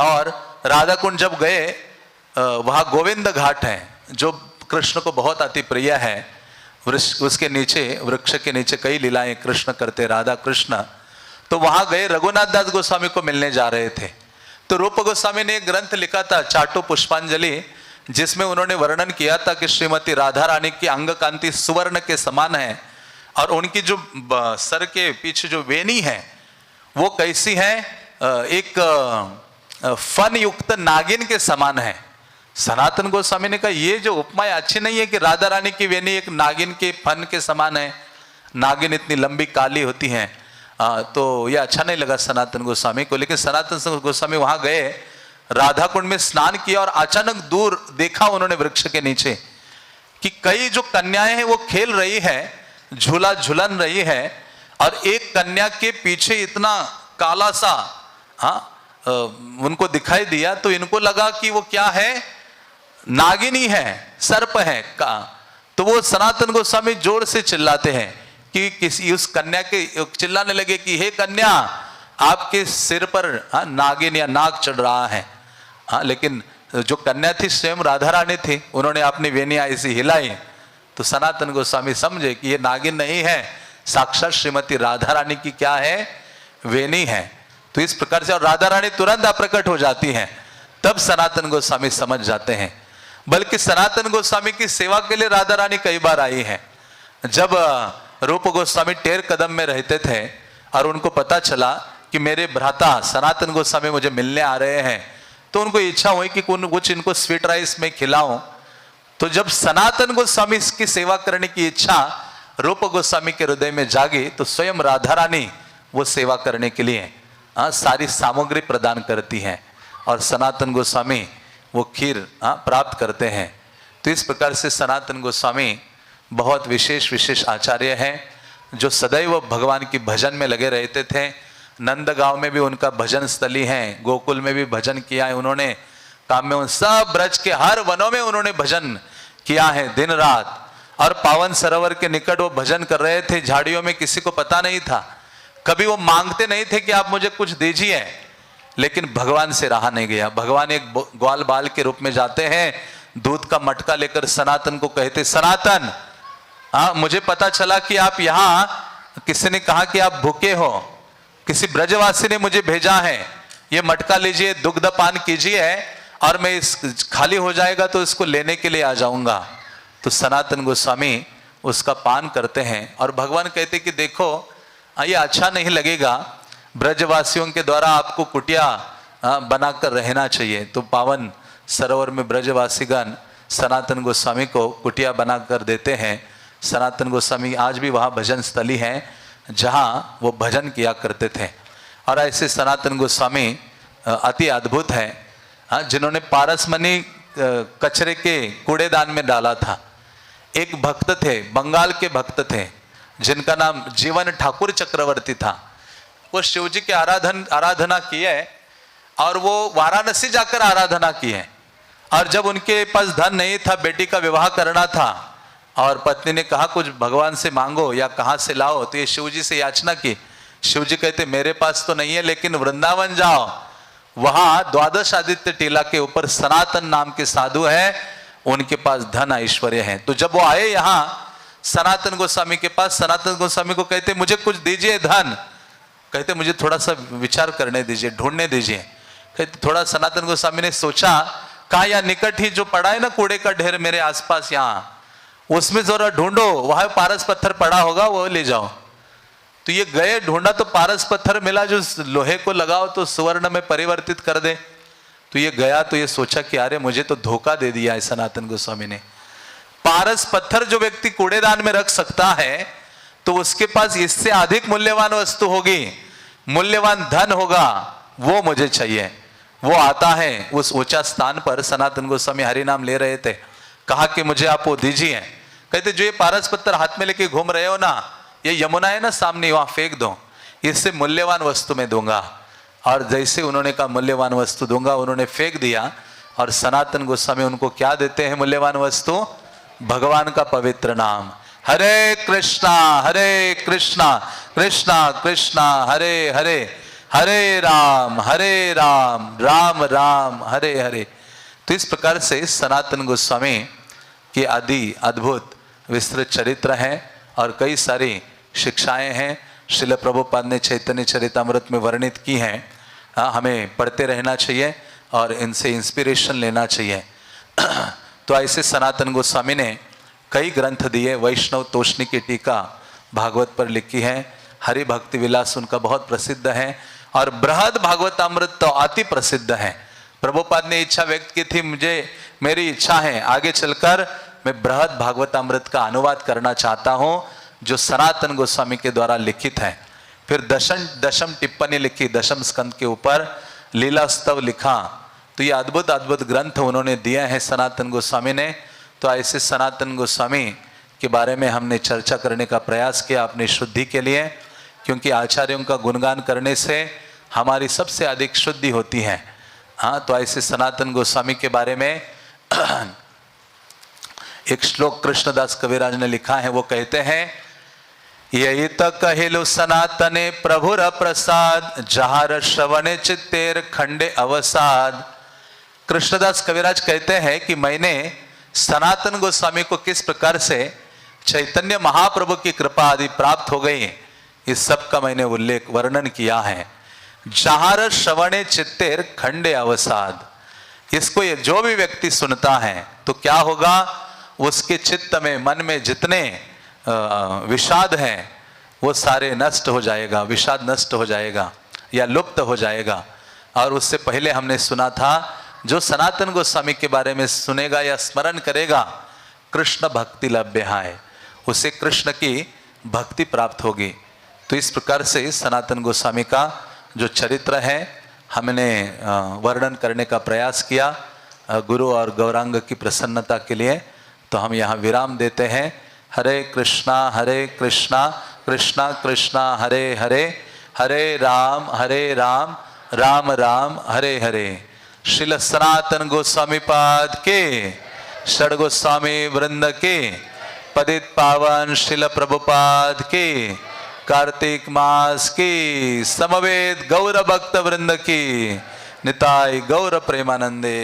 और राधा कुंड जब गए, वहां गोविंद घाट है जो कृष्ण को बहुत अति प्रिय है। उसके नीचे, वृक्ष के नीचे कई लीलाएं कृष्ण करते, राधा कृष्ण। तो वहां गए, रघुनाथ दास गोस्वामी को मिलने जा रहे थे। तो रूप गोस्वामी ने एक ग्रंथ लिखा था चाटू पुष्पांजलि, जिसमें उन्होंने वर्णन किया था कि श्रीमती राधा रानी की अंग कांति सुवर्ण के समान है और उनकी जो सर के पीछे जो वेणी है वो कैसी है, एक फन युक्त नागिन के समान है। सनातन गोस्वामी ने कहा ये जो उपमा अच्छी नहीं है कि राधा रानी की वेणी एक नागिन के फन के समान है, नागिन इतनी लंबी काली होती है। तो ये अच्छा नहीं लगा सनातन गोस्वामी को। लेकिन सनातन गोस्वामी वहां गए, राधा कुंड में स्नान किया और अचानक दूर देखा उन्होंने वृक्ष के नीचे कि कई जो कन्याएं हैं वो खेल रही है, झूला झुलन रही है और एक कन्या के पीछे इतना काला सा उनको दिखाई दिया। तो इनको लगा कि वो क्या है, नागिनी है, सर्प है का। तो वो सनातन गोस्वामी जोर से चिल्लाते हैं कि किसी उस कन्या के, चिल्लाने लगे कि हे कन्या, आपके सिर पर नागिन या नाग चढ़ रहा है। लेकिन जो कन्या थी स्वयं राधा रानी थी, उन्होंने अपनी वेनिया ऐसी हिलाई। तो सनातन गोस्वामी समझे कि ये नागिन नहीं है, साक्षात श्रीमती राधा रानी की क्या है, वेणी है। तो इस प्रकार से और राधा रानी तुरंत अप्रकट हो जाती हैं। तब सनातन गोस्वामी समझ जाते हैं। बल्कि सनातन गोस्वामी की सेवा के लिए राधा रानी कई बार आई है। जब रूप गोस्वामी टेर कदम में रहते थे और उनको पता चला कि मेरे भ्राता सनातन गोस्वामी मुझे मिलने आ रहे हैं, तो उनको इच्छा हुई कि कुछ इनको स्वीट राइस में खिलाऊं। तो जब सनातन गोस्वामी की सेवा करने की इच्छा रूप गोस्वामी के हृदय में जागी, तो स्वयं राधा रानी वो सेवा करने के लिए सारी सामग्री प्रदान करती हैं और सनातन गोस्वामी वो खीर प्राप्त करते हैं। तो इस प्रकार से सनातन गोस्वामी बहुत विशेष आचार्य हैं, जो सदैव भगवान की भजन में लगे रहते थे। नंदगांव में भी उनका भजन स्थली है, गोकुल में भी भजन किया है उन्होंने, काम में उन सब ब्रज के हर वनों में उन्होंने भजन किया है दिन रात। और पावन सरोवर के निकट वो भजन कर रहे थे, झाड़ियों में किसी को पता नहीं था। कभी वो मांगते नहीं थे कि आप मुझे कुछ दीजिए, लेकिन भगवान से रहा नहीं गया। भगवान एक ग्वाल बाल के रूप में जाते हैं, दूध का मटका लेकर सनातन को कहते, सनातन मुझे पता चला कि आप यहाँ, किसी ने कहा कि आप भूखे हो, किसी ब्रजवासी ने मुझे भेजा है, ये मटका लीजिए, दुग्ध पान कीजिए और मैं इस खाली हो जाएगा तो इसको लेने के लिए आ जाऊंगा। तो सनातन गोस्वामी उसका पान करते हैं और भगवान कहते कि देखो ये अच्छा नहीं लगेगा, ब्रजवासियों के द्वारा आपको कुटिया बनाकर रहना चाहिए। तो पावन सरोवर में ब्रजवासीगण सनातन गोस्वामी को कुटिया बनाकर देते हैं। सनातन गोस्वामी आज भी वहाँ भजन स्थली है जहाँ वो भजन किया करते थे। और ऐसे सनातन गोस्वामी अति अद्भुत हैं, जिन्होंने पारसमणि कचरे के कूड़ेदान में डाला था। एक भक्त थे, बंगाल के भक्त थे, जिनका नाम जीवन ठाकुर चक्रवर्ती था। वो शिव जी के आराधना किए और वो वाराणसी जाकर आराधना किए। और जब उनके पास धन नहीं था, बेटी का विवाह करना था और पत्नी ने कहा कुछ भगवान से मांगो या कहाँ से लाओ, तो ये शिव जी से याचना की। शिव जी कहते मेरे पास तो नहीं है, लेकिन वृंदावन जाओ, वहां द्वादश आदित्य टीला के ऊपर सनातन नाम के साधु है, उनके पास धन ऐश्वर्य है। तो जब वो आए यहाँ सनातन गोस्वामी के पास, सनातन गोस्वामी को कहते मुझे कुछ दीजिए धन। कहते मुझे थोड़ा सा विचार करने दीजिए, ढूंढने दीजिए। कहते थोड़ा सनातन गोस्वामी ने सोचा, कहा यहाँ निकट ही जो पड़ा है ना कूड़े का ढेर मेरे आसपास, यहाँ उसमें जरा ढूंढो, वहां पारस पत्थर पड़ा होगा, वो ले जाओ। तो ये गए, ढूंढा तो पारस पत्थर मिला जो लोहे को लगाओ तो स्वर्ण में परिवर्तित कर दे। तो ये गया तो ये सोचा कि अरे मुझे तो धोखा दे दिया है सनातन गोस्वामी ने। पारस पत्थर जो व्यक्ति कूड़ेदान में रख सकता है, तो उसके पास इससे अधिक मूल्यवान वस्तु होगी, मूल्यवान धन होगा, वो मुझे चाहिए। वो आता है उस ऊंचा स्थान पर, सनातन गोस्वामी हरि नाम ले रहे थे, कहा कि मुझे आप वो दीजिए। कहते जो ये पारस पत्थर हाथ में लेके घूम रहे हो ना, ये यमुना है ना सामने, वहां फेंक दो, इससे मूल्यवान वस्तु मैं दूंगा। और जैसे उन्होंने कहा मूल्यवान वस्तु दूंगा, उन्होंने फेंक दिया। और सनातन गोस्वामी उनको क्या देते हैं मूल्यवान वस्तु? भगवान का पवित्र नाम, हरे कृष्णा कृष्णा कृष्णा हरे हरे, हरे राम राम राम हरे हरे। तो इस प्रकार से सनातन गोस्वामी के आदि अद्भुत विस्तृत चरित्र है और कई सारी शिक्षाएं हैं। श्रील प्रभुपाद ने चैतन्य चरितामृत में वर्णित की हैं। हमें पढ़ते रहना चाहिए और इनसे इंस्पिरेशन लेना चाहिए। तो ऐसे सनातन गोस्वामी ने कई ग्रंथ दिए। वैष्णव तोषणी की टीका भागवत पर लिखी है, हरि भक्ति विलास उनका बहुत प्रसिद्ध है, और बृहद भागवतामृत तो अति प्रसिद्ध है। प्रभुपाद ने इच्छा व्यक्त की थी, मेरी इच्छा है आगे चलकर मैं बृहद भागवतामृत का अनुवाद करना चाहता हूं, जो सनातन गोस्वामी के द्वारा लिखित है। फिर दशम टिप्पणी लिखी, दशम स्कंद के ऊपर लीलास्तव लिखा। तो ये अद्भुत अद्भुत ग्रंथ उन्होंने दिए हैं सनातन गोस्वामी ने। तो ऐसे सनातन गोस्वामी के बारे में हमने चर्चा करने का प्रयास किया अपनी शुद्धि के लिए, क्योंकि आचार्यों का गुणगान करने से हमारी सबसे अधिक शुद्धि होती है। हाँ, तो ऐसे सनातन गोस्वामी के बारे में एक श्लोक कृष्णदास कविराज ने लिखा है। वो कहते हैं, यही तो कहिलु सनातने प्रभुर प्रसाद, जहार श्रवणे चित्तेर खंडे अवसाद। कृष्णदास कविराज कहते हैं कि मैंने सनातन गोस्वामी को किस प्रकार से चैतन्य महाप्रभु की कृपा आदि प्राप्त हो गई, इस सब का मैंने उल्लेख वर्णन किया है। जहार श्रवणे चित्तेर खंडे अवसाद, इसको ये जो भी व्यक्ति सुनता है तो क्या होगा, उसके चित्त में, मन में जितने विषाद हैं वो सारे नष्ट हो जाएगा, विषाद नष्ट हो जाएगा या लुप्त हो जाएगा। और उससे पहले हमने सुना था, जो सनातन गोस्वामी के बारे में सुनेगा या स्मरण करेगा, कृष्ण भक्ति लभ्य है, उसे कृष्ण की भक्ति प्राप्त होगी। तो इस प्रकार से सनातन गोस्वामी का जो चरित्र है हमने वर्णन करने का प्रयास किया गुरु और गौरांग की प्रसन्नता के लिए। तो हम यहाँ विराम देते हैं। हरे कृष्णा कृष्णा कृष्णा हरे हरे, हरे राम राम राम हरे हरे। श्रील सनातन गोस्वामी पाद के, षड गोस्वामी वृंद के, पतित पावन श्रील प्रभुपाद के, कार्तिक मास की समवेत गौर भक्त वृंद की, निताय गौर प्रेमानंदे।